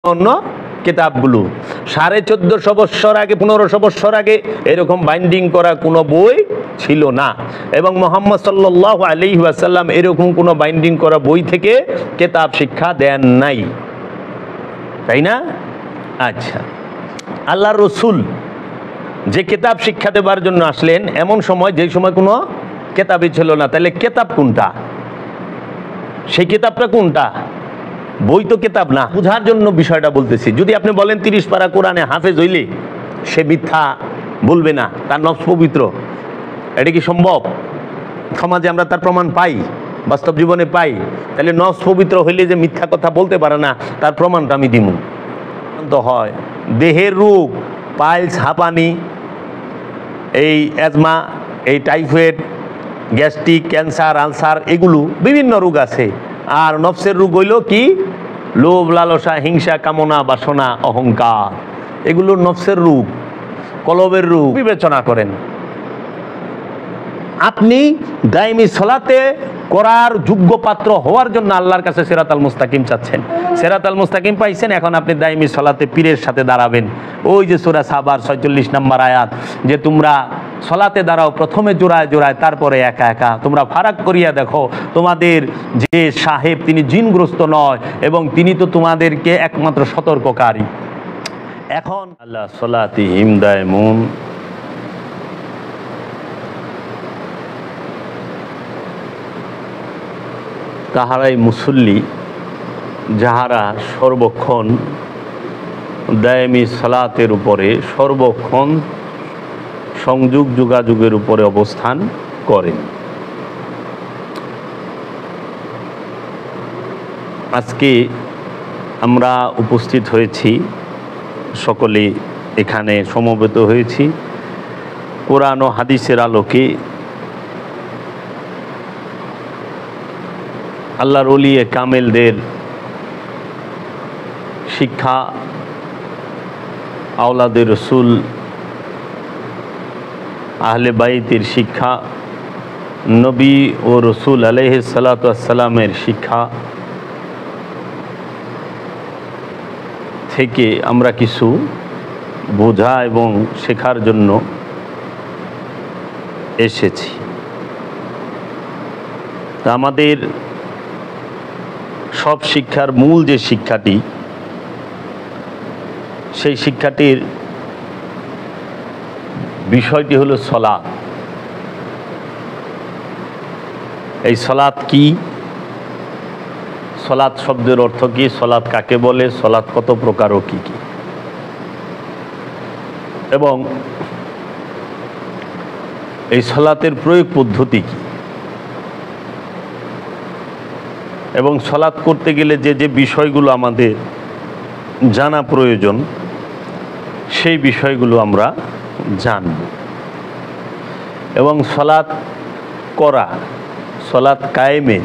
অন্য কিতাবগুলো 1450 বছর আগে 1500 বছর আগে এরকম বাইন্ডিং করা কোনো বই ছিল না, এবং মুহাম্মদ সাল্লাল্লাহু আলাইহি ওয়াসাল্লাম এরকম কোনো বাইন্ডিং করা বই থেকে কিতাব শিক্ষা দেন নাই, তাই না? আচ্ছা, আল্লাহর রসুল যে কিতাব শিক্ষা দেবার জন্য আসলেন এমন সময়, যেই সময় কোনো কিতাবই ছিল না, তাহলে কিতাব কোনটা? সেই কিতাবটা কোনটা? বই তো কিতাব না। বোঝার জন্য বিষয়টা বলতেছি। যদি আপনি বলেন 30 পারা কোরআনে হাফেজ হইলে সে মিথ্যা বলবে না, তার নফস পবিত্র, এটা কি সম্ভব? সমাজে আমরা তার প্রমাণ পাই, বাস্তব জীবনে পাই। তাহলে নফস পবিত্র হইলে যে মিথ্যা কথা বলতে পারে না, তার প্রমাণটা আমি দিমু। তো হয় দেহের রোগ, পাইলস, হাঁপানি, এই অ্যাজমা, এই টাইফয়েড, গ্যাস্ট্রিক, ক্যান্সার, আলসার, এগুলো বিভিন্ন রোগ আছে। আর নফসের রোগ হইল কি? লোভ, লালসা, হিংসা, কামনা, বাসনা, অহংকার, এগুলো নফসের রোগ, কলবের রোগ। বিবেচনা করেন, আপনি দায়মি সলাতে করার যোগ্য পাত্র হওয়ার জন্য আল্লাহর কাছে সিরাতাল মুস্তাকিম চাচ্ছেন। সিরাতাল মুস্তাকিম পাইছেন, এখন আপনি দায়মি সলাতে পীরের সাথে দাঁড়াবেন। ওই যে সূরা সাবার 46 নম্বর আয়াত, যে তোমরা সলাতে দাঁড়াও প্রথমে জোড়ায় জোড়ায়, তারপরে একা একা। তোমরা ফারাক করিয়া দেখো, তোমাদের যে সাহেব তিনি জিনগ্রস্ত নয়, এবং তিনি তো তোমাদেরকে একমাত্র সতর্ককারী। এখন আল্লাহ সলাতিহিম দায়মুন, তাহারাই মুসল্লি যাহারা সর্বক্ষণ দায়মি সালাতের উপরে, সর্বক্ষণ সংযোগ যোগাযোগের উপরে অবস্থান করেন। আজকে আমরা উপস্থিত হয়েছি, সকলে এখানে সমবেত হয়েছি কোরআন ও হাদিসের আলোকে আল্লাহর ওলিয়ে কামেলদের শিক্ষা, আওলাদের রসুল আহলে বাইতের শিক্ষা, নবী ও রসুল আলাইহিস সালাতু ওয়াস সালামের শিক্ষা থেকে আমরা কিছু বোঝা এবং শেখার জন্য এসেছি। তা আমাদের সব শিক্ষার মূল যে শিক্ষাটি, সেই শিক্ষাটির বিষয়টি হলো সলাত। এই সলাত কি? সলাত শব্দের অর্থ কি? সলাত কাকে বলে? সলাত কত প্রকার ও কি কি? এবং এই সলাতের প্রয়োগ পদ্ধতি কি? এবং সলাত করতে গেলে যে যে বিষয়গুলো আমাদের জানা প্রয়োজন, সেই বিষয়গুলো আমরা জানব। এবং সলাত করা, সলাত কায়েমের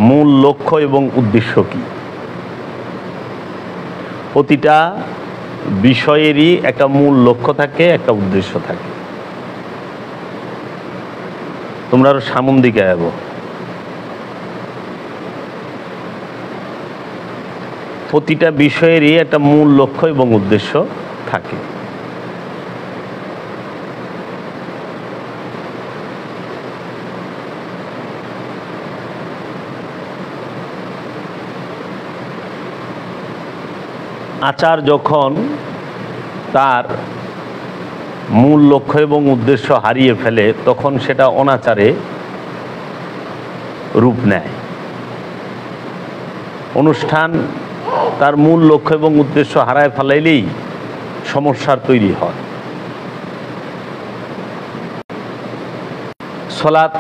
মূল লক্ষ্য এবং উদ্দেশ্য কি? প্রতিটা বিষয়েরই একটা মূল লক্ষ্য থাকে, একটা উদ্দেশ্য থাকে। তোমরা আরো সামন দিকে আবো। প্রতিটা বিষয়েরই একটা মূল লক্ষ্য এবং উদ্দেশ্য থাকে। আচার যখন তার মূল লক্ষ্য এবং উদ্দেশ্য হারিয়ে ফেলে, তখন সেটা অনাচারে রূপ নেয়। অনুষ্ঠান তার মূল লক্ষ্য এবং উদ্দেশ্য হারায় ফেলাইলেই সমস্যার তৈরি হয়। সলাত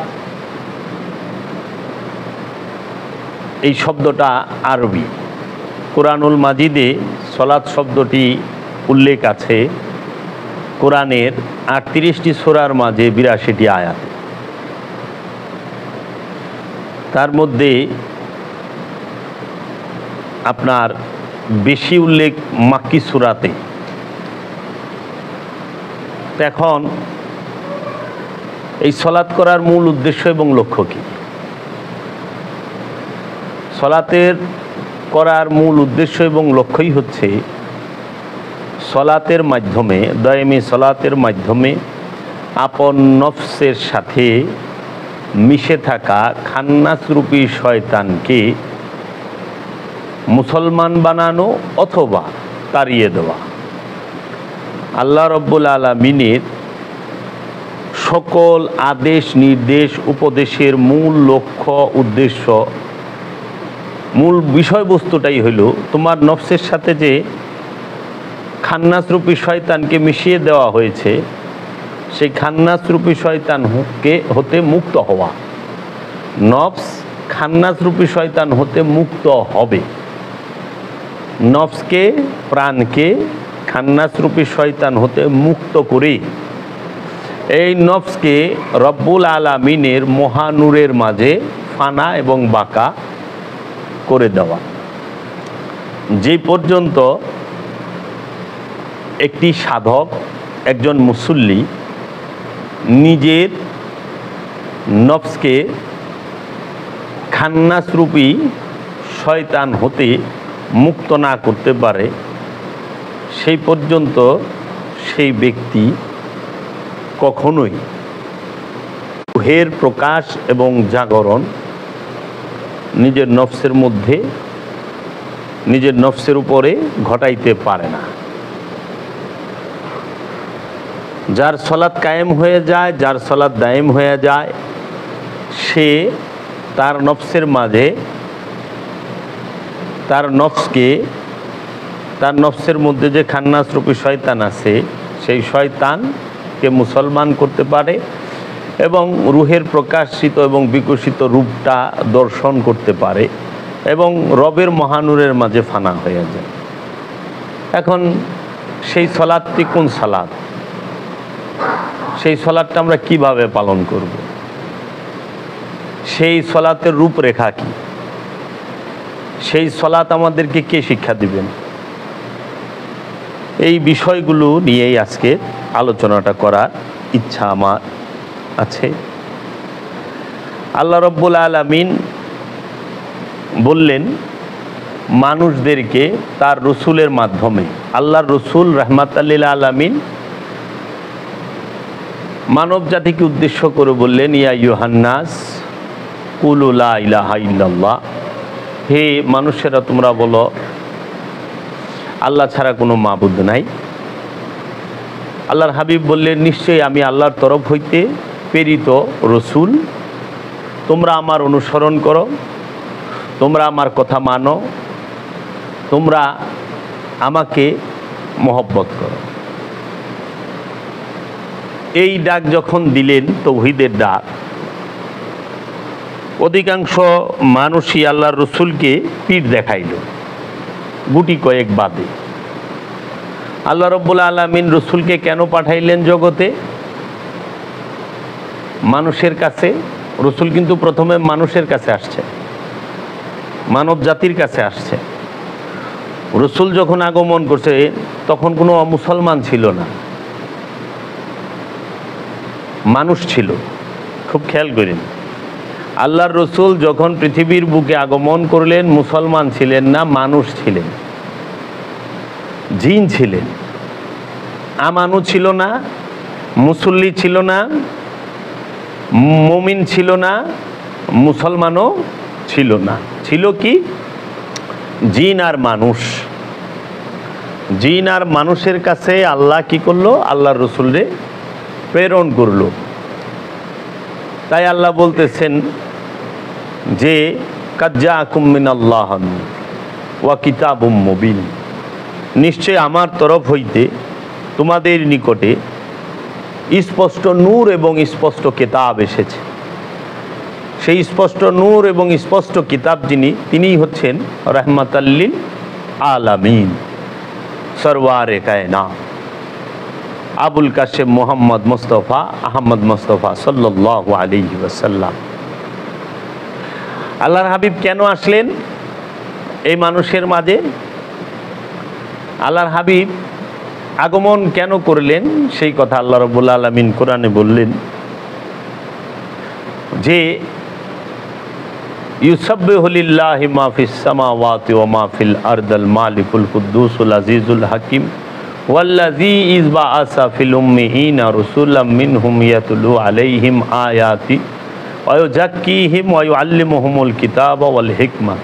এই শব্দটা আরবি। কোরআনুল মাজিদে সলাত শব্দটি উল্লেখ আছে কোরআনের 38টি সূরার মাঝে 82টি আয়াত। তার মধ্যে আপনার বেশি উল্লেখ মাক্কি সূরাতে। এখন এই সলাত করার মূল উদ্দেশ্য এবং লক্ষ্য কি? সলাতের করার মূল উদ্দেশ্য এবং লক্ষ্যই হচ্ছে সলাতের মাধ্যমে, দায়েমি সলাতের মাধ্যমে আপন নফসের সাথে মিশে থাকা খান্নাসরূপী শয়তানকে মুসলমান বানানো অথবা তাড়িয়ে দেওয়া। আল্লাহ রব্বুল আলামিনের সকল আদেশ নির্দেশ উপদেশের মূল লক্ষ্য উদ্দেশ্য, মূল বিষয়বস্তুটাই হইল তোমার নফসের সাথে যে খান্নাসরূপী শয়তানকে মিশিয়ে দেওয়া হয়েছে সেই খান্নাসরূপী শয়তান হতে মুক্ত হওয়া। নফস খান্নাসরূপী শয়তান হতে মুক্ত হবে। নফসকে, প্রাণকে খান্নাসরূপী শয়তান হতে মুক্ত করে এই নফসকে রব্বুল আলামিনের মহানূরের মাঝে ফানা এবং বাঁকা করে দেওয়া। যে পর্যন্ত একটি সাধক, একজন মুসল্লি নিজের নফসকে খান্নাসরূপী শয়তান হতে মুক্ত না করতে পারে, সেই পর্যন্ত সেই ব্যক্তি কখনোই রূহের প্রকাশ এবং জাগরণ নিজের নফসের মধ্যে, নিজের নফসের উপরে ঘটাইতে পারে না। যার সলাৎ কায়েম হয়ে যায়, যার সলাৎ দায়েম হয়ে যায়, সে তার নফসের মাঝে তার নফসকে, তার নফসের মধ্যে যে খান্নাসরূপী শয়তান আছে সেই শয়তানকে মুসলমান করতে পারে এবং রূহের প্রকাশিত এবং বিকশিত রূপটা দর্শন করতে পারে এবং রবের মহানূরের মাঝে ফানা হয়ে যায়। এখন সেই সলাৎটি কোন সালাত? সেই সলাৎটা আমরা কিভাবে পালন করব? সেই সলাতের রূপরেখা কি? সেই সলাত আমাদেরকে কে শিক্ষা দিবেন? এই বিষয়গুলো নিয়েই আজকে আলোচনাটা করার ইচ্ছা আমার আছে। আল্লাহ রব্বুল আলামিন বললেন মানুষদেরকে তার রসুলের মাধ্যমে, আল্লাহর রসুল রাহমাতাল লিল আলামিন মানব জাতিকে উদ্দেশ্য করে বললেন, ইয়া ইউহান্নাস কুলু লা ইলাহা ইল্লাল্লাহ, হে মানুষেরা তোমরা বলো আল্লাহ ছাড়া কোনো মাবুদ নাই। আল্লাহর হাবিব বললেন, নিশ্চয়ই আমি আল্লাহর তরফ হইতে প্রেরিত রসুল, তোমরা আমার অনুসরণ করো, তোমরা আমার কথা মানো, তোমরা আমাকে মহব্বত করো। এই ডাক যখন দিলেন, তাওহীদের ডাক, অধিকাংশ মানুষই আল্লাহর রসুলকে পিঠ দেখাইল গুটি কয়েক বাদে। আল্লাহ রব্বুল আলামিন রসুলকে কেন পাঠাইলেন জগতে? মানুষের কাছে। রসুল কিন্তু প্রথমে মানুষের কাছে আসছে, মানব জাতির কাছে আসছে। রসুল যখন আগমন করছে তখন কোনো মুসলমান ছিল না, মানুষ ছিল। খুব খেয়াল করেন, আল্লাহর রসুল যখন পৃথিবীর বুকে আগমন করলেন মুসলমান ছিলেন না, মানুষ ছিলেন, জিন ছিলেন। আমানু ছিল না, মুসল্লি ছিল না, মুমিন ছিল না, মুসলমানও ছিল না। ছিল কি? জিন আর মানুষ। জিন আর মানুষের কাছে আল্লাহ কি করলো? আল্লাহর রসুলরে প্রেরণ করলো। তাই আল্লাহ বলতেছেন যে কাদ জাআকুম মিনাল্লাহি ওয়া কিতাবুম মুবিন, নিশ্চয় আমার তরফ হইতে তোমাদের নিকটে স্পষ্ট নূর এবং স্পষ্ট কিতাব এসেছে। সেই স্পষ্ট নূর এবং স্পষ্ট কিতাব যিনি, তিনিই হচ্ছেন রাহমাতাল লিল আলামিন, সরওয়ারে কায়নাত আবুল কাশেম মোহাম্মদ মুস্তাফা আহমদ মুস্তাফা সাল্লাল্লাহু আলাইহি ওয়াসাল্লাম। আল্লাহর হাবিব কেন আসলেন এই মানুষের মাঝে? আল্লাহর হাবিব আগমন কেন করলেন সেই কথা আল্লাহ রাব্বুল আলামিন কোরআনে বললেন যে ইউসাব্বিহু লিল্লাহি মা ফিস সামাওয়াতি ওয়া মা ফিল আরদিল মালিকুল কুদ্দুসুল আজিজুল হাকিম ওয়াল্লাযী ইযবাআসা ফিল উম্মিয়িনা রাসূলাম মিনহুম ইয়াতলু আলাইহিম আয়াতি ওয়া ইউযাক্কিহিম ওয়া ইউআল্লিমুহুমুল কিতাবা ওয়াল হিকমা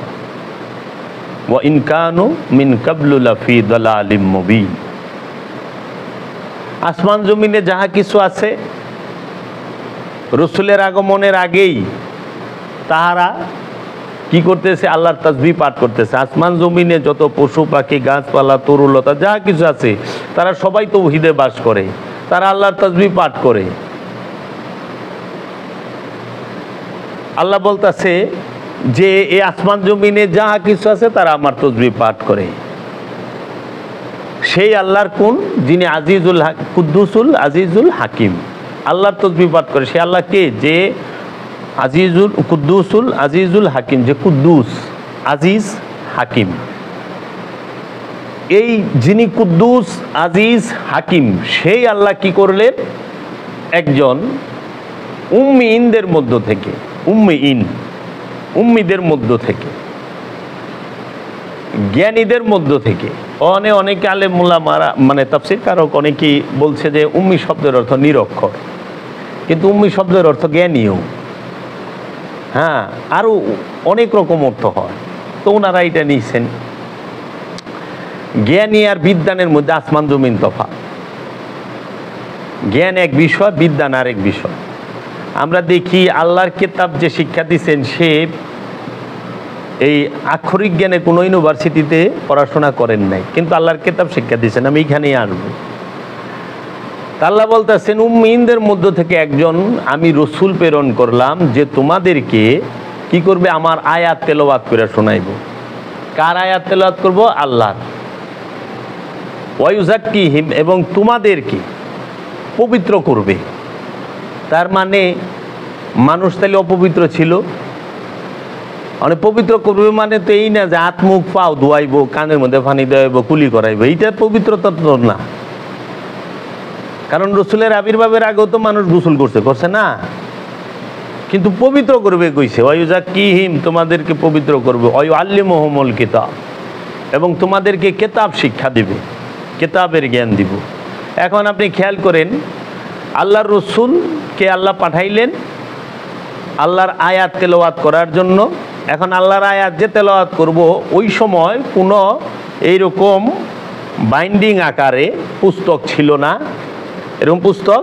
ওয়া ইন কানু মিন ক্বাবলু লাফি দালালিম মুবিন। আসমান জমিনে যাহা কিছু আছে রসুলের আগমনের আগেই তাহারা কি করতেছে? আল্লাহর তাসবিহ পাঠ করতেছে। আসমান জমিনে যত পশু পাখি গাছপালা তরুলতা যাহা কিছু আছে তারা সবাই তাওহীদে বাস করে, তারা আল্লাহর তাসবিহ পাঠ করে। আল্লাহ বলতেছে যে এই আসমান জমিনে যাহা কিছু আছে তারা আমার তাসবিহ পাঠ করে। সেই আল্লাহর কোন? যিনি আজিজুল কুদ্দুসুল আজিজুল হাকিম, আল্লাহর তাসবিহ পাঠ করে। সে আল্লাহ কে? যে আজিজুল কুদ্দুসুল আজিজুল হাকিম, যে কুদ্দুস আজিজ হাকিম। এই যিনি কুদ্দুস আজিজ হাকিম সেই আল্লাহ কি করলেন? একজন উম্মিদের মধ্য থেকে, উম্মিদের মধ্য থেকে, জ্ঞানীদের মধ্য থেকে। অনেকে আলেম উলামারা মানে তাফসীর কারক অনেকেই বলছে যে উম্মি শব্দের অর্থ নিরক্ষর, কিন্তু উম্মি শব্দের অর্থ জ্ঞানীও। হ্যাঁ, আরও অনেক রকম অর্থ হয়, তো ওনারা এটা নিয়েছেন। জ্ঞানী আর বিদ্যানের মধ্যে আসমান জমিন তফাৎ। জ্ঞান এক বিষয়, বিদ্যান আর এক বিষয়। আমরা দেখি আল্লাহর কিতাব যে শিক্ষা দিচ্ছেন সে এই আক্ষরিক জ্ঞানে কোনো ইউনিভার্সিটিতে পড়াশোনা করেন নাই, কিন্তু আল্লাহর কিতাব শিক্ষা দিচ্ছেন। আমি এখানেই আসবো। আল্লাহ বলতেছেন উম্মিনদের মধ্য থেকে একজন আমি রসুল প্রেরণ করলাম যে তোমাদেরকে কি করবে? আমার আয়াত তেলাওয়াত করে শোনাইব। কার আয়াত তেলাওয়াত করব? আল্লাহর। ওয়া ইউযাক্কিহিম, এবং তোমাদেরকে পবিত্র করবে। তার মানে মানুষ তাহলে অপবিত্র ছিল, মানে পবিত্র করবে মানে তো এই না যে হাত মুখ পাও ধোয়াইব, কানের মধ্যে পানি দেওয়াইব, কুলি করাইব, এইটা পবিত্রতা তো না। কারণ রসুলের আবির্ভাবের আগেও তো মানুষ গোসল করছে না, কিন্তু পবিত্র করবে কইছে। ওয়া ইউযাক্কিহিম, তোমাদেরকে পবিত্র করবে। ওয়া ইউআল্লিমুহুমুল কিতাব, এবং তোমাদেরকে কিতাব শিক্ষা দিবে, কিতাবের জ্ঞান দিব। এখন আপনি খেয়াল করেন, আল্লাহর রসুলকে আল্লাহ পাঠাইলেন আল্লাহর আয়াত তেলাওয়াত করার জন্য। এখন আল্লাহর আয়াত যে তেলাওয়াত করব, ওই সময় কোনো এইরকম বাইন্ডিং আকারে পুস্তক ছিল না, এরকম পুস্তক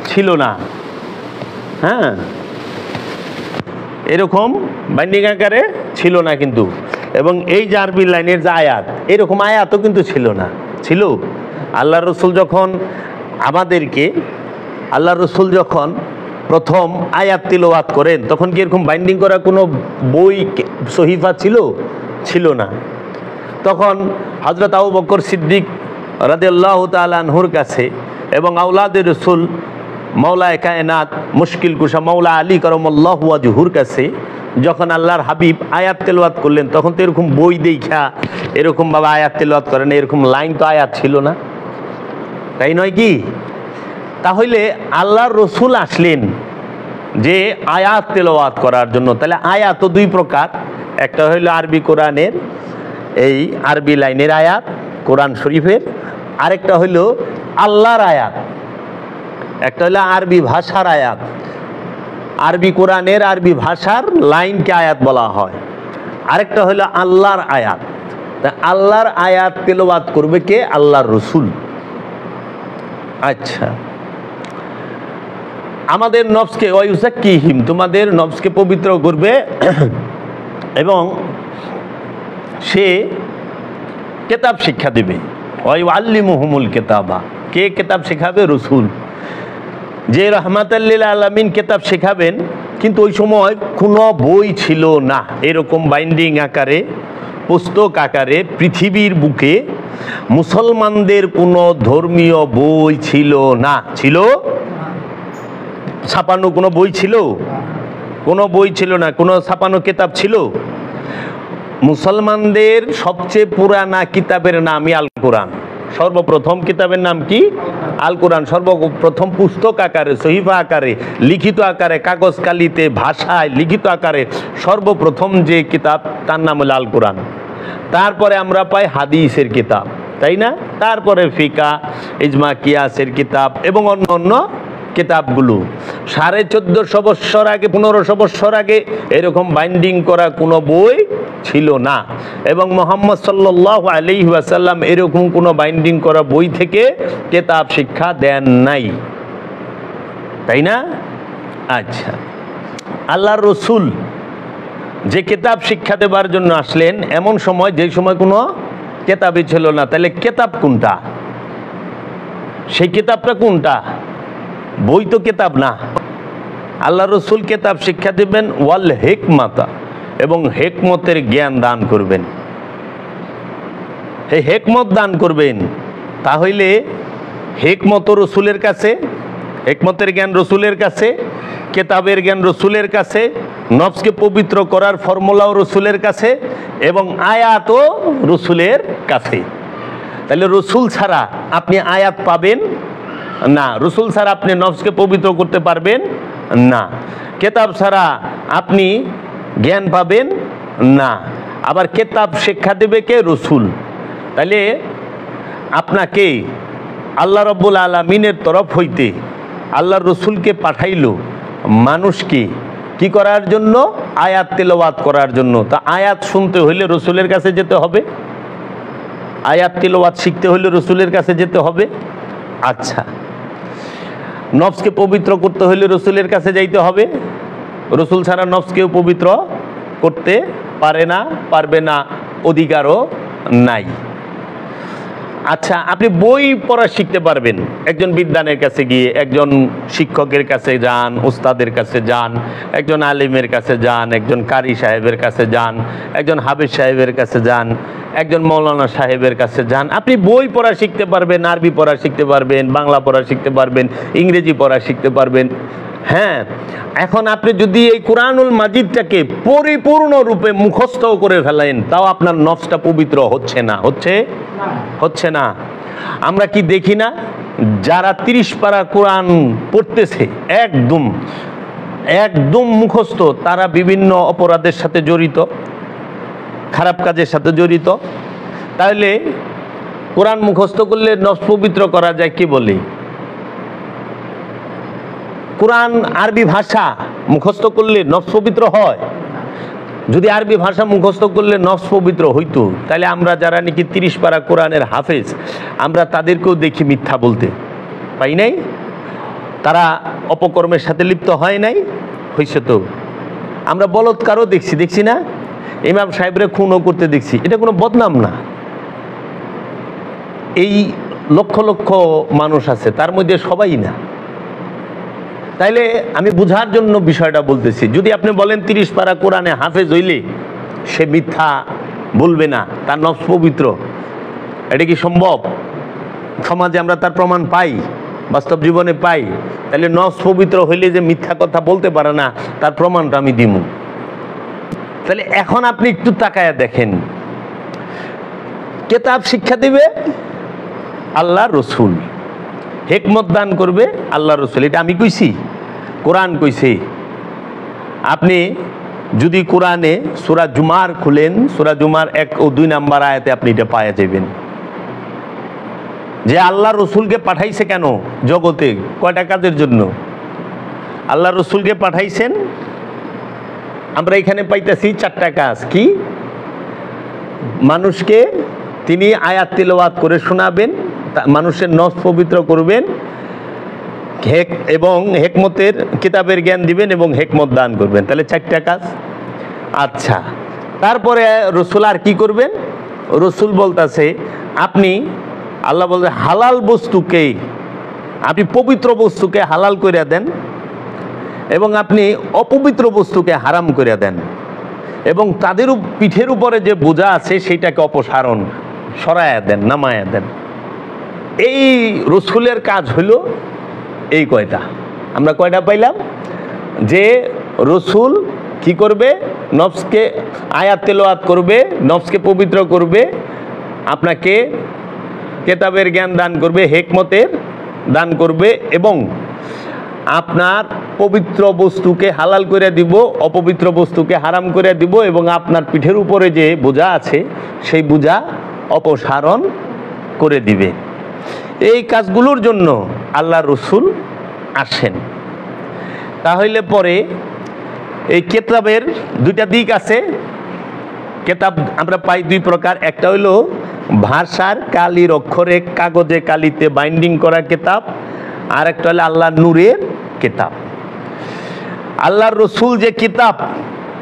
ছিল না। হ্যাঁ, এরকম বাইন্ডিং আকারে ছিল না কিন্তু। এবং এই যে আরবি লাইনের যে আয়াত, এরকম আয়াতও কিন্তু ছিল না। ছিল আল্লাহ রসুল যখন আমাদেরকে, আল্লাহ রসুল যখন প্রথম আয়াত তিলাওয়াত করেন তখন কি এরকম বাইন্ডিং করা কোনো বই সহিফা ছিল না। তখন হযরত আবু বকর সিদ্দিক রাদিয়াল্লাহু তাআলা আনহুর কাছে এবং আওলাদের রসুল মাওলায়ে কায়নাত মুশকিল কুশা মাওলা আলী কারামাল্লাহু ওয়াজহুর কাছে যখন আল্লাহর হাবিব আয়াত তেলাওয়াত করলেন, তখন তো এরকম বই দেখা এরকম ভাবে আয়াত তেলাওয়াত করেন, এরকম লাইন তো আয়াত ছিল না, তাই নয় কি? তাহলে আল্লাহর রসুল আসলেন যে আয়াত তেলাওয়াত করার জন্য। তাহলে আয়াত তো দুই প্রকার, একটা হইল আরবি কোরআনের এই আরবি লাইনের আয়াত কোরআন শরীফের, আরেকটা হইল আল্লাহর আয়াত, একটা হইল আরবি ভাষার আয়াত। আরবি কোরআনের আরবি ভাষার লাইনকে আয়াত বলা হয়, আরেকটা হইল আল্লাহর আয়াত। তা আল্লাহর আয়াত তেলাওয়াত করবে কে? আল্লাহর রসুল। আচ্ছা, আমাদের নফসকে ওয়া ইউযাক্কিহিম, তোমাদের নফসকে পবিত্র করবে এবং সে কিতাব শিক্ষা দেবে। ওয়া ইউআল্লিমুহুমুল কিতাবা, কে কিতাব শেখাবে? রসুল। যে রাহমাতাল লিল আলামিন কিতাব শেখাবেন, কিন্তু ওই সময় কোনো বই ছিল না এরকম বাইন্ডিং আকারে, পুস্তক আকারে। পৃথিবীর বুকে মুসলমানদের কোনো ধর্মীয় বই ছিল না। ছিল ছাপানো কোনো বই ছিল? কোনো বই ছিল না, কোনো ছাপানো কিতাব ছিল? মুসলমানদের সবচেয়ে পুরানা কিতাবের নামই আল কোরআন। সর্বপ্রথম কিতাবের নাম কি? আল কোরআন। সর্বপ্রথম পুস্তক আকারে, সহিফা আকারে, লিখিত আকারে, কাগজ কালিতে, ভাষায় লিখিত আকারে সর্বপ্রথম যে কিতাব তার নাম হলো আল কোরআন। তারপরে আমরা পাই হাদিসের কিতাব, তাই না? তারপরে ফিকা, ইজমা, কিয়াসের কিতাব এবং অন্য অন্য কিতাবগুলো। 1450 বৎসর আগে, 1500 বৎসর আগে এরকম বাইন্ডিং করা কোনো বই ছিল না, এবং মুহাম্মদ সাল্লাল্লাহু আলাইহি ওয়াসাল্লাম এরকম কোনো বাইন্ডিং করা বই থেকে কিতাব শিক্ষা দেন নাই, তাই না? আচ্ছা, আল্লাহর রসুল যে কিতাব শিক্ষা দেবার জন্য আসলেন এমন সময়, যেই সময় কোনো কিতাবই ছিল না, তাহলে কিতাব কোনটা? সেই কিতাবটা কোনটা? বই তো কিতাব না। আল্লাহ রসুল কিতাব শিক্ষা দিবেন ওয়াল হিকমাতা, এবং হেকমতের জ্ঞান দান করবেন। এই হেকমত দান করবেন, তাহলে হেকমত রসুলের কাছে, হেকমতের জ্ঞান রসুলের কাছে, কেতাবের জ্ঞান রসুলের কাছে, নফসকে পবিত্র করার ফর্মুলাও রসুলের কাছে, এবং আয়াতও রসুলের কাছে। তাহলে রসুল ছাড়া আপনি আয়াত পাবেন না, রসুল ছাড়া আপনি নফসকে পবিত্র করতে পারবেন না, কেতাব ছাড়া আপনি জ্ঞান পাবেন না। আবার কেতাব শিক্ষা দেবে কে? রসুল। তাহলে আপনাকে আল্লাহ রব্বুল আলামিনের তরফ হইতে আল্লাহর রসুলকে পাঠাইল মানুষকে কি করার জন্য? আয়াত তেলাওয়াত করার জন্য। তা আয়াত শুনতে হইলে রসুলের কাছে যেতে হবে, আয়াত তেলাওয়াত শিখতে হইলে রসুলের কাছে যেতে হবে। আচ্ছা, নফসকে পবিত্র করতে হইলে রসুলের কাছে যাইতে হবে, রসুল ছাড়া নফসকেও পবিত্র করতে পারে না, পারবে না, অধিকারও নাই। আচ্ছা, আপনি বই পড়া শিখতে পারবেন একজন বিদ্বানের কাছে গিয়ে, একজন শিক্ষকের কাছে যান, উস্তাদের কাছে যান, একজন আলিমের কাছে যান, একজন কারি সাহেবের কাছে যান, একজন হাফেজ সাহেবের কাছে যান, একজন মৌলানা সাহেবের কাছে যান। আপনি বই পড়া শিখতে পারবেন, আরবি পড়া শিখতে পারবেন, বাংলা পড়া শিখতে পারবেন, ইংরেজি পড়া শিখতে পারবেন। হ্যাঁ, এখন আপনি যদি এই কোরআনুল মাজিদটাকে পরিপূর্ণরূপে মুখস্থ করে ফেলেন, তাও আপনার নফসটা পবিত্র হচ্ছে না, হচ্ছে না। আমরা কি দেখি না, যারা 30 পারা কোরআন পড়তেছে একদম একদম মুখস্থ, তারা বিভিন্ন অপরাধের সাথে জড়িত, খারাপ কাজের সাথে জড়িত। তাহলে কোরআন মুখস্থ করলে নফস পবিত্র করা যায় কি বলে? কোরআন আরবি ভাষা মুখস্থ করলে নফস পবিত্র হয়? যদি আরবি ভাষা মুখস্থ করলে নফস পবিত্র হইতো, তাহলে আমরা যারা নাকি 30 পারা কোরআনের হাফেজ, আমরা তাদেরকেও দেখি মিথ্যা বলতে পাই নাই। তারা অপকর্মের সাথে লিপ্ত হয় নাই, হয়েছে তো। আমরা বলৎকারও দেখছি না, ইমাম সাহেবরে খুনও করতে দেখছি, এটা কোনো বদনাম না। এই লক্ষ লক্ষ মানুষ আছে, তার মধ্যে সবাই না। তাইলে আমি বুঝার জন্য বিষয়টা বলতেছি। যদি আপনি বলেন 30 পারা কোরআনে হাফেজ হইলে সে মিথ্যা বলবে না, তার নফস পবিত্র, এটা কি সম্ভব? সমাজে আমরা তার প্রমাণ পাই, বাস্তব জীবনে পাই। তাহলে নফস পবিত্র হইলে যে মিথ্যা কথা বলতে পারে না, তার প্রমাণটা আমি দিব। তাহলে এখন আপনি একটু তাকায়া দেখেন, কেতাব শিক্ষা দিবে আল্লাহ রসুল, হিকমত দান করবে আল্লাহ রসুল। এটা আমি কইছি? কোরআন কইছে। আপনি যদি কোরআনে সূরা জুমার খুলেন, সূরা জুমার 1 ও 2 নম্বর আয়াতে আপনি এটা পাওয়া যাবেন যে আল্লাহ রসুলকে পাঠাইছে কেন জগতে, কয়টা কাজের জন্য আল্লাহ রসুলকে পাঠাইছেন। আমরা এখানে পাইতেছি 4টা কাজ। কি? মানুষকে তিনি আয়াত তিলাওয়াত করে শোনাবেন, মানুষের নফস পবিত্র করবেন, এবং হেকমতের কিতাবের জ্ঞান দিবেন এবং হেকমত দান করবেন। তাহলে 4টা কাজ। আচ্ছা, তারপরে রসুল আর কি করবেন? রসুল বলতেছে আপনি, আল্লাহ বলতে হালাল বস্তুকে, আপনি পবিত্র বস্তুকে হালাল করে দেন, এবং আপনি অপবিত্র বস্তুকে হারাম করে দেন, এবং তাদের পিঠের উপরে যে বোঝা আছে সেইটাকে অপসারণ, সরায়া দেন, নামায়া দেন। এই রসুলের কাজ হইল এই কয়টা। আমরা কয়টা পাইলাম? যে রসুল কি করবে? নফসকে আয়াত তেলাওয়াত করবে, নফসকে পবিত্র করবে, আপনাকে কেতাবের জ্ঞান দান করবে, হেকমতের দান করবে, এবং আপনার পবিত্র বস্তুকে হালাল করে দিব, অপবিত্র বস্তুকে হারাম করে দিব, এবং আপনার পিঠের উপরে যে বোঝা আছে সেই বোঝা অপসারণ করে দিবে। এই কাজগুলোর জন্য আল্লাহ রসুল আসেন। তাহলে পরে এই কেতাবের দুইটা দিক আছে। কেতাব আমরা পাই দুই প্রকার, একটা হইল ভাষার কালির অক্ষরে কাগজে কালিতে বাইন্ডিং করা কেতাব, আর একটা হলো আল্লাহর নূরের কেতাব। আল্লাহর রসুল যে কিতাব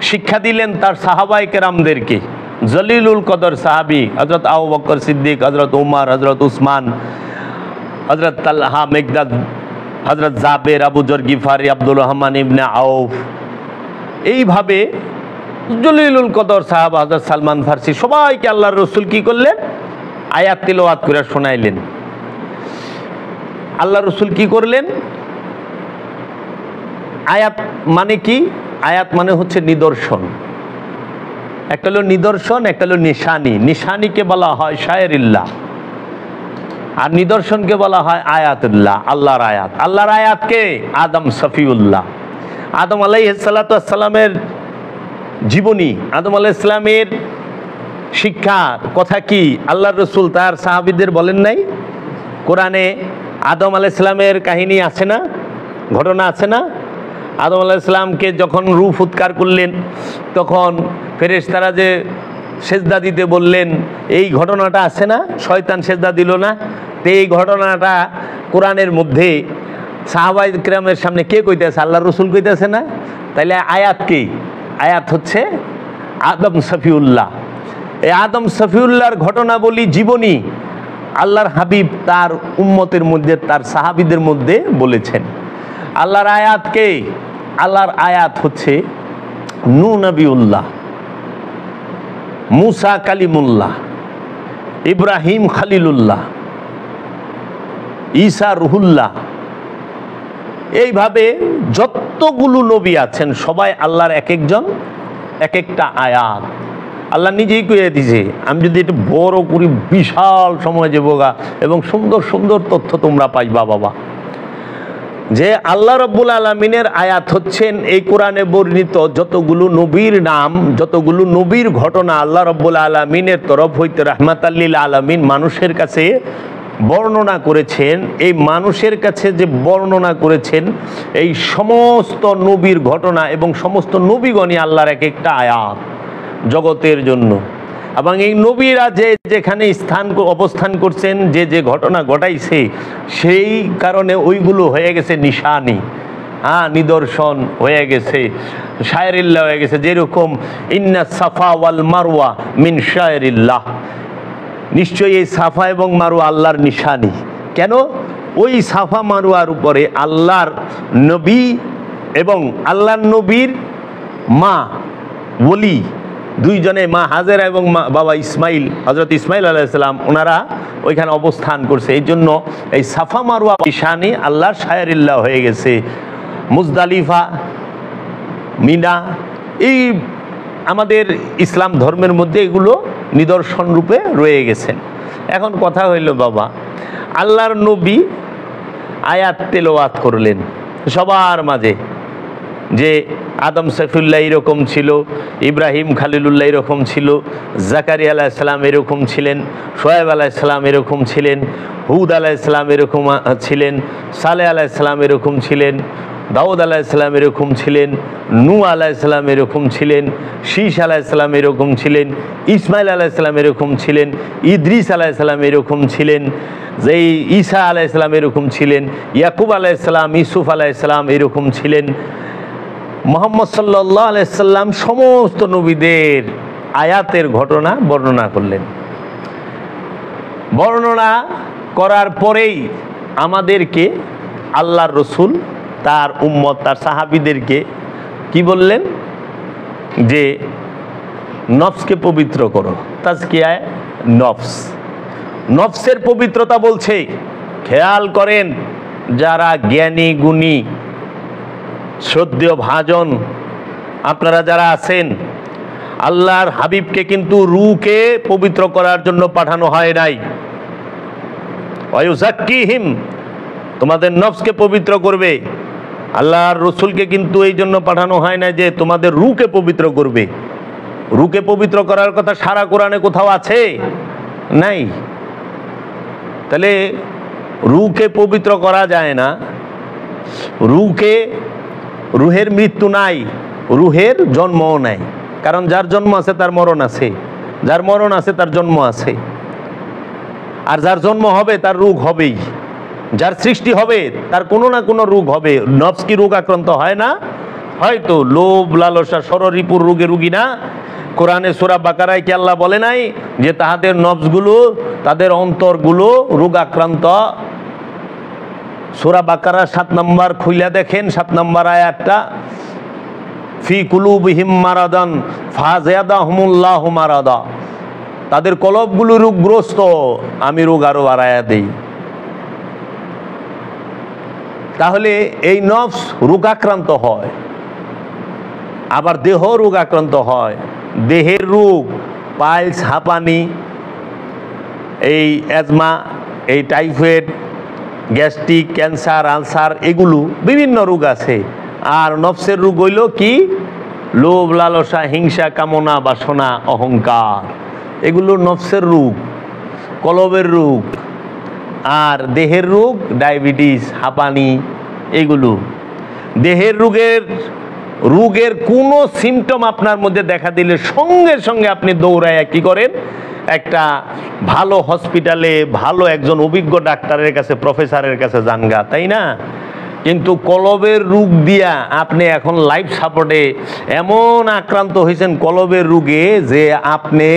শিক্ষা দিলেন তার সাহাবায়ে কেরামদেরকে, জলিলুল কদর সাহাবী হযরত আবু বকর সিদ্দিক, হযরত উমর, হযরত উসমান, হযরত তালহা মিকদাদ, হযরত জাবের, আবু যর গিফারি, আব্দুর রহমান ইবনে আউফ, এইভাবে জলিলুল কদর সাহাবা হযরত সালমান ফারসি সবাইকে আল্লাহর রসুল কি করলেন? আয়াত তিলাওয়াত করে শোনাইলেন। আল্লাহ রসুল কি করলেন? আয়াত মানে কি? আয়াত মানে হচ্ছে নিদর্শন। একটা হলো নিদর্শন, একটা হলো নিশানি। নিশানিকে বলা হয় শায়রিল্লাহ, আর নিদর্শনকে বলা হয় আয়াতুল্লাহ, আল্লাহর আয়াত। আল্লাহর আয়াতকে আদম সফিউল্লাহ, আদম আলাইহিস সালাতু ওয়াস সালামের জীবনী, আদম আলাইহিস সালামের শিক্ষার কথা কি আল্লাহর রসুল তার সাহাবীদের বলেন নাই? কোরআনে আদম আলাইহিস সালামের কাহিনী আছে না, ঘটনা আছে না? আদম আলাইহিস সালামকে যখন রূহ ফুৎকার করলেন তখন ফেরেশতারা যে সেজদা দিতে বললেন, এই ঘটনাটা আছে না? শয়তান সেজদা দিল না? তো এই ঘটনাটা কোরআনের মধ্যে সাহাবায়ে কেরামের সামনে কে কইতেছে? আল্লাহর রসুল কইতেছে না? তাইলে আয়াত কি? আয়াত হচ্ছে আদম সফিউল্লাহ। এই আদম সফিউল্লাহর ঘটনা বলি জীবনী আল্লাহর হাবিব তার উম্মতের মধ্যে, তার সাহাবীদের মধ্যে বলেছেন। আল্লাহর আয়াতকে, আল্লাহর আয়াত হচ্ছে নূহ নবিউল্লাহ, মুসা কালিমুল্লাহ, ইব্রাহিম খালিলুল্লাহ, ঈসা রুহুল্লাহ, এইভাবে যতগুলো নবী আছেন সবাই আল্লাহর এক একজন এক একটা আয়াত। আল্লাহ নিজেই কইয়া দিছে, আমি যদি একটু বড় করি বিশাল সময় যে বোগা, এবং সুন্দর সুন্দর তথ্য তোমরা পাইবা বাবা। যে আল্লাহ রাব্বুল আলামিনের আয়াত হচ্ছেন এই কোরআনে বর্ণিত যতগুলো নবীর নাম, যতগুলো নবীর ঘটনা আল্লাহ রাব্বুল আলামিনের তরফ হইতে রাহমাতাল লিল আলামিন মানুষের কাছে বর্ণনা করেছেন। এই মানুষের কাছে যে বর্ণনা করেছেন এই সমস্ত নবীর ঘটনা এবং সমস্ত নবীগণই আল্লাহর এক একটা আয়াত জগতের জন্য। এবং এই নবীরা যে যেখানে অবস্থান করছেন, যে যে ঘটনা ঘটাইছে, সেই কারণে ওইগুলো হয়ে গেছে নিশানি, নিদর্শন হয়ে গেছে, শায়রিল্লাহ হয়ে গেছে। যেরকম ইন্না সাফা ওয়াল মারওয়া মিন শায়রিল্লাহ, নিশ্চয়ই এই সাফা এবং মারওয়া আল্লাহর নিশানি। কেন? ওই সাফা মারওয়ার উপরে আল্লাহর নবী এবং আল্লাহর নবীর মা ওলি দুইজনে, মা হাজেরা এবং বাবা ইসমাইল, হযরত ইসমাইল আলাইহিস সালাম, ওনারা ওইখানে অবস্থান করছে। এই জন্য এই সাফা মারওয়া নিশানি আল্লাহর শায়রিল্লাহ হয়ে গেছে। মুজদালিফা, মিনা, এই আমাদের ইসলাম ধর্মের মধ্যে এগুলো নিদর্শন রূপে রয়ে গেছেন। এখন কথা হইল বাবা, আল্লাহর নবী আয়াত তেলাওয়াত করলেন সবার মাঝে, যে আদম সফিউল্লাহ এরকম ছিল, ইব্রাহিম খালিলুল্লাহ এরকম ছিল, জাকারিয়া আলাইহিস সালাম এরকম ছিলেন, শোয়েব আলাইহিস সালাম এরকম ছিলেন, হুদ আলাইহিস সালাম এরকম ছিলেন, সালেহ আলাইহিস সালাম এরকম ছিলেন, দাউদ আলাইহিস সালাম এরকম ছিলেন, নূহ আলাইহিস সালাম এরকম ছিলেন, শীশ আলাইহিস সালাম এরকম ছিলেন, ইসমাইল আলাইহিস সালাম এরকম ছিলেন, ইদ্রিস আলাইহিস সালাম এরকম ছিলেন, যেই ঈসা আলাইহিস সালাম এরকম ছিলেন, ইয়াকুব আলাইহিস সালাম, ইউসুফ আলাইহিস সালাম এরকম ছিলেন। মুহাম্মদ সাল্লাল্লাহু আলাইহি সাল্লাম সমস্ত নবীদের আয়াতের ঘটনা বর্ণনা করলেন। বর্ণনা করার পরেই আমাদেরকে আল্লাহর রসুল তার উম্মত, তার সাহাবীদেরকে কি বললেন? যে নফসকে পবিত্র করো, তাজকিয়ায়ে নফস। নফসের পবিত্রতা বলছে, খেয়াল করেন যারা জ্ঞানী গুণী শ্রদ্ধেয় ভাজন আপনারা যারা আছেন, আল্লাহর হাবিবকে কিন্তু রূহকে পবিত্র করার জন্য পাঠানো হয় নাই। ওয়ায়ুযাক্কিহিম, তোমাদের নফসকে পবিত্র করবে। আল্লাহর রসুলকে কিন্তু এই জন্য পাঠানো হয় না যে তোমাদের রূহকে পবিত্র করবে। রূহকে পবিত্র করার কথা সারা কোরআনে কোথাও আছে? নাই। তাহলে রূহকে পবিত্র করা যায় না। রূহের মৃত্যু নাই, রূহের জন্মও নাই। কারণ যার জন্ম আছে তার মরণ আছে, যার মরণ আছে তার জন্ম আছে। আর যার জন্ম হবে তার রোগ হবেই, যার সৃষ্টি হবে তার কোনো না কোনো রোগ হবে। নফস কি রোগ আক্রান্ত হয় না? হয়তো লোভ লালসা ষড়রিপুর রোগে রুগী না? কোরআনে সূরা বাকারায় কি আল্লাহ বলে নাই যে তাহাদের নফসগুলো, তাদের অন্তরগুলো রোগ আক্রান্ত? সূরা বাকারা 7 নম্বর খুইলা দেখেন, 7 নম্বর আয়াতটা, ফি কুলুবিহিম মারাদান ফাযাদাহুমুল্লাহু মারাদা, তাদের কলবগুলো রোগগ্রস্ত, আমি রোগ আরো বাড়ায়া দেই। তাহলে এই নফস রোগাক্রান্ত হয়, আবার দেহ রোগ আক্রান্ত হয়। দেহের রোগ পাইলস, হাঁপানি, এই অ্যাজমা, এই টাইফয়েড, গ্যাস্ট্রিক, ক্যান্সার, আলসার, এগুলো বিভিন্ন রোগ আছে। আর নফসের রোগ হইল কি? লোভ লালসা, হিংসা, কামনা, বাসনা, অহংকার, এগুলো নফসের রোগ, কলবের রোগ। আর দেহের রোগ ডায়াবেটিস, হাঁপানি, এগুলো। দেহের রোগের কোনো সিমটম আপনার মধ্যে দেখা দিলে সঙ্গে সঙ্গে আপনি দৌড়ায় কি করেন? একটা ভালো হসপিটালে ভালো একজন অভিজ্ঞ ডাক্তারের কাছে, প্রফেসরের কাছে যানগা, তাই না? কিন্তু কলবের রোগ দিয়া আপনি এখন লাইফ সাপোর্টে এমন আক্রান্ত হয়েছেন কলবের রোগে যে আপনি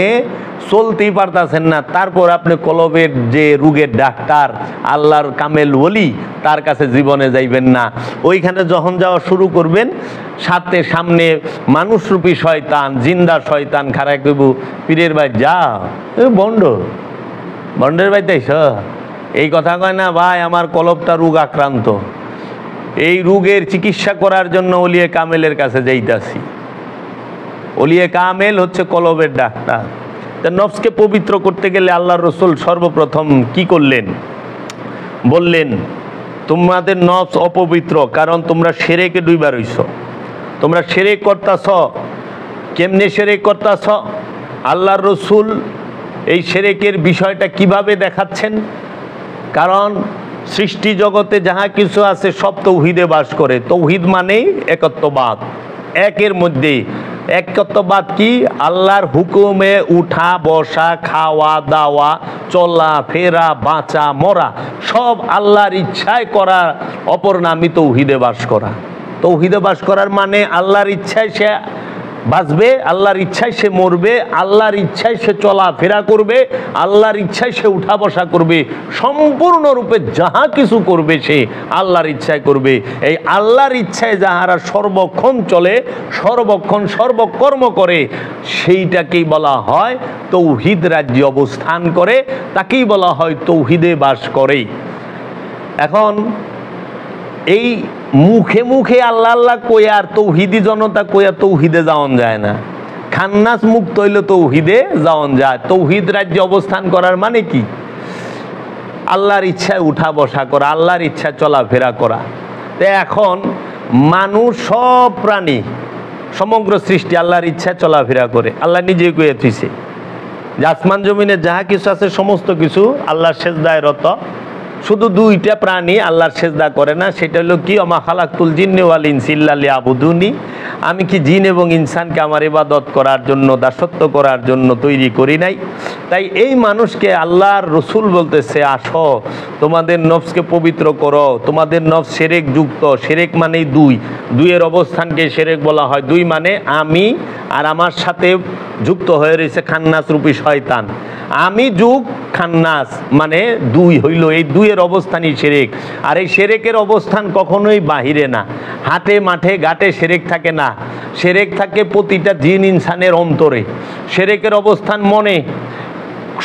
চলতেই পারতেছেন না। তারপর আপনি কলবের যে রোগের ডাক্তার, আল্লাহর কামেল ওলি, তার কাছে জীবনে যাইবেন না। ওইখানে যখন যাওয়া শুরু করবেন, সামনে মানুষরূপী শয়তান, জিন্দা শয়তান খারাই কইব, পীরের ভাই যা, বন্ডের ভাই তাইছ, এই কথা কয় না ভাই, আমার কলবটা রোগ আক্রান্ত, এই রোগের চিকিৎসা করার জন্য ওলিয়ে কামেলের কাছে যাইতাছি। ওলিয়ে কামেল হচ্ছে কলবের ডাক্তার। তা নফসকে পবিত্র করতে গেলে আল্লাহর রসুল সর্বপ্রথম কি করলেন? বললেন তোমাদের নফস অপবিত্র, কারণ তোমরা শিরকে ডুইবা রইছ। তোমরা শিরক করতাছ। কেমনে শিরক করতাছ? আল্লাহর রসুল এই শিরকের বিষয়টা কিভাবে দেখাচ্ছেন? কারণ সৃষ্টি জগতে যাহা কিছু আছে সব তৌহিদে বাস করে। তৌহিদ মানেই একত্ববাদ। একের মধ্যে একত্ববাদ কি? আল্লাহর হুকুমে উঠা বসা, খাওয়া দাওয়া, চলা ফেরা, বাঁচা মরা সব আল্লাহর ইচ্ছায় করা, অপর নামই তৌহিদে বাস করা। তৌহিদে বাস করার মানে আল্লাহর ইচ্ছায় সে বাঁচবে, আল্লাহর ইচ্ছায় সে মরবে, আল্লাহর ইচ্ছায় সে চলাফেরা করবে, আল্লাহর ইচ্ছায় সে উঠা বসা করবে। সম্পূর্ণরূপে যাহা কিছু করবে সে আল্লাহর ইচ্ছায় করবে। এই আল্লাহর ইচ্ছায় যাহারা সর্বক্ষণ চলে, সর্বক্ষণ সর্বকর্ম করে, সেইটাকেই বলা হয় তৌহিদ রাজ্যে অবস্থান করে, তাকেই বলা হয় তৌহিদে বাস করে। এখন এই মুখে মুখে আল্লাহ আল্লাহ কইয়া আর তৌহিদি জনতা কইয়া তৌহিদে যাওয়ান যায় না। খান্নাস মুক্ত হইলে তৌহিদে যাওয়ান যায়। তৌহিদ রাজ্যে অবস্থান করার মানে কি? আল্লাহর ইচ্ছায় উঠা বসা করা, আল্লাহর ইচ্ছায় চলাফেরা করা। তো এখন মানুষ, সব প্রাণী, সমগ্র সৃষ্টি আল্লাহর ইচ্ছায় চলাফেরা করে। আল্লাহ নিজে কইয়া থুইছে যে আসমান জমিনে যাহা কিছু আছে সমস্ত কিছু আল্লাহর সেজদায় রত। শুধু দুইটা প্রাণী আল্লাহর সেজদা করে না, সেটা হলো কি? ওমা খালাকতুল জিন্নি ওয়াল ইনসা ইল্লা লিয়াবুদুনি, আমি কি জিন এবং ইনসানকে আমার ইবাদত করার জন্য, দাসত্ব করার জন্য তৈরি করি নাই? তাই এই মানুষকে আল্লাহর রসুল বলতেছে, আসো তোমাদের নফসকে পবিত্র করো। তোমাদের নফস শিরক যুক্ত। শিরক মানেই দুইয়ের অবস্থানকে শিরক বলা হয়। দুই মানে আমি, আর আমার সাথে যুক্ত হয়ে রয়েছে খান্নাস রূপী শয়তান। আমি যুগ, খান্নাস মানে দুই হইল, এই দুইয়ের অবস্থানই শিরক। আর এই শিরকের অবস্থান কখনোই বাহিরে না, হাটে মাঠে ঘাটে শিরক থাকে না। শিরক থাকে প্রতিটা জিন ইনসানের অন্তরে। শিরকের অবস্থান মনে।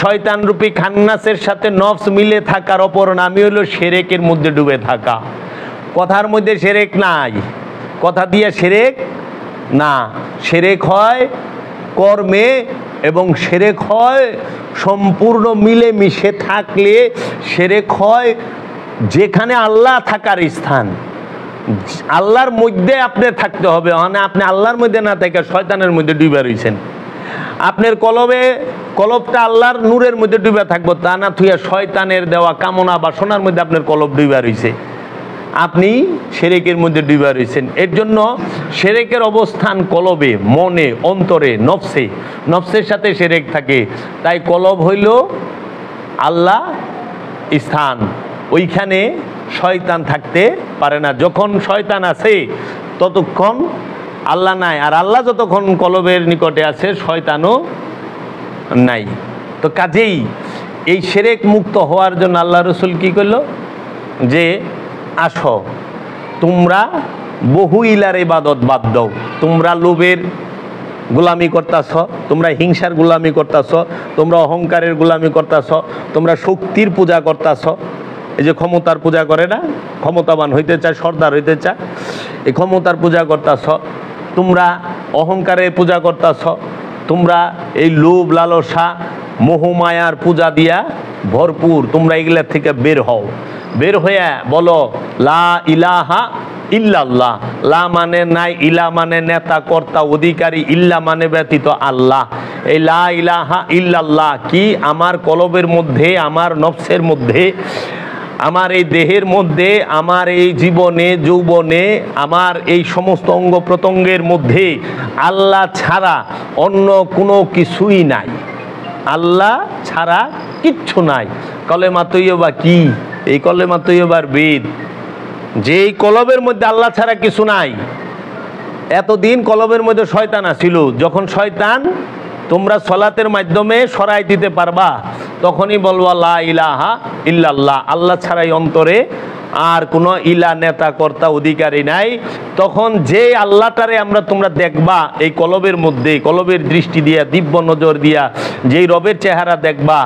শয়তান রূপী খান্নাসের সাথে নফস মিলে থাকার অপর নামই হলো শিরকের মধ্যে ডুবে থাকা। কথার মধ্যে শিরক নাই, কথা দিয়ে শিরক না। শিরক হয় কর্মে এবং শিরক হয় সম্পূর্ণ মিলেমিশে থাকলে। শিরক হয় যেখানে আল্লাহ থাকার স্থান, আল্লাহর মধ্যে আপনি থাকতে হবে, মানে আপনি আল্লাহর মধ্যে না থেকে শয়তানের মধ্যে ডুবে রয়েছেন। আপনার কলবটা আল্লাহর নূরের মধ্যে ডুবে থাকবো, তা না থুইয়া শয়তানের দেওয়া কামনা বাসনার মধ্যে আপনার কলব ডুবে রয়েছে, আপনি শিরকের মধ্যে ডুবে রয়েছেন। এর জন্য শিরকের অবস্থান কলবে, মনে, অন্তরে, নফসের সাথে শিরক থাকে। তাই কলব হইল আল্লাহ স্থান, ওইখানে শয়তান থাকতে পারে না। যখন শয়তান আছে ততক্ষণ আল্লাহ নাই, আর আল্লাহ যতক্ষণ কলবের নিকটে আছে শয়তানও নাই। তো কাজেই এই শিরক মুক্ত হওয়ার জন্য আল্লাহ রসুল কি করলো, যে আসো তোমরা বহু ইলার ইবাদত বাদ দাও। তোমরা লোভের গোলামি করতেছ, তোমরা হিংসার গোলামি করতেছ, তোমরা অহংকারের গোলামি করতেছ, তোমরা শক্তির পূজা করতেছ। এই যে ক্ষমতার পূজা করে না, ক্ষমতাবান হইতে চায়, সর্দার হইতে চায়, এই ক্ষমতার পূজা করতেছ, তোমরা অহংকারের পূজা করতেছ, তোমরা এই লোভ লালসা মোহমায়ার পূজা দিয়া ভরপুর। তোমরা এগুলার থেকে বের হও, বের হইয়া বলো লা ইলাহা ইল্লাল্লাহ। লা মানে নাই, ইলা মানে নেতা কর্তা অধিকারী, ইল্লা মানে ব্যতীত আল্লাহ। এই লা ইলাহা ইল্লাল্লাহ কি আমার কলবের মধ্যে, আমার নফসের মধ্যে, আমার এই দেহের মধ্যে, আমার এই জীবনে যৌবনে, আমার এই সমস্ত অঙ্গ প্রত্যঙ্গের মধ্যে আল্লাহ ছাড়া অন্য কোনো কিছুই নাই, আল্লাহ ছাড়া কিচ্ছু নাই। কলেমা তৈয়বা কি? এই কলেমা তৈয়বার বেদ, যে এই কলবের মধ্যে আল্লাহ ছাড়া কিছু নাই। এতদিন কলবের মধ্যে শয়তান আছিল, যখন শয়তান তোমরা সলাতের মাধ্যমে সরাই দিতে পারবা, তখনই বলবা লা ইলাহা ইল্লাল্লাহ, আল্লাহ ছাড়াই অন্তরে আর কোনো ইলা নেতা কর্তা অধিকারী নাই। তখন যে আল্লাহটারে তোমরা দেখবা এই কলবের মধ্যে, কলবের দৃষ্টি দিয়া, দিব্য নজর দিয়া যেই রবের চেহারা দেখবা,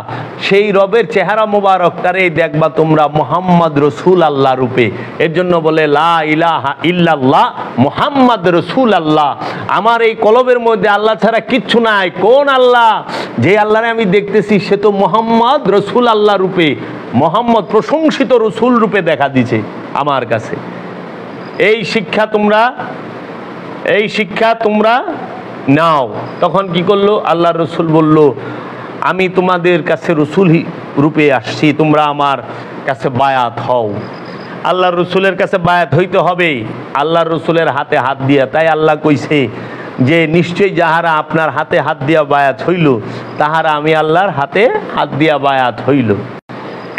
সেই রবের চেহারা মোবারকটারে দেখবা তোমরা মুহাম্মদ রসুল আল্লাহ রূপে। এর জন্য বলে লা ইলাহা ইল্লাল্লাহ মুহাম্মদ রসুল আল্লাহ। আমার এই কলবের মধ্যে আল্লাহ ছাড়া কিচ্ছু নাই। কোন আল্লাহ? যে আল্লাহরে আমি দেখতেছি সে তো মুহাম্মদ রসুল আল্লাহ রূপে, মুহাম্মদ প্রশংসিত রসুল রূপে দেখা দিছে আমার কাছে। এই শিক্ষা তোমরা নাও। তখন কি করলো আল্লাহ রসুল? বলল আমি তোমাদের কাছে রসুল রূপে আসছি, তোমরা আমার কাছে বায়াত হও। আল্লাহ রসুলের কাছে বায়াত হইতে হবে আল্লাহ রসুলের হাতে হাত দিয়া। তাই আল্লাহ কইছে যে নিশ্চয়ই যাহারা আপনার হাতে হাত দিয়া বায়াত হইল, তাহারা আমি আল্লাহর হাতে হাত দিয়া বায়াত হইল।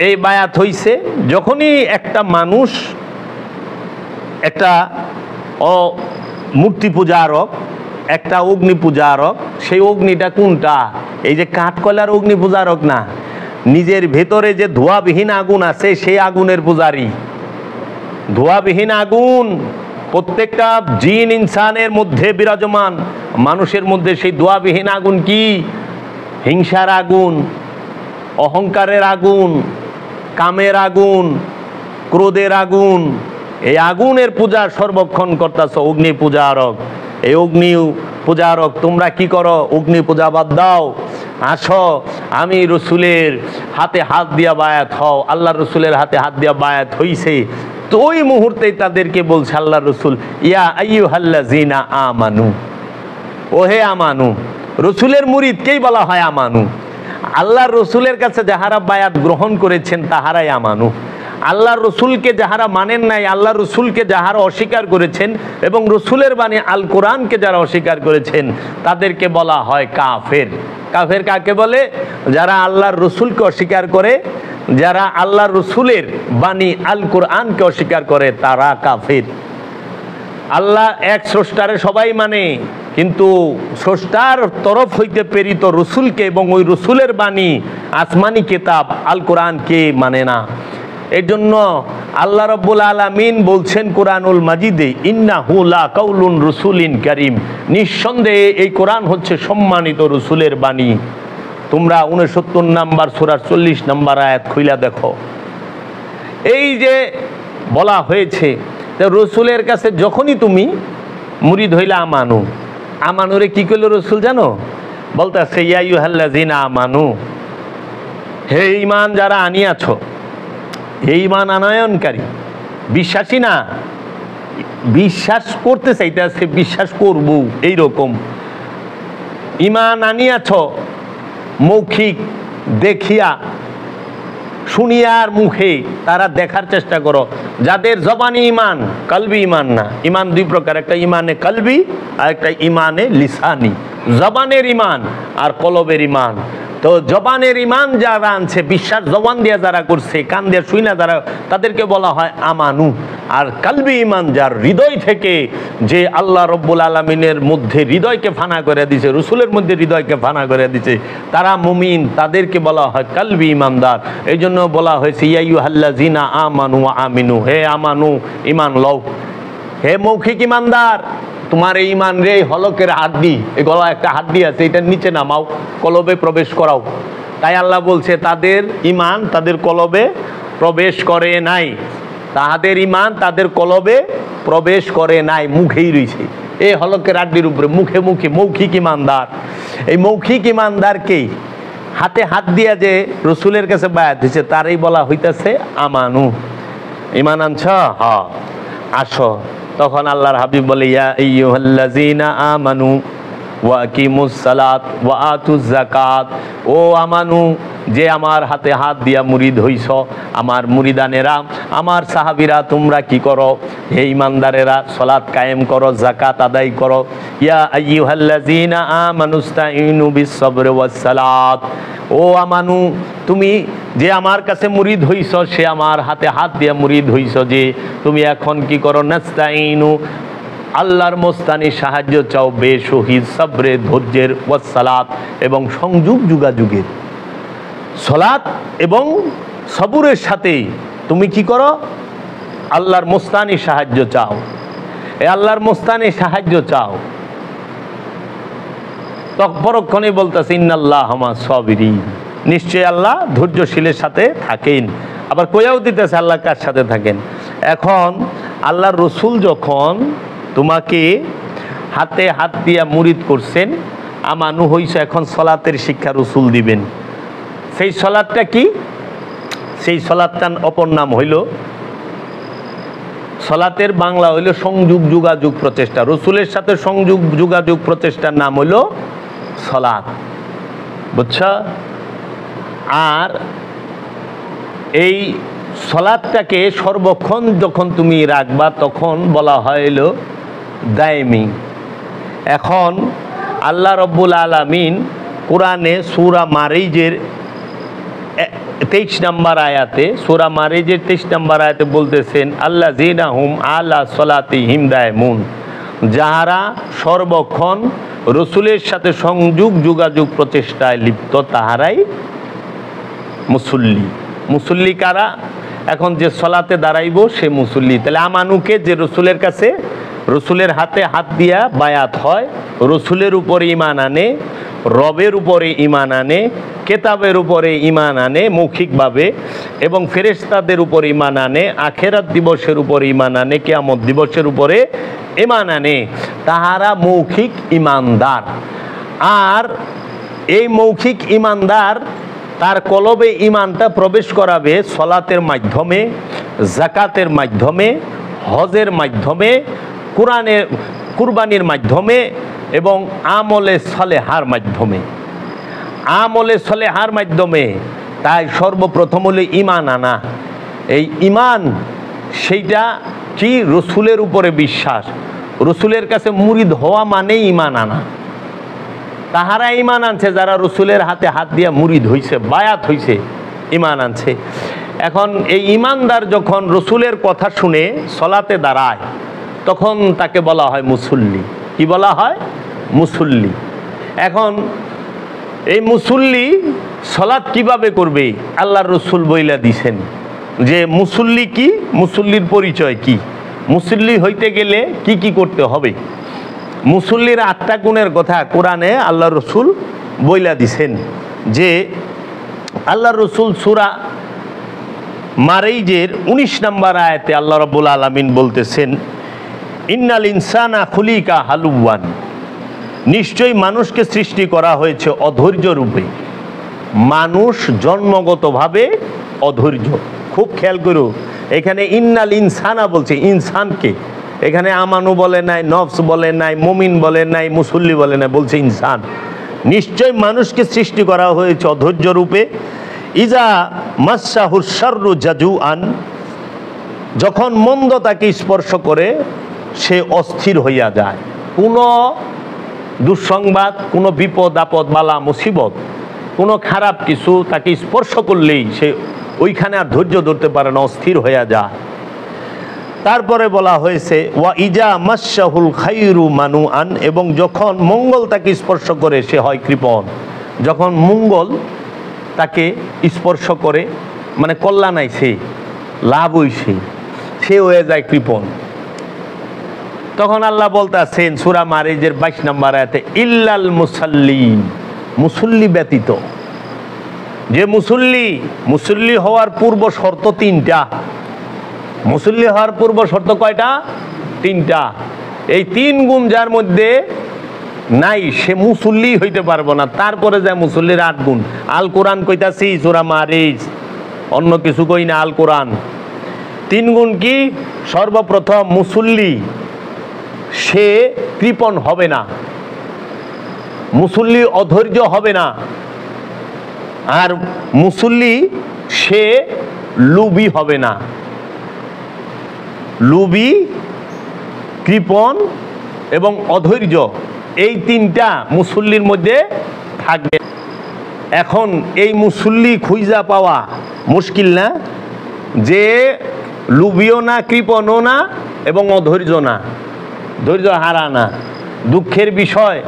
এই বায়াত হইছে যখনই একটা মানুষ, একটা মূর্তি পূজারক, একটা অগ্নি পূজারক। সেই অগ্নিটা কোনটা? এই যে কাঠকয়লার অগ্নি পূজারক না, নিজের ভেতরে যে ধোঁয়াবিহীন আগুন আছে সেই আগুনের পূজারী। ধোঁয়াবিহীন আগুন প্রত্যেকটা জিন ইনসানের মধ্যে বিরাজমান, মানুষের মধ্যে সেই ধোঁয়াবিহীন আগুন কি? হিংসার আগুন, অহংকারের আগুন, কামের আগুন, ক্রোধের আগুন। এই আগুনের পূজা সর্বক্ষণ করতেছ অগ্নি পূজারক। এই অগ্নি পূজারক তোমরা কি করো? অগ্নি পূজা বাদ দাও, আসো আমি রসুলের হাতে হাত দিয়া বায়াত হও। আল্লাহ রসুলের হাতে হাত দিয়া বায়াত হইছে। তো ওই মুহূর্তেই তাদেরকে বলছে আল্লাহ রসুল, ইয়া আইয়ুহাল্লাযিনা আমানু, ওহে আমানু। রসুলের মুরিদকেই বলা হয় আমানু। আল্লাহর রসুলের কাছে যাহারা বায়াত গ্রহণ করেছেন তাহারাই আমানু। আল্লাহর রসুলকে যাহারা মানেন নাই, আল্লাহ রসুলকে যাহারা অস্বীকার করেছেন এবং রসুলের বাণী আল কোরআনকে যারা অস্বীকার করেছেন তাদেরকে বলা হয় কাফের। কাফের কাকে বলে? যারা আল্লাহর রসুলকে অস্বীকার করে, যারা আল্লাহর রসুলের বাণী আল কোরআনকে অস্বীকার করে, তারা কাফের। আল্লাহ এক স্রষ্টারে সবাই মানে, কিন্তু স্রষ্টার তরফ হইতে প্রেরিত রসুলকে এবং ওই রসুলের বাণী আসমানি কিতাব আল কোরআনকে মানে না। এর জন্য আল্লাহ রাব্বুল আলামিন বলছেন কোরআনুল মাজিদে, ইন্নাহু লা কাউলুন রাসূলিন কারীম, নিঃসন্দেহে এই কোরআন হচ্ছে সম্মানিত রসুলের বাণী। তোমরা 69 নম্বর সূরার 40 নম্বর আয়াত খুইলা দেখো। এই যে বলা হয়েছে রসুলের কাছে যখনই তুমি মুরিদ হইলা আমানু, আমানুরে কি করলো রসুল জানো? বলতেছে ইয়া আইয়ুহাল্লাযিনা আমানু, হে ঈমান যারা আনিয়াছ, হে ঈমান আনয়নকারী, বিশ্বাসী না, বিশ্বাস করতে চাইতেছে, বিশ্বাস করব এইরকম। ঈমান আনিয়াছ মৌখিক দেখিয়া, শুনিয়ার মুখে তারা দেখার চেষ্টা করো। যাদের জবানি ঈমান, কলবি ঈমান না। ঈমান দুই প্রকার, একটা ঈমানে কলবি আর একটা ঈমানে লিসানি। জবানের ঈমান আর কলবের ঈমান। তো জবানের ঈমান যারা আনছে, বিশ্বাস জবান দিয়ে যারা করছে, কান দিয়ে শুই না যারা, তাদেরকে বলা হয় আমানু। আর কলবি ঈমান যার হৃদয় থেকে, যে আল্লাহ রব্বুল আলামিনের মধ্যে হৃদয়কে ফানা করে দিছে, রসুলের মধ্যে হৃদয়কে ফানা করে দিছে, তারা মুমিন, তাদেরকে বলা হয় কলবি ঈমানদার। এই জন্য বলা হয়েছে ইয়া আইয়ুহাল্লাযিনা আমানু ওয়া আমিনু, হে আমানু ঈমান লও। হে মৌখিক ঈমানদার, তোমার এই ঈমান রে হলকের হাড্ডি, এই গলা একটা হাড্ডি আছে, এটার নিচে নামাও, কলবে প্রবেশ করাও। তাই আল্লাহ বলছে তাদের ঈমান তাদের কলবে প্রবেশ করে নাই, তাহাদের ঈমান তাদের কলবে প্রবেশ করে নাই, মুখেই রয়েছে। এই হলকের হাড্ডির উপরে মুখে মুখে মৌখিক ঈমানদার। এই মৌখিক ঈমানদারকেই হাতে হাত দিয়া যে রসুলের কাছে বায়াত দিচ্ছে, তারই বলা হইতেছে আমানু। ঈমান আনছ? হ্যাঁ, আসো। তখন আল্লাহর হাবিব বলে ইয়া আইয়ুহাল্লাযিনা আমানু ওয়া আকিমুস সালাত ওয়া আতুজ যাকাত, ও আমানু, যে আমার হাতে হাত দিয়া মুরিদ হইছ, আমার মুরিদানেরা, আমার সাহাবীরা, তোমরা কি করো? হে ঈমানদারেরা, সালাত কায়েম করো, যাকাত আদায় করো। ইয়া আইয়ুহাল্লাযিনা আমানুস্তাঈনু বিস-সাবরি ওয়াস-সালাত, ও আমানু, তুমি যে আমার কাছে মুরিদ হইছ, সে আমার হাতে হাত দিয়া মুরিদ হইছ, যে তুমি এখন কি করো? নাস্তাঈনু, আল্লাহর মোস্তানি সাহায্য চাও, বেশহিদ সবরে, ধৈর্যের, ওয়াস-সালাত, এবং সংযোগ যোগাযোগের। সালাত এবং সবুরের সাথে তুমি কি করো? আল্লাহর মোস্তানি সাহায্য চাও। এই আল্লাহর মোস্তানি সাহায্য চাও। পরক্ষণে বলতেছে ইন্নাল্লাহা মা'আস সাবিরিন, নিশ্চয় আল্লাহ ধৈর্যশীলের সাথে থাকেন। আবার কইয়াও দিতেছে আল্লাহ কার সাথে থাকেন। এখন আল্লাহর রসুল যখন তোমাকে হাতে হাত দিয়া মুরিদ করছেন, আমানু হইছে, এখন সালাতের শিক্ষা রসুল দিবেন। সেই সালাতটা কি? সেই সালাতটার অপর নাম হইল, সালাতের বাংলা হইল সংযোগ যোগাযোগ প্রচেষ্টা। রসুলের সাথে সংযোগ যোগাযোগ প্রচেষ্টার নাম হইল সালাত, বুঝছ? আর এই সালাতটাকে সর্বক্ষণ যখন তুমি রাখবা, তখন বলা হইল দায়মি। এখন আল্লাহ রব্বুল আলামিন কোরআনে সূরা মারিজের 23 নম্বর আয়াতে, সূরা মারিজের 23 নম্বর আয়াতে বলতেছেন আল্লাযীনা হুম আলা সালাতিহিম দায়মুন, যাহারা সর্বক্ষণ রসুলের সাথে সংযোগ যোগাযোগ প্রচেষ্টায় লিপ্ত, তাহারাই মুসল্লি। মুসল্লি কারা? এখন যে সলাতে দাঁড়াইব সে মুসল্লি। তাহলে আমানুকে যে রসুলের কাছে, রসুলের হাতে হাত দিয়া বায়াত হয়, রসুলের উপরে ঈমান আনে, রবের উপরে ঈমান আনে, কেতাবের উপরে ঈমান আনে মৌখিকভাবে, এবং ফেরেশতাদের উপরে ঈমান আনে, আখিরাত দিবসের উপরে ঈমান আনে, কিয়ামত দিবসের উপরে ঈমান আনে, তাহারা মৌখিক ঈমানদার। আর এই মৌখিক ঈমানদার তার কলবে ঈমানটা প্রবেশ করাবে সলাতের মাধ্যমে, যাকাতের মাধ্যমে, হজের মাধ্যমে, কুরবানির মাধ্যমে, এবং আমলে সালেহার মাধ্যমে। আমলে সালেহার মাধ্যমে। তাই সর্বপ্রথম হলো ঈমান আনা। এই ঈমান সেইটা কি? রসুলের উপরে বিশ্বাস। রসুলের কাছে মুরিদ হওয়া মানেই ঈমান আনা। তাহারা ঈমান আনছে যারা রসুলের হাতে হাত দিয়া মুরিদ হইছে, বায়াত হইছে, ঈমান আনছে। এখন এই ঈমানদার যখন রসুলের কথা শুনে সলাতে দাঁড়ায়, তখন তাকে বলা হয় মুসল্লি। কি বলা হয়? মুসল্লি। এখন এই মুসল্লি সলাত কিভাবে করবে? আল্লাহর রসুল বইলা দিছেন যে মুসল্লি কি, মুসল্লির পরিচয় কি, মুসল্লি হইতে গেলে কি কি করতে হবে। মুসল্লির 8টা গুণের কথা কোরআনে আল্লাহ রসুল বইলা দিছেন। যে আল্লাহ রসুল সূরা মারিজের 19 নম্বর আয়াতে আল্লাহ রাব্বুল আলামিন বলতেছেন ইন্নাল ইনসানা খুলিকা হালুওয়ান, নিশ্চয়ই মানুষকে সৃষ্টি করা হয়েছে অধৈর্য রূপে। মানুষ জন্মগতভাবে অধৈর্য। খুব খেয়াল করো, এখানে ইন্নাল ইনসানা বলছে, ইনসানকে। এখানে আমানু বলে নাই, নফস বলে নাই, মুমিন বলে নাই, মুসল্লি বলে নাই, বলছে ইনসান। নিশ্চয় মানুষকে সৃষ্টি করা হয়েছে অধৈর্য রূপে। ইজা মাসসাহুর শাররু জাজুআন, যখন মন্দ তাকে স্পর্শ করে সে অস্থির হইয়া যায়। কোনো দুঃসংবাদ, কোনো বিপদ আপদ, বালা মুসিবত, কোনো খারাপ কিছু তাকে স্পর্শ করলেই সে ওইখানে আর ধৈর্য ধরতে পারে না, অস্থির হইয়া যায়। তারপরে বলা হয়েছে ওয়া ইজা মাসসাহুল খাইরু মানুআন, এবং যখন মঙ্গল তাকে স্পর্শ করে সে হয় কৃপণ। যখন মঙ্গল তাকে স্পর্শ করে, মানে কল্যাণ আইছে, লাভ হইছে, সে হয়ে যায় কৃপণ। তখন আল্লাহ বলতেছেন সূরা মারিজের 22 নম্বর আয়াতে, ইল্লাল মুসাল্লিন, মুসল্লি ব্যতীত। যে মুসল্লি হওয়ার পূর্ব শর্ত 3টা। মুসল্লি হওয়ার পূর্ব শর্ত কয়টা? 3টা। এই 3 গুণ যার মধ্যে নাই সে মুসল্লি হইতে পারবো না। তারপরে যায় মুসল্লির 8 গুণ। আল কোরআন কইতাছি সূরা মারিজ, অন্য কিছু কই না, আল কোরআন। 3 গুণ কি? সর্বপ্রথম মুসল্লি সে কৃপণ হবে না, মুসল্লি অধৈর্য হবে না, আর মুসল্লি সে লুবি হবে না। লুবি, কৃপণ এবং অধৈর্য, এই 3টা মুসল্লির মধ্যে থাকবে। এখন এই মুসল্লি খুঁজা পাওয়া মুশকিল না, যে লুবিও না, কৃপণও না এবং অধৈর্য না, ধৈর্য হারা না। দুঃখের বিষয়,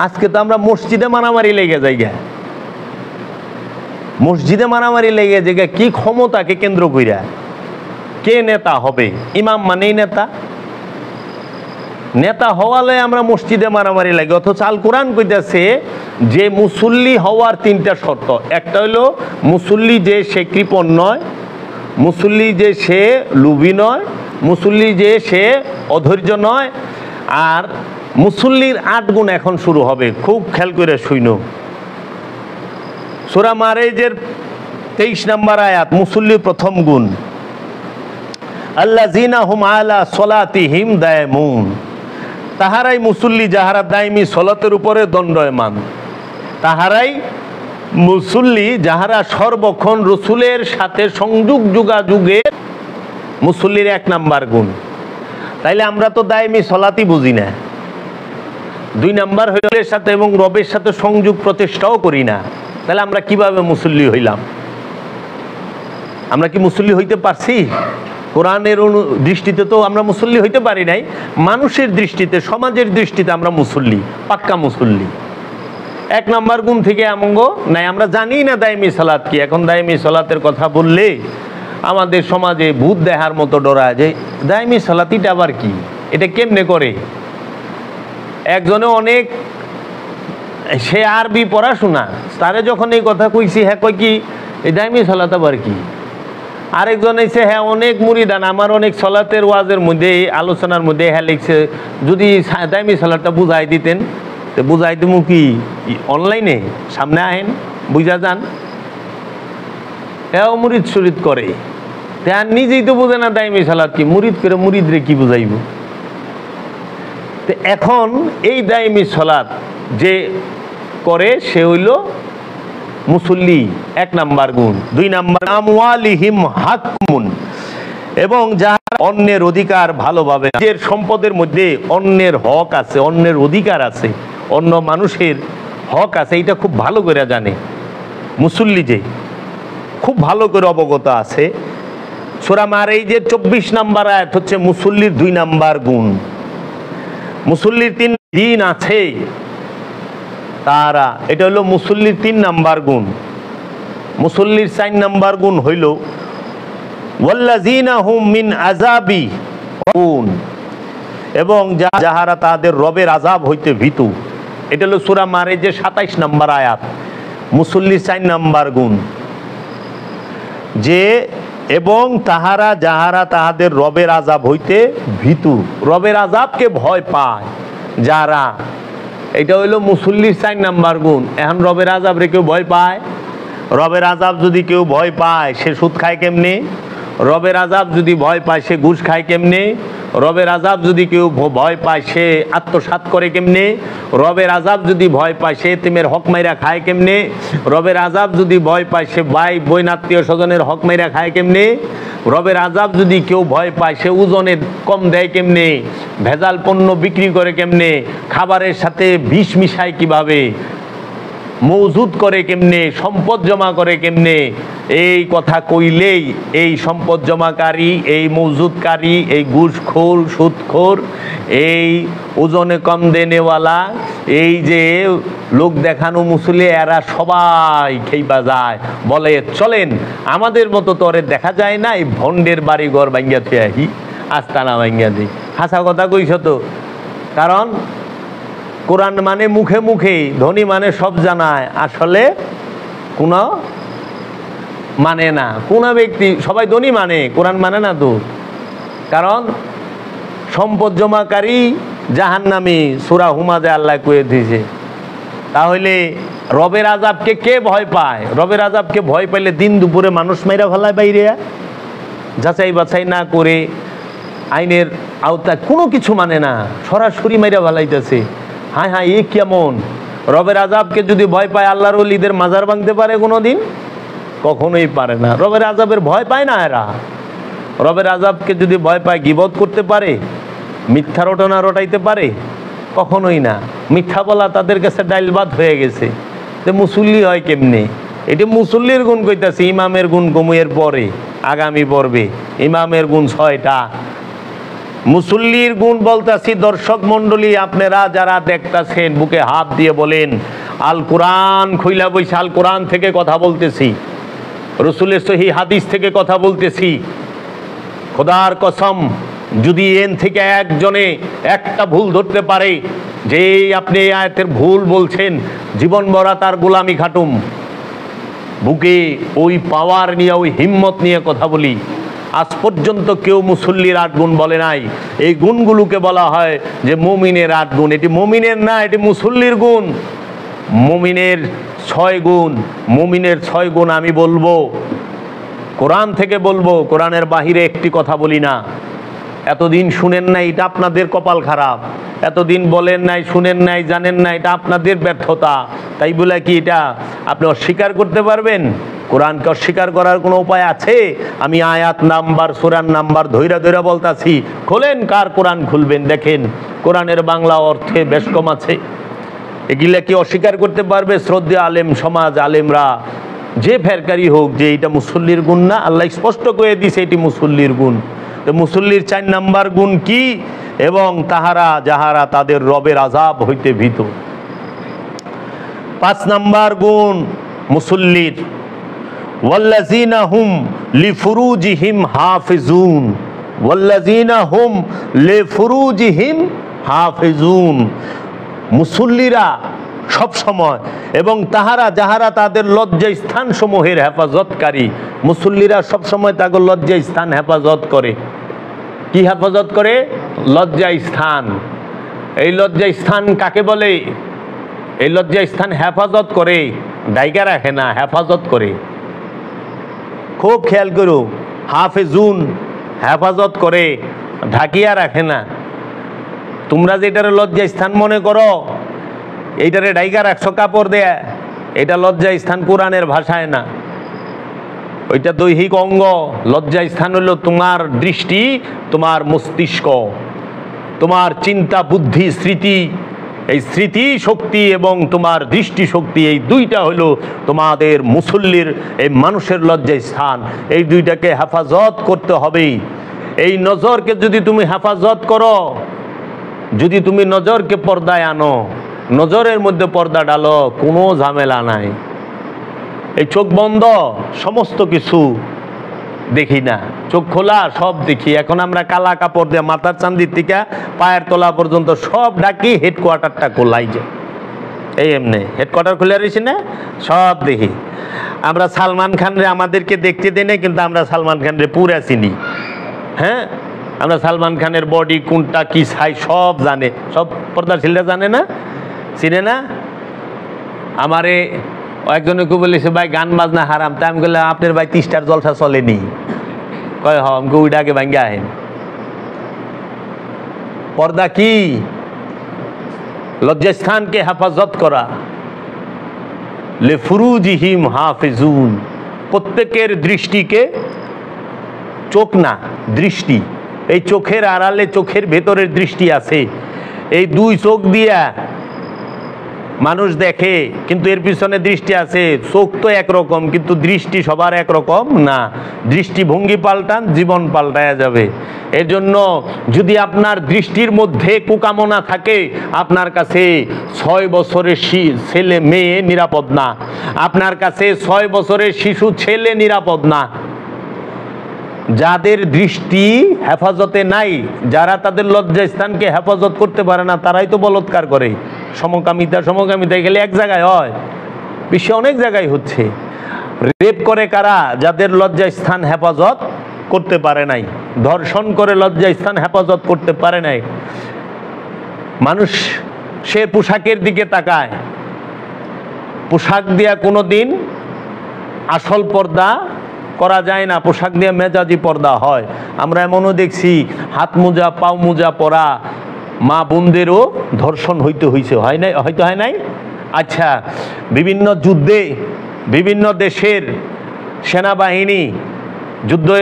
আজকে তো আমরা মসজিদে মারামারি লেগে যাই, মসজিদে মারামারি লেগে যায়। কি ক্ষমতাকে কেন্দ্র কইরা কে নেতা হবে? ইমাম মানেই নেতা, নেতা হওয়ালে আমরা মসজিদে মারামারি লাগে। অথচ আল কোরআন কইতাছে যে মুসল্লি হওয়ার 3টা শর্ত। একটা হইল মুসল্লি যে সে কৃপণ নয়, মুসল্লি যে সে লুবি নয়, মুসল্লি যে সে অধৈর্য নয়, আর মুসল্লির 8 গুণ এখন শুরু হবে। খুব খেয়াল করে শুইনো, সূরা মারিজের 23 নম্বর আয়াত, মুসল্লির প্রথম গুণ, আল্লাযিনা হুম আলা সলাতিহিম দায়মুন, তাহারাই মুসল্লি যাহারা দায়মি সলাতের উপরে দণ্ডায়মান। তাহারাই মুসল্লি যাহারা সর্বক্ষণ রসুলের সাথে সংযোগ যোগাযোগে, মুসল্লির 1 নাম্বার গুণ। তাইলে আমরা তো দায়মি সলাতই বুঝি না। 2 নাম্বার হইলে সাথে এবং রবের সাথে সংযোগ প্রতিষ্ঠাও করি না। তাহলে আমরা কিভাবে মুসল্লি হইলাম? আমরা কি মুসল্লি হইতে পারছি? কোরআনের দৃষ্টিতে তো আমরা মুসল্লি হইতে পারি নাই, মানুষের দৃষ্টিতে, সমাজের দৃষ্টিতে আমরা মুসল্লি, পাক্কা মুসল্লি। 1 নাম্বার গুণ থেকে আমঙ্গ নাই, আমরা জানি না দায়মি সালাত কি। এখন দায়মি সালাতের কথা বললে আমাদের সমাজে ভূত দেখার মতো ডরায় যে দায়মি সালাতিটা আবার কি, এটা কেমনে করে। একজনে অনেক, সে আরবি পড়াশোনা, তারে যখন এই কথা কইছি, হ্যাঁ কই কি এই দায়মি সালাত আবার কি। আরেকজন এসে হ্যাঁ অনেক মুরিদান, আমার অনেক সলাতের ওয়াজের মধ্যে, আলোচনার মধ্যে হ্যাঁ লিখছে যদি দায়মি সালাতটা বুঝাই দিতেন। তো বুঝাই দেবো কি? অনলাইনে সামনে আহেন, বুঝা যান। হ্যাঁ মুরিদ শরিদ করে, তার নিজেই তো বোঝে না দায়মি সালাত কি, মুরিদ করে মুরিদরে কি বুঝাইব। তো এখন এই দায়মি সালাত যে করে সে হইল মুসল্লি, 1 নাম্বার গুণ। 2 নাম্বার, আমওয়ালিহিম হাকমুন, এবং যারা অন্যের অধিকার ভালোভাবে, নিজের সম্পদের মধ্যে অন্যের হক আছে, অন্যের অধিকার আছে, অন্য মানুষের হক আছে, এটা খুব ভালো করে জানে মুসল্লি, যে খুব ভালো করে অবগত আছে। সূরা মারিজের 24 নম্বর আয়াত হচ্ছে মুসল্লির 2 নাম্বার গুণ। মুসল্লির 3 দিন আছে তারা, এটা হলো মুসল্লির 3 নাম্বার গুণ। মুসল্লির 4 নাম্বার গুণ হইল ওয়াল্লাযিনা হুম মিন আযাবি গুণ, এবং যাহারা তাদের রবের আযাব হইতে ভীতু। এটা হলো সূরা মারিজের 27 নম্বর আয়াত, মুসল্লির 4 নাম্বার গুণ। যে এবং তাহারা যাহারা তাহাদের রবের আযাব হইতে ভীতু, রবের আযাবকে ভয় পায় যারা, এটা হইলো মুসল্লির 4 নাম্বার গুণ। এখন রবের আযাব রে কেউ ভয় পায়? রবের আযাব যদি কেউ ভয় পায় সে সুদ খায় কেমনে? রবের আযাব যদি ভয় পায় সে ঘুষ খায় কেমনে? রবের আযাব যদি কেউ ভয় পায় সে আত্মসাৎ করে কেমনে? রবের আযাব যদি ভয় পায় সে এতিমের হক মাইরা খায় কেমনে? রবের আযাব যদি ভয় পায় সে ভাই বোন আত্মীয় স্বজনের হক মাইরা খায় কেমনে? রবের আযাব যদি কেউ ভয় পায় সে ওজনে কম দেয় কেমনে? ভেজাল পণ্য বিক্রি করে কেমনে? খাবারের সাথে বিষ মিশায় কিভাবে? মজুদ করে কেমনে? সম্পদ জমা করে কেমনে? এই কথা কইলেই এই সম্পদ জমাকারী, এই মজুদকারী, এই ঘুষখোর, সুদখোর, এই ওজনে কম দেনেওয়ালা, এই যে লোক দেখানো মুসলি, এরা সবাই খেইবা যায়। বলে চলেন আমাদের মতো তো ওরে দেখা যায় না, এই ভণ্ডের বাড়ি ঘর ভাঙ্গিয়া থুয়াহি, আস্তানা ভাঙ্গিয়া দিই। হাসা কথা কইস তো। কারণ কোরআন মানে মুখে মুখে, ধনী মানে সব জানায়, আসলে কোনো মানে না। কোন ব্যক্তি সবাই ধনী মানে, কোরআন মানে না তো। কারণ সম্পদ জমাকারী জাহান্নামী, সূরা হুমাজে আল্লাহ কয়ে দিয়েছে। তাহলে রবের আযাবকে কে ভয় পায়? রবের আযাবকে ভয় পাইলে দিন দুপুরে মানুষ মাইরা ফেলায় বাইরে, যাচাই বাছাই না করে, আইনের আওতায় কোনো কিছু মানে না, সরাসরি মাইরা ফেলাইতেছে। হায় হায়, এ কেমন? রবের আযাবকে যদি ভয় পায় আল্লাহর ওলিদের মাজার ভাঙতে পারে কোনোদিন? কখনোই পারে না। রবের আযাবের ভয় পায় না এরা। রবের আযাবকে যদি ভয় পায় গীবত করতে পারে? মিথ্যা রটনা রটাইতে পারে? কখনোই না। মিথ্যা বলা তাদের কাছে ডাইল ভাত হয়ে গেছে। যে মুসল্লি হয় কেমনে? এটি মুসল্লির গুণ কইতাছি, ইমামের গুণ কমুয়ের পরে আগামী পর্বে। ইমামের গুণ 6টা, মুসল্লির গুণ বলতাছি। দর্শক মন্ডলী, আপনারা যারা দেখতাছেন বুকে হাত দিয়ে বলেন আল কোরআন খুইলা বইছে। আল কোরআন থেকে কথা বলতেছি, রসুলের সহিহ হাদিস থেকে কথা বলতেছি। খোদার কসম, যদি এন থেকে একজনে একটা ভুল ধরতে পারে যে আপনি এই আয়াতের ভুল বলছেন, জীবন ভরা তার গোলামি খাটুম। বুকে ওই পাওয়ার নিয়ে, ওই হিম্মত নিয়ে কথা বলি। আজ পর্যন্ত কেউ মুসল্লির 8 গুণ বলে নাই। এই গুণগুলোকে বলা হয় যে মুমিনের 8 গুণ। এটি মুমিনের না, এটি মুসল্লির গুণ। মুমিনের 6 গুণ। মুমিনের 6 গুণ আমি বলবো, কোরআন থেকে বলবো, কোরআনের বাহিরে একটি কথা বলি না। এতদিন শুনেন নাই, এটা আপনাদের কপাল খারাপ। এতদিন বলেন নাই, শুনেন নাই, জানেন না, এটা আপনাদের ব্যর্থতা। তাই বলে কি এটা আপনি অস্বীকার করতে পারবেন? কোরআনকে অস্বীকার করার কোনো উপায় আছে? আমি আয়াত নাম্বার, সূরার নাম্বার ধইরা ধইরা বলতাছি। খোলেন, কার কোরআন খুলবেন দেখেন, কোরআনের বাংলা অর্থে বেশ কম আছে। এগুলা কি অস্বীকার করতে পারবে? শ্রদ্ধা আলেম সমাজ, আলেমরা যে ফেরকারি হোক, যে এটা মুসল্লির গুণ না? আল্লাহ স্পষ্ট করে দিছে এটি মুসল্লির গুণ। তো মুসল্লির 4 নাম্বার গুণ কি? এবং তাহারা যাহারা তাদের রবের আযাব হইতে ভীত। 5 নাম্বার গুণ মুসল্লির, ওয়াল্লাযিনা হুম লিফুরুজিহিম হাফিজুন। ওয়াল্লাযিনা হুম লিফুরুজিহিম হাফিজুন। মুসল্লিরা সব সময়, এবং তাহারা যাহারা তাদের লজ্জা স্থান সমূহের হেফাজতকারী। মুসল্লিরা সব সময় তাদের লজ্জা স্থান হেফাজত করে। কি হেফাজত করে? লজ্জা স্থান। এই লজ্জা স্থান কাকে বলে? এই লজ্জা স্থান হেফাজত করে, ডাইকা রাখে না, হেফাজত করে। খুব খেয়াল করো, হাফেজুন, হেফাজত করে, ঢাকিয়া রাখে না। তোমরা যেটারে লজ্জা স্থান মনে করো, এইটারে ডাইকা রাখছো কাপড় দেয়া, এটা লজ্জা স্থান কোরআনের ভাষায় না, ওইটা দৈহিক অঙ্গ। লজ্জা স্থান হলো তোমার দৃষ্টি, তোমার মস্তিষ্ক, তোমার চিন্তা, বুদ্ধি, স্মৃতি। এই স্মৃতি শক্তি এবং তোমার দৃষ্টি শক্তি, এই দুইটা হলো তোমাদের মুসল্লির, এই মানুষের লজ্জা স্থান। এই দুইটাকে হেফাজত করতে হবে। এই নজরকে যদি তুমি হেফাজত করো, যদি তুমি নজরকে পর্দায় আনো, নজরের মধ্যে পর্দা ডালো, কোনো ঝামেলা নাই। এই চোখ বন্ধ, সমস্ত কিছু দেখি না, চোখ খোলা সব দেখি। এখন আমরা কালা কাপড় দিয়ে মাথার চান্দির থেকে পায়ের তলা পর্যন্ত সব ঢাকি, হেডকোয়ার্টারটা খোলাই যায়। এই এমনি হেডকোয়ার্টার খুলে রয়েছে না, সব দেখি। আমরা সালমান খানরে আমাদেরকে দেখতে দেয় না, কিন্তু আমরা সালমান খানরে পুরা চিনি। হ্যাঁ, আমরা সালমান খানের বডি কোনটা কি সাইজ সব জানে, সব পর্দাশীলরা জানে না। চিনে না? আমারে একজনকে বলেছে ভাই গান বাজনা হারাম, তাই আমি বললাম আপনার ভাই 30টার জলসা চলেনি। কয় হ, আমাকে ওইটা আগে ভাঙ্গে আহেন। পর্দা কি? লজ্জাস্থানকে হেফাজত করা। লিফুরুজিহিম হাফিজুন, প্রত্যেকের দৃষ্টিকে, চোখ না দৃষ্টি, এই চোখের আড়ালে চোখের ভেতরের দৃষ্টি আছে। এই দুই চোখ দিয়া মানুষ দেখে, কিন্তু এর পিছনে দৃষ্টি আছে। চোখ তো একরকম, কিন্তু দৃষ্টি সবার একরকম না। দৃষ্টিভঙ্গি পাল্টান, জীবন পাল্টায়া যাবে। এর জন্য যদি আপনার দৃষ্টির মধ্যে কুকামনা থাকে, আপনার কাছে 6 বছরের ছেলে মেয়ে নিরাপদ না, আপনার কাছে 6 বছরের শিশু ছেলে নিরাপদ না। যাদের দৃষ্টি হেফাজতে নাই, যারা তাদের লজ্জাস্থানকে হেফাজত করতে পারে না, তারাই তো বলৎকার করে। সমকামিতা গেলে এক জায়গায় হয়, বিশ্বে অনেক জায়গায় হচ্ছে। রেপ করে কারা? যাদের লজ্জাস্থান হেফাজত করতে পারে নাই। ধর্ষণ করে লজ্জাস্থান হেফাজত করতে পারে নাই। মানুষ সে পোশাকের দিকে তাকায়, পোশাক দিয়া কোনোদিন আসল পর্দা করা যায় না, পোশাক দিয়ে মেজাজি পর্দা হয়। আমরা এমনও দেখছি হাত মোজা পাও মোজা পরা মা বোনদেরও ধর্ষণ হয়েছে, হয় নাই? হয়তো হয় নাই। আচ্ছা, বিভিন্ন যুদ্ধে বিভিন্ন দেশের সেনাবাহিনী যুদ্ধে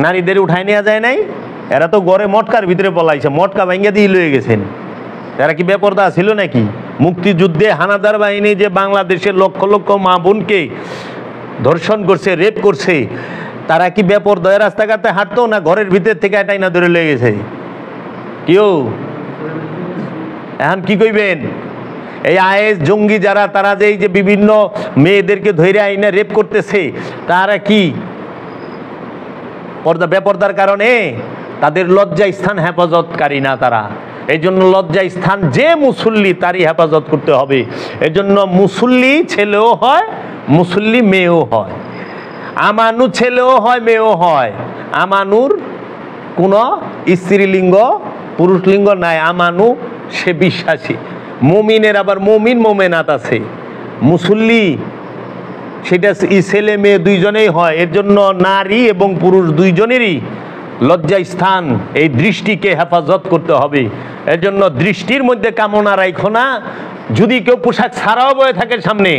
নারীদের উঠায় নেওয়া যায় নাই? এরা তো গড়ে মটকার ভিতরে পলাইছে, মটকা ভাঙ্গা দিয়ে লয়ে গেছেন। এরা কি বেপরদা ছিল নাকি? মুক্তিযুদ্ধে হানাদার বাহিনী যে বাংলাদেশের লক্ষ লক্ষ মা বোনকে ধর্ষণ করছে, রেপ করছে, তারা কি বেপরদা রাস্তাঘাটে হাঁটতো, না ঘরের ভিতর থেকে এটাই না ধরে লয়ে গেছে? কেউ এখন কি কইবেন? এই আইএস জঙ্গি যারা, তারা যে এই যে বিভিন্ন মেয়েদেরকে ধরে আইনে রেপ করতেছে, তারা কি পর্দা বেপর্দার কারণে? তাদের লজ্জা স্থান হেফাজতকারী না তারা। এই জন্য লজ্জা স্থান যে মুসল্লি তারই হেফাজত করতে হবে। এই জন্য মুসল্লি ছেলেও হয়, মুসল্লি মেয়েও হয়, আমানু ছেলেও হয়, মেয়েও হয়। আমানুর কোনো স্ত্রীলিঙ্গ পুরুষ লিঙ্গ নাই। আমানু সে বিশ্বাসী। মুমিনের আবার মুমিন মোমেনাত আছে। মুসল্লি সেটা ছেলে মেয়ে দুইজনেই হয়। এর জন্য নারী এবং পুরুষ দুইজনেরই লজ্জা স্থান, এই দৃষ্টিকে হেফাজত করতে হবে। এর জন্য দৃষ্টির মধ্যে কামনা রাখো না। যদি কেউ পোশাক ছাড়াও বয়ে থাকে সামনে,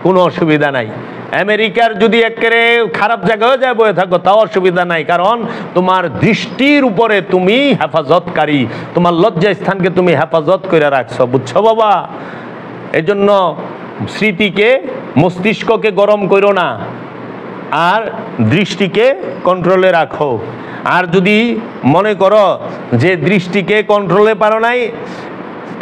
কোনো অসুবিধা নাই। আমেরিকার যদি একেবারে খারাপ জায়গায় যায় বয়ে থাকো, তাও অসুবিধা নাই, কারণ তোমার দৃষ্টির উপরে তুমি হেফাজতকারী, তোমার লজ্জা স্থানকে তুমি হেফাজত করে রাখছো। বুঝছো বাবা? এই জন্য স্মৃতিকে, মস্তিষ্ককে গরম করো না, আর দৃষ্টিকে কন্ট্রোলে রাখো। আর যদি মনে করো যে দৃষ্টিকে কন্ট্রোলে পারো নাই,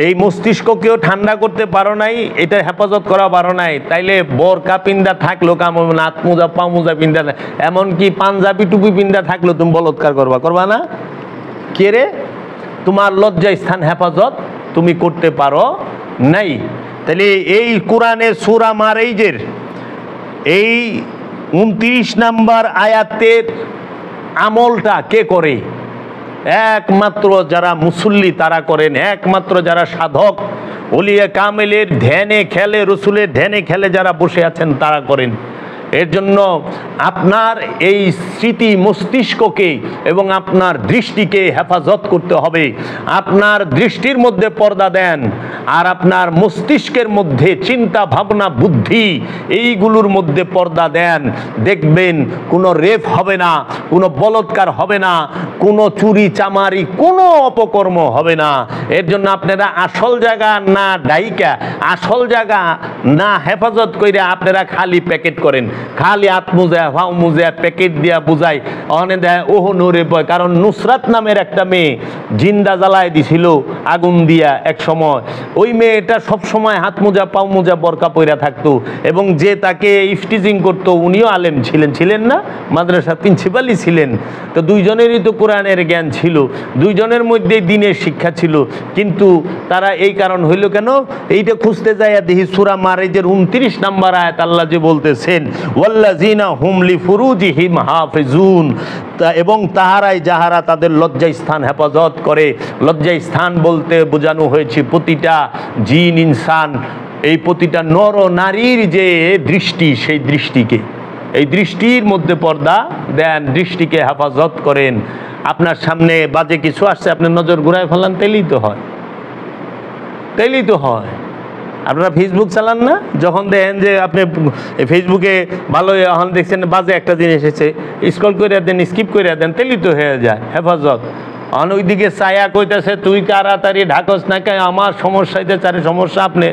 এই মস্তিষ্ককেও ঠান্ডা করতে পারো নাই, এটা হেফাজত করা পারো নাই, তাইলে বোরকা পিন্দা থাকলো কাম, নাত মোজা পা মোজা পিন্দা, এমনকি পাঞ্জাবি টুপি পিন্দা থাকলো তুমি বলৎকার করবা না? কে রে? তোমার লজ্জা স্থান হেফাজত তুমি করতে পারো নাই। তাহলে এই কোরআনের সূরা মারইজের এই 29 নম্বর আয়াতের আমলটা কে করে? একমাত্র যারা মুসল্লি তারা করেন, একমাত্র যারা সাধক ওলিয়া কামেলের ধ্যানে খেলে, রসুলের ধ্যানে খেলে যারা বসে আছেন তারা করেন। এর জন্য আপনার এই স্মৃতি মস্তিষ্ককে এবং আপনার দৃষ্টিকে হেফাজত করতে হবে। আপনার দৃষ্টির মধ্যে পর্দা দেন, আর আপনার মস্তিষ্কের মধ্যে চিন্তা ভাবনা বুদ্ধি এইগুলোর মধ্যে পর্দা দেন। দেখবেন কোনো রেপ হবে না, কোনো বলৎকার হবে না, কোনো চুরি চামারি, কোনো অপকর্ম হবে না। এর জন্য আপনারা আসল জায়গা না ডাইকা, আসল জায়গা না হেফাজত করে আপনারা খালি প্যাকেট করেন, খালি হাত মুজা ভাও মুজা প্যাকেট দিয়া বুঝাই অনে দেয় ওহ নরে বয়। কারণ নুসরাত নামের একটা মেয়ে জিন্দা জ্বালায় দিছিল আগুন দিয়া এক সময়। ওই মেয়েটা সব সময় হাত মোজা পাও মোজা বরকা পইরা থাকতো, এবং যে তাকে ইফটিজিং করতো উনিও আলেম ছিলেন না, মাদ্রাসা প্রিন্সিপালই ছিলেন। তো দুইজনেরই তো কোরআনের জ্ঞান ছিল, দুইজনের মধ্যেই দ্বীনের শিক্ষা ছিল, কিন্তু তারা এই কারণ হইল কেন? এইটা খুঁজতে যায় দেখি সূরা মাআরিজের 29 নম্বর আয়াত আল্লাহ যে বলতেছেন ওয়াল্লাযিনা হুম লিফুরুজিহিম হাফিজুন, এবং তাহারাই যাহারা তাদের লজ্জাস্থান হেফাজত করে। লজ্জাস্থান বলতে বোঝানো হয়েছে প্রতিটা জিন ইনসান, এই প্রতিটা নর নারীর যে দৃষ্টি, সেই দৃষ্টিকে, এই দৃষ্টির মধ্যে পর্দা দেন, দৃষ্টিকে হেফাজত করেন। আপনার সামনে বাজে কিছু আসছে, আপনি নজর ঘুরায় ফেলান, তেলেই তো হয়, তেলেই তো হয়। আপনারা ফেসবুক চালান না, যখন দেখেন যে আপনি ফেসবুকে ভালো এখন দেখছেন বাজে একটা জিনিস এসেছে, স্ক্রল করে দেন, স্কিপ করে দেন, তেলেই তো হয়ে যায় হেফাজত। অন ওইদিকে ছায়া কইতেছে তুই তাড়াতাড়ি ঢাকস না, কে আমার সমস্যা হইতে চারে, সমস্যা আপনি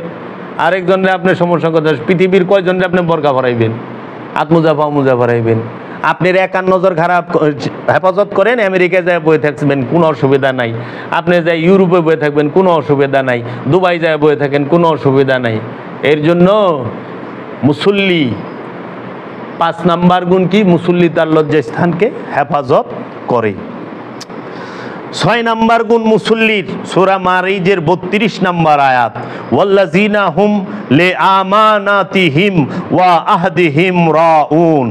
আরেকজনের, আপনার সমস্যা কথা। পৃথিবীর কয়জনের আপনি বরকা ভরাইবেন, আত্মজা পামুজা ভরাইবেন? আপনার একার নজর খারাপ হেফাজত করেন, আমেরিকায় যায় বয়ে থাকবেন, কোনো অসুবিধা নাই। আপনি যাই ইউরোপে বয়ে থাকবেন, কোনো অসুবিধা নাই। দুবাই যায় বয়ে থাকেন, কোনো অসুবিধা নাই। এর জন্য মুসল্লি 5 নাম্বার গুণ কি? মুসল্লি তার লজ্জাস্থানকে হেফাজত করে। 6 নাম্বার গুণ মুসল্লির, সূরা মাআরিজের 32 নম্বর আয়াত, ওয়াল্লাযিনা হুম লিআমানাতিহিম ওয়া আহদিহিম রাউন,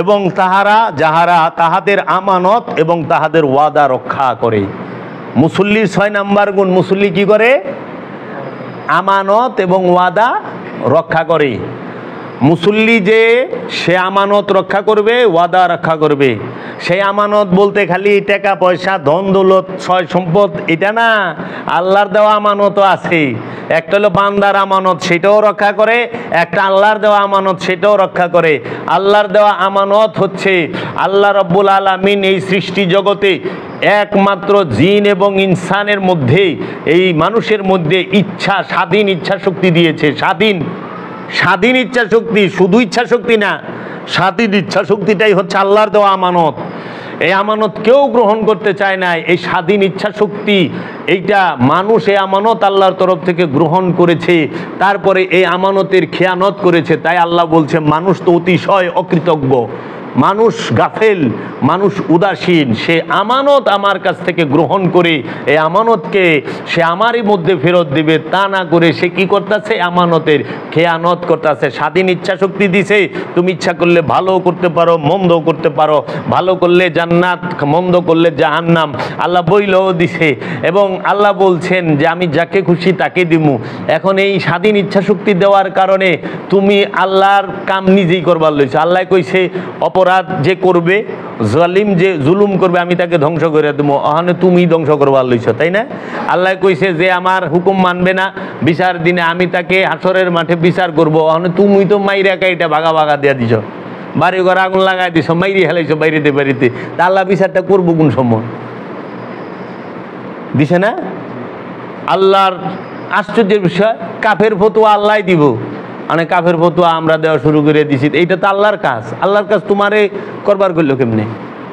এবং তাহারা যাহারা তাহাদের আমানত এবং তাহাদের ওয়াদা রক্ষা করে। মুসল্লির 6 নাম্বার গুণ, মুসল্লি কি করে? আমানত এবং ওয়াদা রক্ষা করে। মুসল্লি যে সে আমানত রক্ষা করবে, ওয়াদা রক্ষা করবে। সেই আমানত বলতে খালি টাকা পয়সা, ধন দৌলত, ছয় সম্পদ এটা না, আল্লাহর দেওয়া আমানতও আছে। একটা হলো বান্দার আমানত, সেটাও রক্ষা করে। একটা আল্লাহর দেওয়া আমানত, সেটাও রক্ষা করে। আল্লাহর দেওয়া আমানত হচ্ছে আল্লাহ রাব্বুল আলামিন এই সৃষ্টি জগতে একমাত্র জিন এবং ইনসানের মধ্যে, এই মানুষের মধ্যে ইচ্ছা, স্বাধীন ইচ্ছা শক্তি দিয়েছে। স্বাধীন ইচ্ছা শক্তি, শুধু ইচ্ছা শক্তি না, স্বাধীন ইচ্ছা শক্তিটাই হচ্ছে আল্লাহর দেওয়া আমানত। এই আমানত কেউ গ্রহণ করতে চায় না। এই স্বাধীন ইচ্ছা শক্তি, এইটা মানুষ এই আমানত আল্লাহর তরফ থেকে গ্রহণ করেছে, তারপরে এই আমানতের খেয়ানত করেছে। তাই আল্লাহ বলছে মানুষ তো অতিশয় অকৃতজ্ঞ, মানুষ গাফেল, মানুষ উদাসীন। সে আমানত আমার কাছ থেকে গ্রহণ করে এই আমানতকে সে আমারই মধ্যে ফেরত দিবে, তা না করে সে কি করতেছে? আমানতের খেয়ানত করতেছে। স্বাধীন ইচ্ছা শক্তি দিছে, তুমি ইচ্ছা করলে ভালো করতে পারো, মন্দ করতে পারো। ভালো করলে জান্নাত, মন্দ করলে জাহান্নাম আল্লাহ বইলেও দিছে। এবং আল্লাহ বলছেন যে আমি যাকে খুশি তাকে দিমু। এখন এই স্বাধীন ইচ্ছা শক্তি দেওয়ার কারণে তুমি আল্লাহর কাম নিজেই করবার লইছো। আল্লাহ কইছে অপরাধ যে করবে, জালিম যে জুলুম করবে, আমি তাকে ধ্বংস করে দেবো। ওখানে তুমি ধ্বংস করবার লইছো, তাই না? আল্লাহ কইছে যে আমার হুকুম মানবে না, বিচার দিনে আমি তাকে হাসরের মাঠে বিচার করবো। ওখানে তুমি তো মাইরা কাইটা ভাগা ভাগা দিয়া দিছ, বাড়ি ঘর আগুন লাগাই দিছ, মাইরি হেলাইছো বাড়িতে বাড়িতে। তা আল্লাহ বিচারটা করবো কোন সময়? দিছে না? আল্লাহর আশ্চর্যের বিষয়, কাফের ফতোয়া আল্লাহ দিব, মানে কাফের ফতোয়া আমরা দেওয়া শুরু করে দিছি। এইটা তো আল্লাহর কাজ। আল্লাহর কাজ তোমারে করবার করলো কেমনে?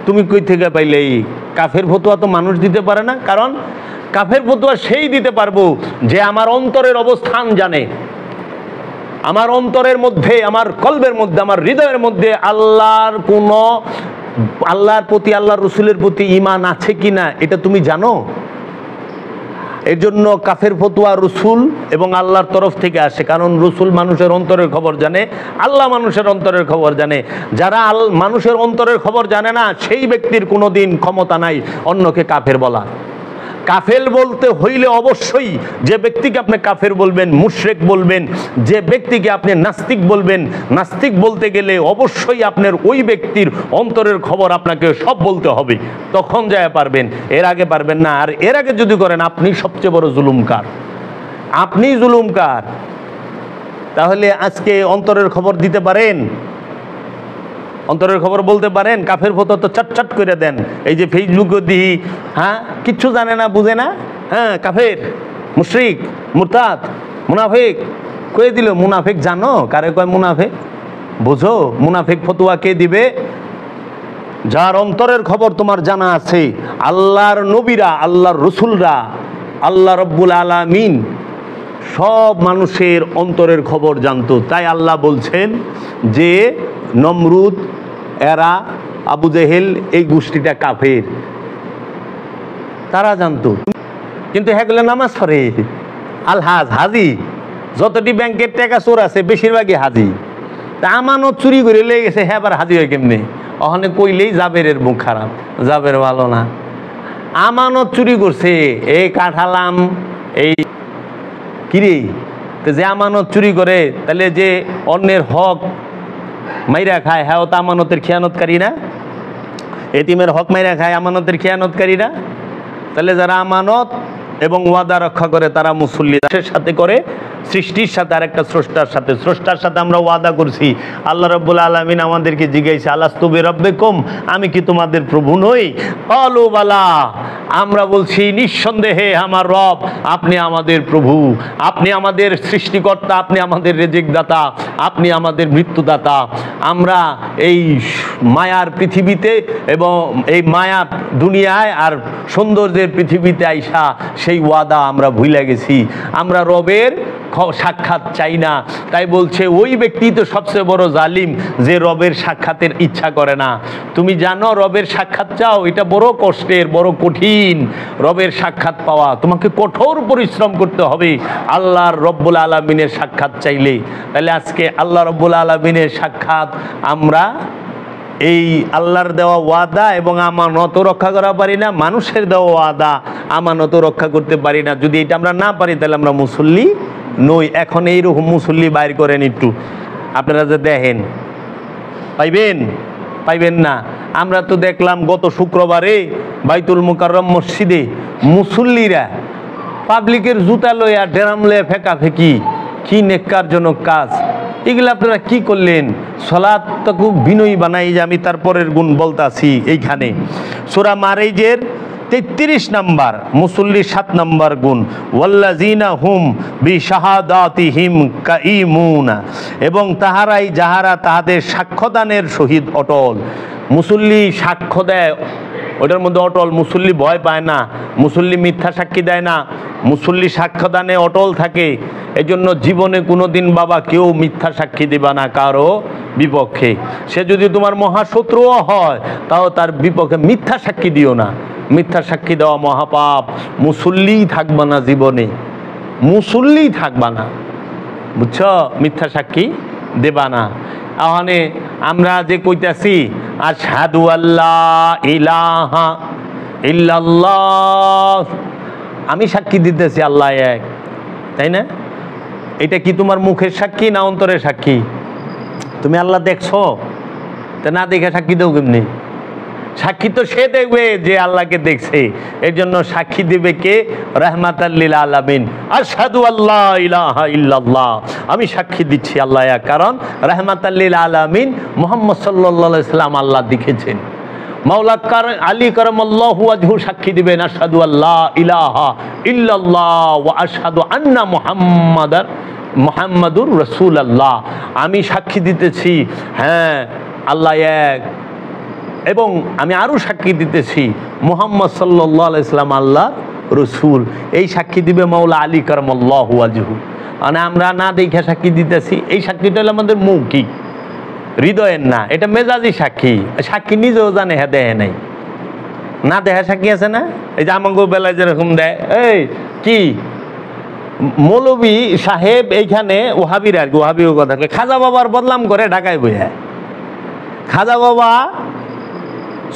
তুমি কই থেকে পাইলে? এই কাফের ফতোয়া তো মানুষ দিতে পারে না। কারণ কাফের ফতোয়া সেই দিতে পারবো যে আমার অন্তরের অবস্থান জানে, আমার অন্তরের মধ্যে, আমার কলবের মধ্যে, আমার হৃদয়ের মধ্যে আল্লাহর কোনো, আল্লাহর প্রতি, আল্লাহর রসুলের প্রতি ঈমান আছে কিনা এটা তুমি জানো। এর জন্য কাফের ফতোয়া রসুল এবং আল্লাহর তরফ থেকে আসে। কারণ রসুল মানুষের অন্তরের খবর জানে, আল্লাহ মানুষের অন্তরের খবর জানে। যারা মানুষের অন্তরের খবর জানে না, সেই ব্যক্তির কোনোদিন ক্ষমতা নাই অন্যকে কাফের বলা। কাফের বলতে হইলে অবশ্যই যে ব্যক্তিকে আপনি কাফের বলবেন, মুশরিক বলবেন, যে ব্যক্তিকে আপনি নাস্তিক বলবেন, নাস্তিক বলতে গেলে অবশ্যই আপনার ওই ব্যক্তির অন্তরের খবর আপনাকে সব বলতে হবে, তখন যায় পারবেন, এর আগে পারবেন না। আর এর আগে যদি করেন, আপনি সবচেয়ে বড় জুলুমকার, আপনি জুলুমকার। তাহলে আজকে অন্তরের খবর দিতে পারেন? অন্তরের খবর বলতে পারেন? কাফের ফতোয়া তো চটচট করে দেন। এই যে ফেসবুকে দিই, হ্যাঁ কিচ্ছু জানে না, বুঝে না, হ্যাঁ কাফের, মুশরিক, মুরতাদ, মুনাফিক কয়ে দিল। মুনাফিক জানো কারে কয় মুনাফিক? বুঝো মুনাফিক ফতোয়া কে দিবে? যার অন্তরের খবর তোমার জানা আছে। আল্লাহর নবীরা, আল্লাহর রসুলরা, আল্লাহ রব্বুল আলামিন সব মানুষের অন্তরের খবর জানতো। তাই আল্লাহ বলছেন যে নমরুদ, এরা, আবু জেহেল, এই গোষ্ঠীটা কাফের, তারা জানতো। কিন্তু হ্যাগুলো নামাজ পড়ে, আলহাজ, হাজি, যতটি ব্যাংকের টাকা চোর আছে বেশিরভাগই হাজি। তা আমানত চুরি করে লেগে গেছে, হ্যাঁ আবার হাজি হয় কেমনি? ওখানে কইলেই জাবেরের মুখ খারাপ, জাবের ভালো না। আমানত চুরি করছে, এই কাঠালাম এই কিরে, যে আমানত চুরি করে তাহলে যে অন্যের হক মাইরা খায়, হ্যাঁ তো আমানতের খেয়ানতকারী না? এতিমের হক মাইরা খায় আমানতের খেয়ানতকারী না? তাহলে যারা আমানত এবং ওয়াদা রক্ষা করে তারা মুসল্লিদের সাথে করে, সৃষ্টির সাথে, আর একটা স্রষ্টার সাথে। স্রষ্টার সাথে আমরা ওয়াদা করছি। আল্লাহ রাব্বুল আলামিন আমাদেরকে জিজ্ঞাসা, আলাস্তু বিরাব্বিকুম, আমি কি তোমাদের প্রভু নই? ক্বালু বালা, আমরা বলছি নিঃসন্দেহে আমার রব, আপনি আমাদের প্রভু, আপনি আমাদের সৃষ্টিকর্তা, আপনি আমাদের রেজেকদাতা, আপনি আমাদের মৃত্যুদাতা। আমরা এই মায়ার পৃথিবীতে এবং এই মায়া দুনিয়ায় আর সৌন্দর্যের পৃথিবীতে আইসা সেই ওয়াদা আমরা ভুলে গেছি। আমরা রবের সাক্ষাৎ চাই না। তাই বলছে ওই ব্যক্তি তো সবচেয়ে বড় জালিম যে রবের সাক্ষাতের ইচ্ছা করে না। তুমি জানো রবের সাক্ষাৎ চাও, এটা বড় কষ্টের, বড় কঠিন। রবের সাক্ষাৎ পাওয়া তোমাকে কঠোর পরিশ্রম করতে হবে আল্লাহর রব্বুল আলামিনের সাক্ষাৎ চাইলে। তাহলে আজকে আল্লাহ রব্বুল আলামিনের সাক্ষাৎ আমরা এই আল্লাহর দেওয়া ওয়াদা এবং আমানত রক্ষা করা পারি না, মানুষের দেওয়া ওয়াদা আমানত রক্ষা করতে পারি না। যদি এটা আমরা না পারি তাহলে আমরা মুসল্লি নই। এখন এইরকম মুসল্লি বাইর করেন একটু, আপনারা যে দেখেন পাইবেন, পাইবেন না। আমরা তো দেখলাম গত শুক্রবারে বাইতুল মুকাররম মসজিদে মুসল্লিরা পাবলিকের জুতা লইয়া ডেরাম লইয়া ফেঁকাফেঁকি, কি নেককারজনক কাজ। এগুলো আপনারা কি করলেন? সালাতটাকে বিনয়ী বানাই, যে আমি তারপরের গুণ বলতাছি। এইখানে সূরা মারিজের 33 নম্বর মুসল্লি 7 নম্বর গুণ, ওয়াল্লাযিনা হুম বিশাহাদাতিহিম কাঈমুনা, এবং তাহারাই যাহারা তাহাদের সাক্ষ্যদানের সহিত অটল। মুসল্লি সাক্ষ্য দেয়, ওটার মধ্যে অটল। মুসল্লি ভয় পায় না, মুসল্লি মিথ্যা সাক্ষী দেয় না, মুসল্লি সাক্ষ্যদানে অটল থাকে। এই জন্য জীবনে কোনো দিন বাবা কেউ মিথ্যা সাক্ষী দিবা না কারো বিপক্ষে। সে যদি তোমার মহাশত্রুও হয় তাও তার বিপক্ষে মিথ্যা সাক্ষী দিও না। মিথ্যা সাক্ষী দেওয়া মহাপাপ। মুসল্লিই থাকবা না জীবনে, মুসল্লিই থাকবা না, বুঝছ? মিথ্যা সাক্ষী দেবা না। আহনে আমরা যে কইতাছি আশহাদু আল্লা ইলাহা ইল্লাল্লাহ, আমি সাক্ষী দিতেছি আল্লাহ এক, তাই না? এটা কি তোমার মুখের সাক্ষী না অন্তরের সাক্ষী? তুমি আল্লাহ দেখছো, তা না দেখে সাক্ষী দেও কেমনি? সাক্ষী তো সে দেখবে যে আল্লাহকে দেখছে। এর জন্য সাক্ষী দিবে কে? রাহমাতাল লিল আলামিন। আশহাদু আল্লা ইলাহা ইল্লাল্লাহ, আমি সাক্ষী দিচ্ছি আল্লাহ এক। কারণ রাহমাতাল লিল আলামিন মুহাম্মদ সাল্লাল্লাহু আলাইহি সাল্লাম আল্লাহ দেখেছেন। মাওলা আলী কারামাল্লাহু ওয়াজহু সাক্ষী দিবেন আশহাদু আল্লা ইলাহা ইল্লাল্লাহ ওয়া আশহাদু আন্না মুহাম্মাদুর রাসূলুল্লাহ, আমি সাক্ষী দিতেছি হ্যাঁ আল্লাহ এক, এবং আমি আরও সাক্ষী দিতেছি মুহাম্মদ সাল্লাল্লাহু আলাইহি সাল্লাম আল্লাহ রসুল। এই সাক্ষী দিবে মাওলা আলী কারামাল্লাহু ওয়াজহু। মানে আমরা না দেখে সাক্ষী দিতেছি, এই সাক্ষীটা হলো আমাদের মৌখিক, হৃদয়ের না, এটা মেজাজি সাক্ষী। সাক্ষী নিজেও জানে হ্যাঁ দেহে নাই, না দেখা সাক্ষী আছে না? এই যে আমাকে বেলায় যেরকম দেয়, এই কি মৌলবী সাহেব এইখানে ওহাবির আর কি, ওহাবির কথা খাজা বাবার বদনাম করে ঢাকায় বইয়া। খাজা বাবা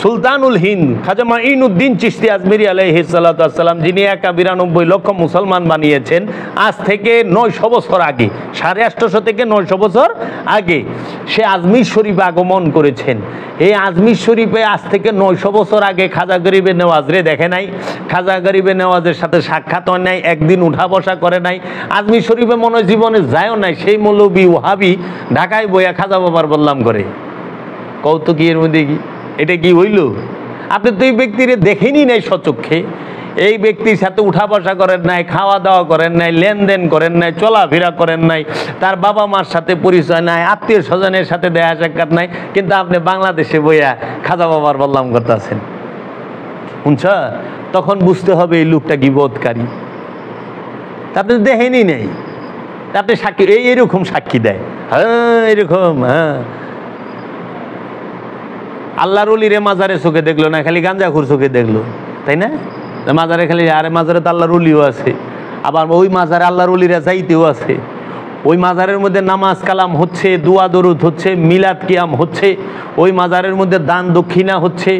সুলতানুল হিন্দ খাজা মাঈনুদ্দিন চিশতি আজমিরি আলাইহিস সালাতু ওয়াস সালাম, যিনি 92 লক্ষ মুসলমান বানিয়েছেন, আজ থেকে 900 বছর আগে, 850 থেকে 900 বছর আগে সে আজমির শরীফে আগমন করেছেন। এই আজমির শরীফে আজ থেকে 900 বছর আগে খাজা গরিবে নেওয়াজরে দেখে নাই, খাজা গরিবে নেওয়াজের সাথে সাক্ষাৎ হয় নাই, একদিন উঠা বসা করে নাই, আজমির শরীফে মনে জীবনে যায়ও নাই। সেই মৌলবী ওহাবি ঢাকায় বইয়া খাজা বাবার বদনাম করে। কৌতুক এর মধ্যে কি? এটা কি হইল? আপনি তো এই ব্যক্তির দেখেনি নাই সচক্ষে, এই ব্যক্তির সাথে উঠা বসা করেন নাই, খাওয়া দাওয়া করেন নাই, লেনদেন করেন নাই, চলাফেরা করেন নাই, তার বাবা মার সাথে পরিচয় নাই, আত্মীয় স্বজনের সাথে দেখা সাক্ষাৎ নাই, কিন্তু আপনি বাংলাদেশে বইয়া খাজা বাবার বদনাম করতেছেন। শুনছ? তখন বুঝতে হবে এই লোকটা গীবতকারী। আপনি দেখেনি নেই, আপনি সাক্ষী এইরকম সাক্ষী দেয়, হ্যাঁ এরকম, হ্যাঁ আল্লাহর ওলিরে মাজারে চোখে দেখলো না, খালি গাঞ্জাখুর চোখে দেখলো, তাই না? মাজারে খালি, আরে মাজারে তো আল্লাহর ওলিও আছে, আবার ওই মাজারে আল্লাহর ওলিরা যাইতেও আছে, ওই মাজারের মধ্যে নামাজ কালাম হচ্ছে, দোয়া দরুদ হচ্ছে, মিলাদ কিয়াম হচ্ছে, ওই মাজারের মধ্যে দান দক্ষিণা হচ্ছে,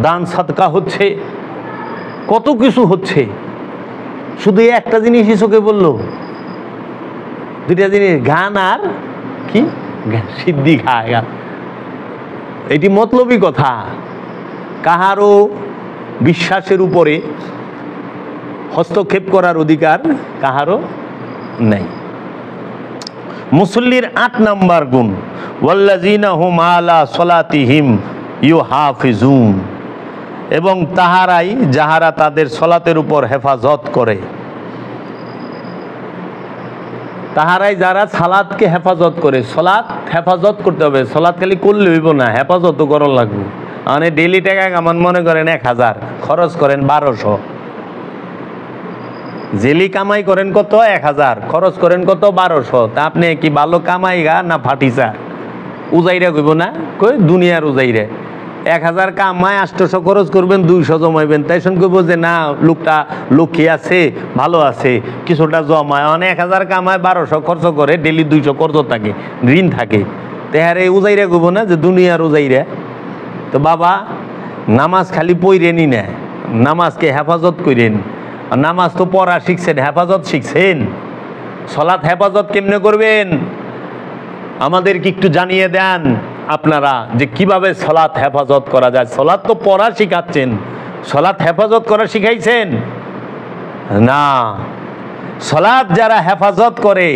দান সাদকা হচ্ছে, কত কিছু হচ্ছে। শুধু একটা জিনিসই চোখে বললো, দুইটা জিনিস, গান আর কি, সিদ্ধি খায় গান। এটি মতলবী কথা। কাহারও বিশ্বাসের উপরে হস্তক্ষেপ করার অধিকার কাহারও নাই। মুসল্লির ৮ নাম্বার গুণ, ওয়াল্লাযীনা হুম আলা সলাতিহিম ইউহাফিজুন, এবং তাহারাই যাহারা তাদের সলাতের উপর হেফাজত করে। তাহারাই যারা সালাতকে হেফাজত করে। সলাত হেফাজত করতে হবে, সলাত খালি করলে হইব না, হেফাজতও করার লাগবে। মানে ডেইলি টাকা কামান মনে করেন ১,০০০, খরচ করেন ১২০০। জেলি কামাই করেন কত? ১,০০০, খরচ করেন কত? ১২০০। তা আপনি কি ভালো কামাই গা না ফাটিসা? উজাইরা কইব না, কই দুনিয়ার উজাইরে। ১,০০০ কামায় ৮০০ খরচ করবেন, ২০০ জমাইবেন, তাই শুন কইব যে না লোকটা লক্ষ্মী আছে, ভালো আছে, কিছুটা জমায়। মানে ১,০০০ কামায় ১২০০ খরচ করে, ডেলি ২০০ কর্জ থাকে, ঋণ থাকে। তেহারে উজাইরা কইব না যে দুনিয়ার উজাইরা। তো বাবা, নামাজ খালি পইরেনই না, নামাজকে হেফাজত করেন। নামাজ তো পড়া শিখছেন, হেফাজত শিখছেন। সলাৎ হেফাজত কেমনে করবেন আমাদেরকে একটু জানিয়ে দেন আপনারা, যে কিভাবে সলাৎ হেফাজত করা যায়। সলাৎ তো পড়া শিখাচ্ছেন, সলাৎ হেফাজত করা শিখাইছেন না। সলাৎ যারা হেফাজত করে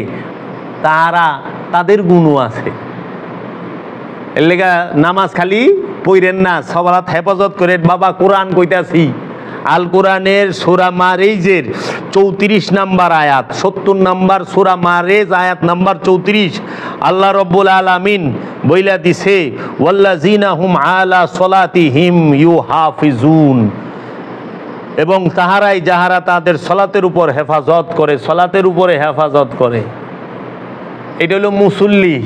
তাদের গুণও আছে। এর লেগা নামাজ খালি পড়েন না, সলাৎ হেফাজত করেন। বাবা, কোরআন কইতাছি, আল কোরআনের সূরা মারিজের ৩৪ নাম্বার আয়াত, ৭০ নাম্বার সূরা মারিজ, আয়াত নাম্বার ৩৪। আল্লাহ রব্বুল আলামিন বইলা দিছে, ওয়াল্লাযীনা হুম আলা সলাতিহিম ইউহাফিজুন, এবং তাহারাই যাহারা তাদের সলাতের উপর হেফাজত করে, সলাতের উপরে হেফাজত করে। এটা হলো মুসল্লি।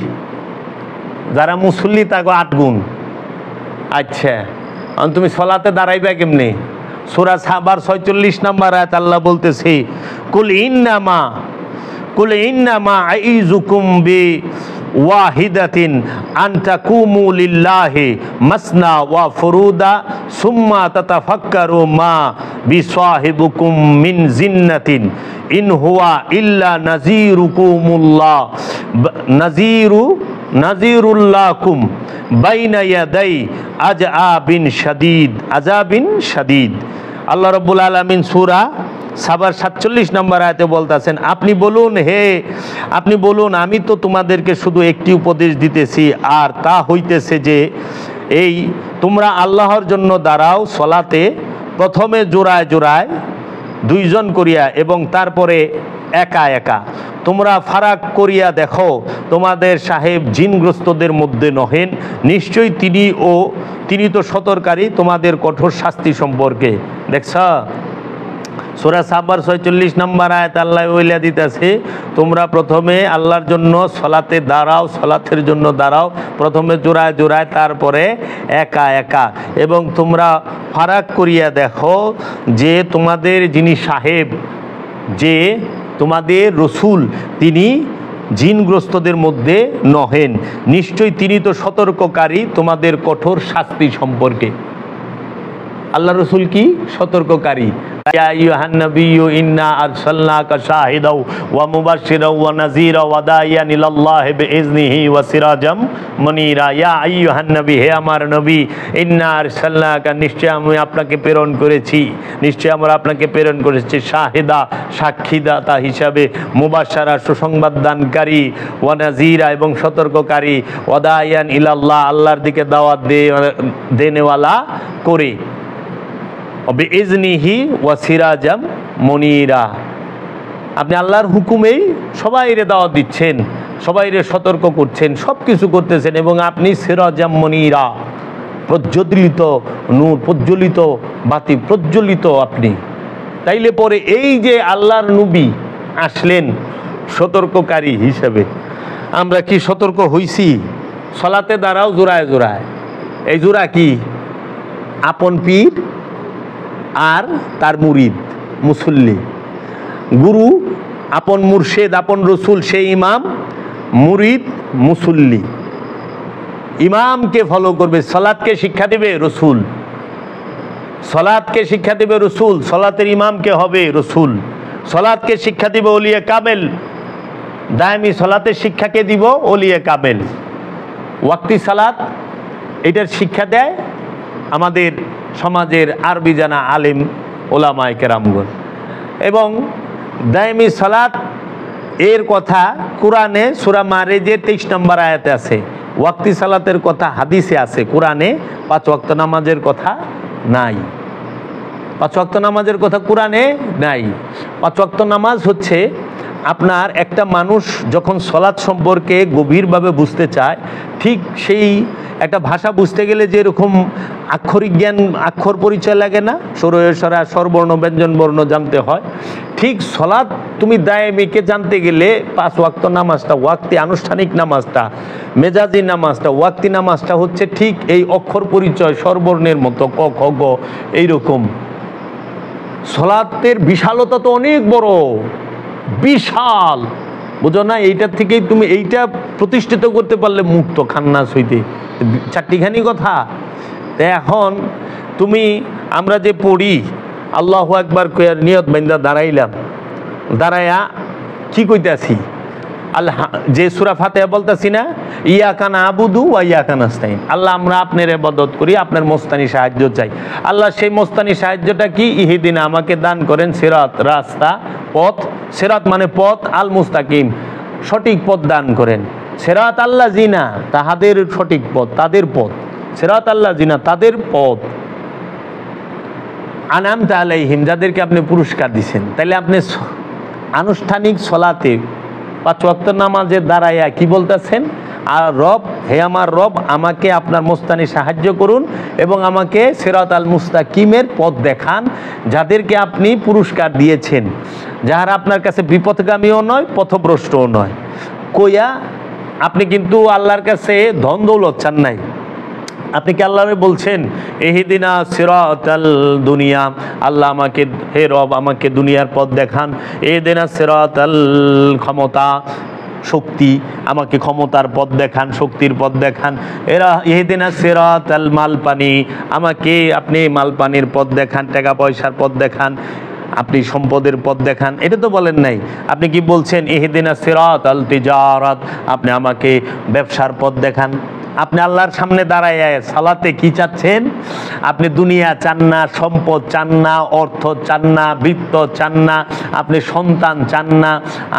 যারা মুসল্লি তাকে ৮ গুণ। আচ্ছা, তুমি সলাতে দাঁড়াইবা কেমনে? সূরা সাবার ৪৬ নাম্বার আয়াত আল্লাহ বলতেছে, কুল ইন্নামা আইযুকুম বি ওয়াহিদাতিন আন তাকুমু লিল্লাহি মাসনা ওয়া ফুরুদা সুম্মা তাতাফাক্কারু মা বিসাহিবুকুম মিন জিন্নাতিন ইন হুয়া ইল্লা নাযীরুল্লাকুম বাইনা ইয়াদাই আযাবিন শাদীদ। আল্লাহ রাব্বুল আলামিন সূরা সাবার ৪৭ নম্বর আয়াতে বলতেছেন, আপনি বলুন আমি তো তোমাদেরকে শুধু একটি উপদেশ দিতেছি, আর তা হইতেছে যে এই তোমরা আল্লাহর জন্য দাঁড়াও সলাতে, প্রথমে জোড়ায় জোড়ায় ২ জন করিয়া এবং তারপরে একা একা। তোমরা ফারাক করিয়া দেখো, তোমাদের সাহেব জিনগ্রস্তদের মধ্যে নহেন, নিশ্চয়ই তিনি তো সতর্ককারী তোমাদের কঠোর শাস্তি সম্পর্কে। দেখছ, সূরা সাবার ৪৬ নম্বর আয়াত আল্লাহ বইলা দিতেছে, তোমরা প্রথমে আল্লাহর জন্য সলাতে দাঁড়াও, সলাতের জন্য দাঁড়াও, প্রথমে জোড়ায় জোড়ায়, তারপরে একা একা। এবং তোমরা ফারাক করিয়া দেখো যে তোমাদের যিনি সাহেব, যে তোমাদের রসুল, তিনি জিনগ্রস্তদের মধ্যে নহেন, নিশ্চয়ই তিনি তো সতর্ককারী তোমাদের কঠোর শাস্তি সম্পর্কে। আল্লাহ রসুল কি সতর্ককারী। ইয়া আইয়ুহান নাবিয়্যু ইন্না আরসালনাকা শাহিদাও ওয়া মুবাশশিরাও ওয়া নাযীরা ওয়া দাইয়ান ইলাল্লাহি বিইজনিহি ওয়া সিরাজাম মুনীরা। ইয়া আইয়ুহান নবী, হে আমার নবী, ইন্না আরসালনাকা, নিশ্চয় আমি আপনাকে প্রেরণ করেছি, নিশ্চয় আমরা আপনাকে প্রেরণ করেছি, শাহিদা, সাক্ষীদাতা হিসাবে, মুবাশশারা, সুসংবাদ দানকারী, ওয়া নাযীরা, এবং সতর্ককারী, ওয়া দাইয়ান ইলাল্লাহ, আল্লাহর দিকে দাওয়াত দেনেওয়ালা করে, বিইজনিহি ওয়া সিরাজাম মুনীরা। আপনি আল্লাহর হুকুমেই সবাইরে দাওয়াত দিচ্ছেন, সবাইরে সতর্ক করছেন, সব কিছু করতেছেন, এবং আপনি সিরাজাম মুনীরা, প্রজ্বলিত নূর, প্রজ্বলিত বাতি, প্রজ্বলিত আপনি। তাইলে পরে এই যে আল্লাহর নবী আসলেন সতর্ককারী হিসেবে, আমরা কি সতর্ক হইছি? সলাতে দাঁড়াও জোড়ায় জোড়ায়। এই জোড়া কি? আপন পীর আর তার মুরিদ, মুসল্লি। গুরু, আপন মুর্শেদ, আপন রসুল, সেই ইমাম, মুরিদ মুসল্লি। ইমামকে ফলো করবে, সালাতকে শিক্ষা দেবে রসুল, সালাতকে শিক্ষা দেবে রসুল, সালাতের ইমামকে হবে রসুল, সালাতকে শিক্ষা দিবে ওলিয়ে কামেল, দায়মি সালাতের শিক্ষাকে দিব ওলিয়ে কামেল। ওয়াক্তি সালাত এটার শিক্ষা দেয় আমাদের সমাজের আরবি জানা আলেম ওলামায়ে কেরামগণ। এবং দায়মি সালাত এর কথা কোরআনে সূরা মারিজের 23 নম্বর আয়াতে আছে। ওয়াক্তি সালাতের কথা হাদিসে আছে, কোরআনে 5 ওয়াক্ত নামাজের কথা নাই। 5 ওয়াক্ত নামাজের কথা কোরআনে নাই। 5 ওয়াক্ত নামাজ হচ্ছে আপনার একটা মানুষ যখন সলাৎ সম্পর্কে গভীরভাবে বুঝতে চায়, ঠিক সেই একটা ভাষা বুঝতে গেলে যেরকম আক্ষরিক জ্ঞান, অক্ষর পরিচয় লাগে না, সরা স্বরবর্ণ ব্যঞ্জন বর্ণ জানতে হয়, ঠিক সলাৎ তুমি দায়েমিকে জানতে গেলে 5 ওয়াক্ত নামাজটা, ওয়াক্তি আনুষ্ঠানিক নামাজটা, মেজাজি নামাজটা, ওয়াক্তি নামাজটা হচ্ছে ঠিক এই অক্ষর পরিচয় স্বরবর্ণের মতো, ক খ গ এইরকম। সলাতের বিশালতা তো অনেক বড়, বিশাল, বুঝো না? এইটার থেকেই তুমি এইটা প্রতিষ্ঠিত করতে পারলে মুক্ত খান্নাস হইতে, 4টিখানি কথা। এখন তুমি আমরা যে পড়ি আল্লাহু আকবার কইয়ার নিয়ত বান্দা দাঁড়াইলাম, দাঁড়ায়া কি কইতাছি? আল্লাহ যে সূরা ফাতিহা বলতাছি না, ইয়াকা নাবুদু ওয়া ইয়াকা নাস্তাইন, আল্লাহ আমরা আপনার ইবাদত করি, আপনার মস্তানি সাহায্য চাই। আল্লাহ সেই মস্তানি সাহায্যটা কি? ইহদিনা, আমাকে দান করেন সিরাত, রাস্তা, পথ। সিরাত মানে পথ, আল মুস্তাকিম, সঠিক পথ দান করেন। সিরাত আল্লাহ জিনা, তাহাদের সঠিক পথ, তাদের পথ। সিরাত আল্লাহ জিনা, তাদের পথ। আনামতা আলাইহিম, যাদেরকে আপনি পুরস্কার দিছেন। তাইলে আপনি আনুষ্ঠানিক সলাতে 5 ওয়াক্ত নামাজে দাঁড়াইয়া কি বলতেছেন? আর রব, হে আমার রব, আমাকে আপনার মোস্তানি সাহায্য করুন এবং আমাকে সিরাত আল মুস্তাকিমের পথ দেখান, যাদেরকে আপনি পুরস্কার দিয়েছেন, যাহারা আপনার কাছে বিপথগামীও নয়, পথভ্রষ্টও নয়। কইয়া আপনি কিন্তু আল্লাহর কাছে ধন দৌলত চান নাই। আপনি কি আল্লাহরে বলছেন ইহদিনা সিরাতাল দুনিয়া, আল্লাহ আমাকে, হে রব আমাকে দুনিয়ার পথ দেখান। ইহদিনা সিরাতাল ক্ষমতা, শক্তি, আমাকে ক্ষমতার পথ দেখান, শক্তির পথ দেখান। এরা ইহদিনা সিরাতাল মাল পানি, আমাকে আপনি মাল পানির পথ দেখান, টাকা পয়সার পথ দেখান, আপনি সম্পদের পথ দেখান। এটা তো বলেন নাই। আপনি কি বলছেন ইহদিনা সিরাতাল তিজারাত, আপনি আমাকে ব্যবসার পথ দেখান। আপনি আল্লাহর সামনে দাঁড়ায় সালাতে কি চাচ্ছেন? আপনি দুনিয়া চান না, সম্পদ চান না, অর্থ চান না, বৃত্ত চান না, আপনি সন্তান চান না,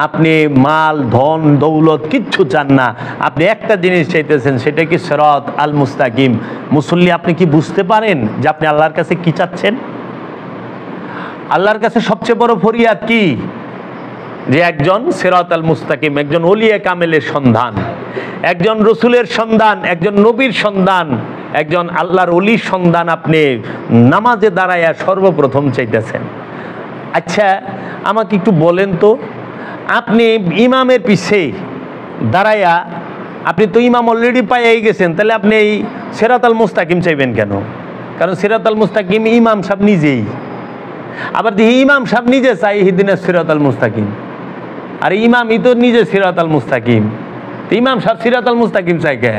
আপনি মাল ধন দৌলত কিচ্ছু চান না। আপনি একটা জিনিস চাইতেছেন, সেটা কি সিরাত আল মুস্তাকিম। মুসল্লি, আপনি কি বুঝতে পারেন যে আপনি আল্লাহর কাছে কি চাচ্ছেন? আল্লাহর কাছে সবচেয়ে বড় ফরিয়াদ কি? যে একজন সিরাত আল মুস্তাকিম, একজন ওলিয়ে কামেলের সন্ধান, একজন রসুলের সন্ধান, একজন নবীর সন্ধান, একজন আল্লাহর ওলির সন্ধান আপনি নামাজে দাঁড়াইয়া সর্বপ্রথম চাইতেছেন। আচ্ছা, আমাকে একটু বলেন তো, আপনি ইমামের পিছে দাঁড়াইয়া, আপনি তো ইমাম অলরেডি পাইয়াই গেছেন, তাহলে আপনি এই সিরাত আল মুস্তাকিম চাইবেন কেন? কারণ সিরাত আল মুস্তাকিম ইমাম সাহেব নিজেই। আবার দেখি ইমাম সাহেব নিজে চাই ইহদিনা সিরাত আল মুস্তাকিম, আর ইমামই তো নিজে সিরাত আল মুস্তাকিম, ইমাম সাহেব সিরাত আল মুস্তাকিম চাই কে?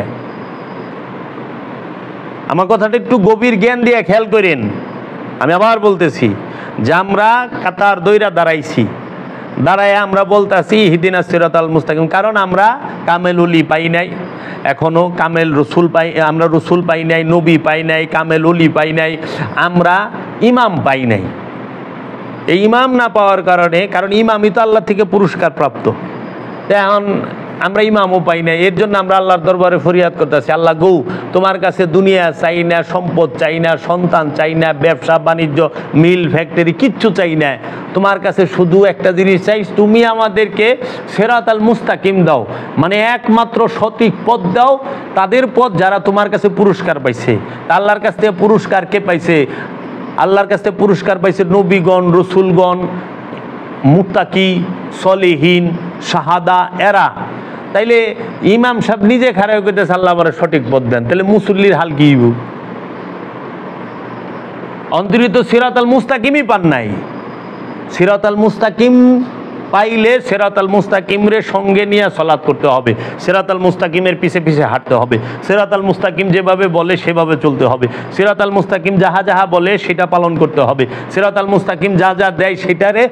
আমার কথাটা একটু গভীর জ্ঞান দিয়ে খেয়াল করেন। আমি আবার বলতেছি যে আমরা কাতার দইরা দাঁড়াইছি, দাঁড়ায় আমরা বলতেছি ইহদিনা সিরাত আল মুস্তাকিম, কারণ আমরা কামেল ওলি পাই নাই এখনো, কামেল রসুল পাই, আমরা রসুল পাই নাই, নবী পাই নাই, কামেল ওলি পাই নাই, আমরা ইমাম পাই নাই। এই ইমাম না পাওয়ার কারণে, কারণ ইমামই তো আল্লাহ থেকে পুরস্কার প্রাপ্ত, এখন আমরা ইমামও পাই না। এর জন্য আমরা আল্লাহর দরবারে ফরিয়াদ করতেছি, আল্লাহ গো, তোমার কাছে দুনিয়া চাই না, সম্পদ চাই না, সন্তান চাই না, ব্যবসা বাণিজ্য, মিল ফ্যাক্টরি কিচ্ছু চাই না, তোমার কাছে শুধু একটা জিনিস চাই, তুমি আমাদেরকে সিরাত আল মুস্তাকিম দাও, মানে একমাত্র সঠিক পথ দাও, তাদের পথ যারা তোমার কাছে পুরস্কার পাইছে। আল্লাহর কাছ থেকে পুরস্কার কে পাইছে? আল্লাহর কাছ থেকে পুরস্কার পাইছে নবীগণ, রসুলগণ, মুত্তাকি, সলিহীন, শাহাদা, এরা। তাইলে ইমাম সাহেব নিজে খারাপ করতেছে আল্লাহ আমার সঠিক পথ দেন, তাহলে মুসল্লির হাল কি? অন্তরিত সিরাত আল মুস্তাকিমই পান নাই। সিরাত আল মুস্তাকিম পাইলে সিরাতাল মুস্তাকিমরে সঙ্গে নিয়ে সালাত করতে হবে, সিরাতাল মুস্তাকিমের পিছে পিছে হাঁটতে হবে, সিরাতাল মুস্তাকিম যেভাবে বলে সেভাবে চলতে হবে, সিরাতাল মুস্তাকিম যাহা যাহা বলে সেটা পালন করতে হবে, সিরাতাল মুস্তাকিম যা যা দেয় সেটারে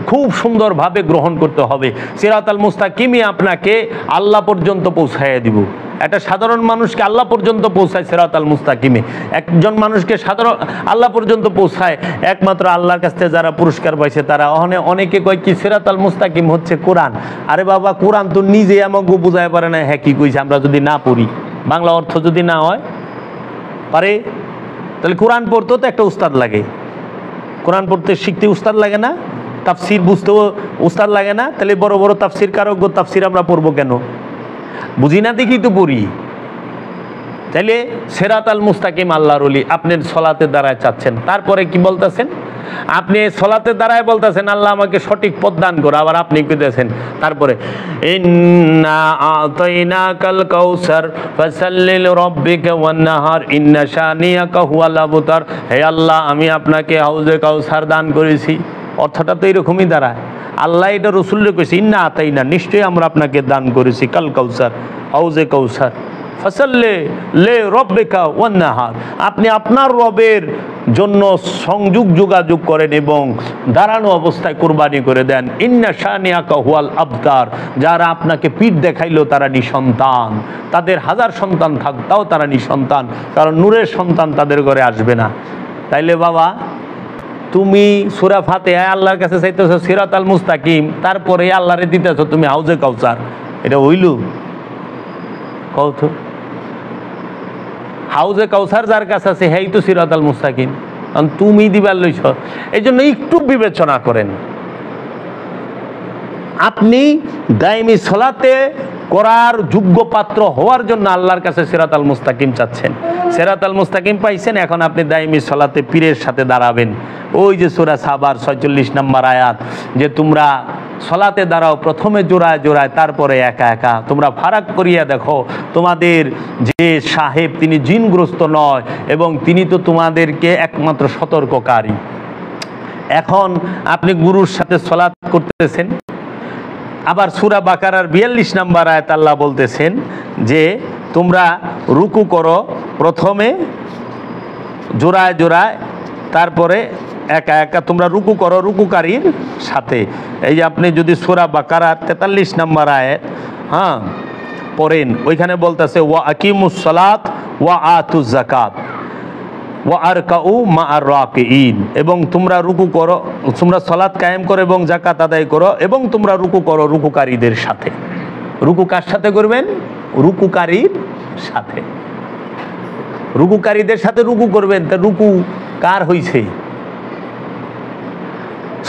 খুব সুন্দরভাবে গ্রহণ করতে হবে। সিরাতাল মুস্তাকিমই আপনাকে আল্লাহ পর্যন্ত পৌঁছাইয়া দিব। একটা সাধারণ মানুষকে আল্লাহ পর্যন্ত পৌঁছায় সিরাতাল মুস্তাকিমে, একজন মানুষকে সাধারণ আল্লাহ পর্যন্ত পৌঁছায় একমাত্র আল্লাহর কাছ থেকে যারা পুরস্কার পাইছে তারা। অনেকে কয় কি সিরাতাল মুস্তাকিম হচ্ছে কোরআন। আরে বাবা, কোরআন তো নিজে আমাকে বোঝায় পারে না হ্যাঁ কি কইছে, আমরা যদি না পড়ি, বাংলা অর্থ যদি না হয় পারে, তাহলে কোরআন পড়তেও তো একটা উস্তাদ লাগে, কোরআন পড়তে শিখতে উস্তাদ লাগে না, তাফসির বুঝতেও উস্তাদ লাগে না, তাহলে বড় বড় তাফসির কারক তাফসির আমরা পড়বো কেন? বুঝি না দেখি তো পড়ি। তাইলে সিরাতাল মুস্তাকিম আল্লাহর ওলি আপনি সলাতের দ্বারায় চাচ্ছেন, তারপরে কি বলতেছেন? আপনি সলাতের দ্বারায় বলতেছেন আল্লাহ আমাকে সঠিক পথ দান করো, আবার আপনি কইতেছেন তারপরে ইন্না আতাইনাকাল কাউসার ফাসাল্লি লিরাব্বিকা ওয়ান্নাহার ইন্না শানিয়াকা হুয়াল আবতার। হে আল্লাহ, আমি আপনাকে হাউজে কাউসার দান করেছি। অর্থটা তো এরকমই দাঁড়ায়। আল্লাহ এটা রসুলকে কইছে ইন্না আতাইনা, নিশ্চয়ই আমরা আপনাকে দান করেছি কাল কাউসার, হাউজে কাউসার। ফাসাল্লি লিরাব্বিকা ওয়ান্নাহার, আপনি আপনার রবের জন্য সংযোগ যোগাযোগ করেন এবং দাঁড়ানো অবস্থায় কুরবানি করে দেন। ইন্না শানিয়াকা হুয়াল আবতার, যারা আপনাকে পিঠ দেখাইলো তারা নিঃসন্তান, তাদের হাজার সন্তান থাকতাও তারা নিঃসন্তান, কারণ নূরের সন্তান তাদের ঘরে আসবে না। তাইলে বাবা, তুমি সূরা ফাতিহা আল্লাহর কাছে চাইতেছো সিরাতাল মুস্তাকিম, তারপরে আল্লাহরে দিতেছো তুমি হাউজে কাউসার, এটা হইল? কও তো, হাউজে কাউসার যার কাছে আছে হেই তো সিরাতাল মুস্তাকিম, কারণ তুমি দিবার লইছ। এই জন্য একটু বিবেচনা করেন। আপনি দায়মি সলাতে করার যোগ্য পাত্র হওয়ার জন্য আল্লাহর কাছে সিরাতাল মুস্তাকিম চাচ্ছেন, সিরাতাল মুস্তাকিম পাইছেন, এখন আপনি দায়মি সলাতে পীরের সাথে দাঁড়াবেন। ওই যে সূরা সাবার 46 নম্বর আয়াত, যে তোমরা সলাতে দাঁড়াও প্রথমে জোড়ায় জোড়ায়, তারপরে একা একা। তোমরা ফারাক করিয়া দেখো, তোমাদের যে সাহেব তিনি জিনগ্রস্ত নয় এবং তিনি তো তোমাদেরকে একমাত্র সতর্ককারী। এখন আপনি গুরুর সাথে সলাত করতেছেন। আবার সূরা বাকারার 42 নম্বর আয়াত আল্লাহ বলতেছেন যে তোমরা রুকু করো প্রথমে জোড়ায় জোড়ায়, তারপরে একা একা তোমরা রুকু করো রুকুকারীর সাথে। এই যে আপনি যদি সূরা বাকারার 43 নম্বর আয়াত পড়েন, ওইখানে বলতেছে ওয়া আকিমুস সালাত ওয়া আতুজ যাকাত ওয়া আরকাউ মা'আর রাকিঈন, এবং তোমরা রুকু করো, তোমরা সালাত কায়েম করো এবং যাকাত আদায় করো, এবং তোমরা রুকু করো রুকুকারীদের সাথে। রুকু কার সাথে করবেন? রুকুকারীর সাথে, রুকুকারীদের সাথে রুকু করবেন। তা রুকু কার হইছে?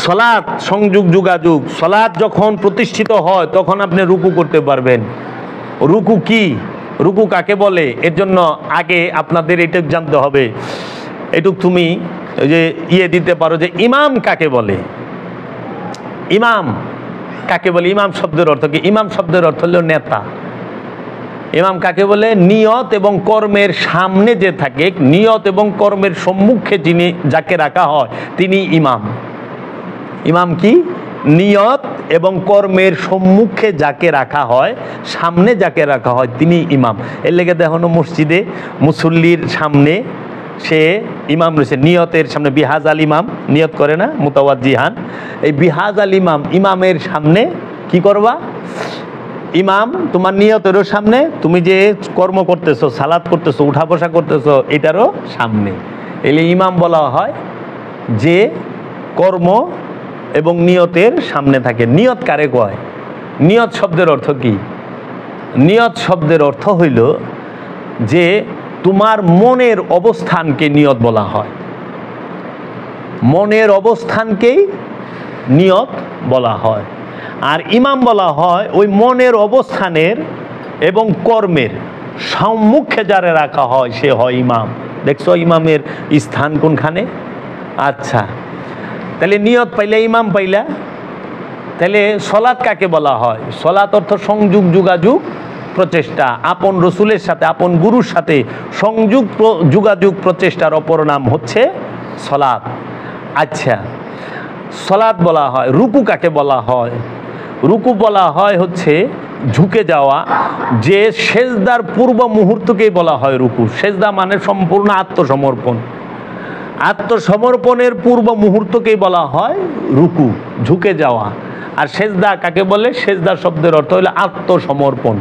সালাত সংযোগ যোগাযোগ। সালাত যখন প্রতিষ্ঠিত হয় তখন আপনি রুকু করতে পারবেন। রুকু কি, রুকু কাকে বলে, এর জন্য আগে আপনাদের এটা জানতে হবে। এটুক তুমি যে দিতে পারো যে ইমাম কাকে বলে। ইমাম কাকে বলে? ইমাম শব্দের অর্থ কি? ইমাম শব্দের অর্থ হলো নেতা। ইমাম কাকে বলে? নিয়ত এবং কর্মের সামনে যে থাকে, নিয়ত এবং কর্মের সম্মুখে যিনি যাকে রাখা হয় তিনি ইমাম। ইমাম কি? নিয়ত এবং কর্মের সম্মুখে যাকে রাখা হয়, সামনে যাকে রাখা হয় তিনি ইমাম। এর লেগে দেখুন মসজিদে মুসল্লির সামনে সে ইমাম রয়েছে, নিয়তের সামনে বিহাজ আল ইমাম নিয়ত করে না মুতাওয়াজ্জিহান, এই বিহাজ আল ইমাম, ইমামের সামনে কি করবা? ইমাম তোমার নিয়তেরও সামনে, তুমি যে কর্ম করতেছো, সালাত করতেছো, উঠা বসা করতেছো, এটারও সামনে। এলে ইমাম বলা হয় যে কর্ম এবং নিয়তের সামনে থাকে। নিয়ত কারে কয়? নিয়ত শব্দের অর্থ কি? নিয়ত শব্দের অর্থ হইল যে তোমার মনের অবস্থানকে নিয়ত বলা হয়। মনের অবস্থানকেই নিয়ত বলা হয়। আর ইমাম বলা হয় ওই মনের অবস্থানের এবং কর্মের সম্মুখে যারা রাখা হয় সে হয় ইমাম। দেখছো ইমামের স্থান কোনখানে? আচ্ছা, তাহলে নিয়ত পাইলা, ইমাম পাইলা। তাহলে সলাৎ কাকে বলা হয়? সলাৎ অর্থ সংযোগ যোগাযোগ প্রচেষ্টা, আপন রসুলের সাথে, আপন গুরুর সাথে সংযোগ যোগাযোগ প্রচেষ্টার অপর নাম হচ্ছে সলাৎ। আচ্ছা, সালাত বলা হয়। রুকু কাকে বলা হয়? রুকু বলা হয় হচ্ছে ঝুঁকে যাওয়া, যে সেজদার পূর্ব মুহূর্তকেই বলা হয় রুকু। সেজদা মানে সম্পূর্ণ আত্মসমর্পণ, আত্মসমর্পণের পূর্ব মুহূর্তকেই বলা হয় রুকু, ঝুঁকে যাওয়া। আর সেজদা কাকে বলে? সেজদা শব্দের অর্থ হলো আত্মসমর্পণ,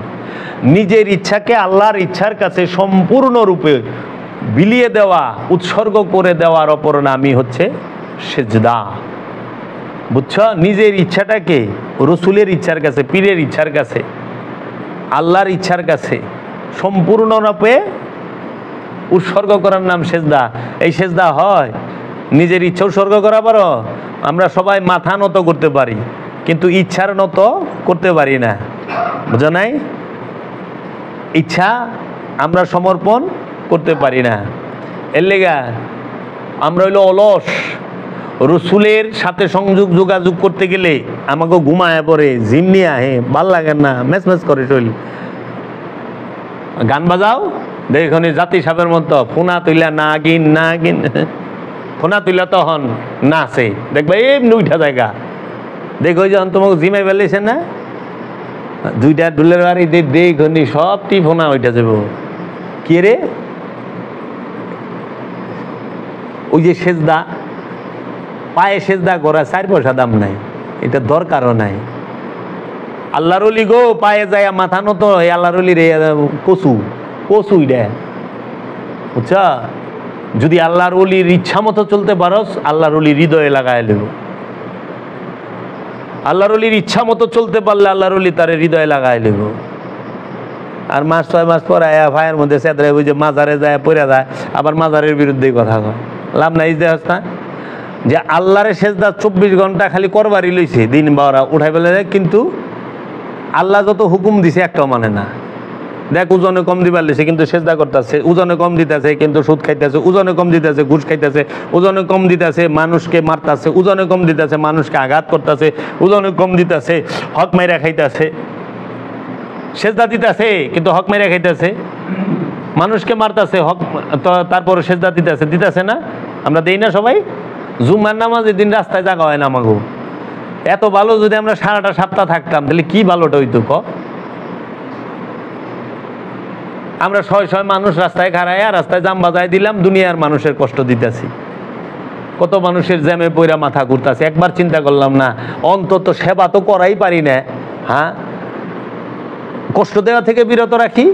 নিজের ইচ্ছাকে আল্লাহর ইচ্ছার কাছে সম্পূর্ণরূপে বিলিয়ে দেওয়া, উৎসর্গ করে দেওয়ার অপর নামই হচ্ছে সেজদা। বুঝছো? নিজের ইচ্ছাটাকে রসুলের ইচ্ছার কাছে, পীরের ইচ্ছার কাছে, আল্লাহর ইচ্ছার কাছে সম্পূর্ণরূপে উৎসর্গ করার নাম সেজদা। এই সেজদা হয় নিজের ইচ্ছা উৎসর্গ করা পারো? আমরা সবাই মাথা নত করতে পারি, কিন্তু ইচ্ছার নত করতে পারি না। বুঝো নাই? ইচ্ছা আমরা সমর্পণ করতে পারি না। এর লেগা আমরা হইলো অলস। রসুলের সাথে যোগাযোগ করতে গেলে আমাকে ঘুমায় পড়ে, জিমনি আহে, ভাল লাগে না, ম্যাচ ম্যাচ করে শরীর। গান বাজাও দেখুন জাতি সাহেবের মতো, ফোনা তুইলা না গিন না গিন, ফোনা তুইলা তখন নাচে, দেখবা এমনি উঠা জায়গা। দেখো যখন তোমাকে জিমাই ফেলেছে না, দুইটা ডুলের বাড়ি দেখনি সবটি ফোনা ওইটা যাব। কে রে? ওই যে সেজদা, পায়ে সেজদা করা 4 পয়সা দাম নাই, এটা দরকারও নাই। আল্লাহর ওলি গো, পায়ে যায় মাথা নত, আল্লাহর ওলি রে কচু কচুই রে। বুঝছা? যদি আল্লাহর ওলির ইচ্ছা মতো চলতে পারস, আল্লাহর ওলি হৃদয়ে লাগাই নেব। আল্লাহর ওলির ইচ্ছা মতো চলতে পারলে আল্লাহর ওলি তার হৃদয়ে লাগাই নেব। আর 5-6 মাস পর আয়া ভাইয়ের মধ্যে সেদরে ওই যে মাজারে যায় পড়ে যায়, আবার মাজারের বিরুদ্ধেই কথা কয়। লাভ নাই। দেখ না যে আল্লাহরে সেজদা 24 ঘন্টা খালি করবারই লইছে, দিন বারা উঠাই ফেলে, কিন্তু আল্লাহ যত হুকুম দিছে একটাও মানে না। দেখ ওজনে কম দিবার লেছে কিন্তু সেজদা করতেছে, ওজনে কম দিতেছে কিন্তু সুদ খাইতেছে, ওজনে কম দিতেছে ঘুষ খাইতেছে, ওজনে কম দিতেছে মানুষকে মারতেছে, ওজনে কম দিতেছে মানুষকে আঘাত করতেছে, ওজনে কম দিতেছে হক মাইরা খাইতেছে। সেজদা দিতেছে কিন্তু হক মাইরা খাইতেছে, মানুষকে মারতেছে, হক তারপরে সেজদা দিতেছে না? আমরা দেই না সবাই? জুম্মার নামাজের দিন রাস্তায় জাগা হয় না আমাগো। এত ভালো যদি আমরা সারাটা সপ্তাহ থাকতাম তাহলে কি ভালোটা হইতো ক? আমরা 6 মানুষ রাস্তায় খাড়াইয়া রাস্তায় জাম বাজায় দিলাম, দুনিয়ার মানুষের কষ্ট দিতেছি। কত মানুষের জ্যামে পইরা মাথা ঘুরতেছে। একবার চিন্তা করলাম না অন্তত সেবা তো করাই পারি না, হ্যাঁ কষ্ট দেওয়া থেকে বিরত রাখি?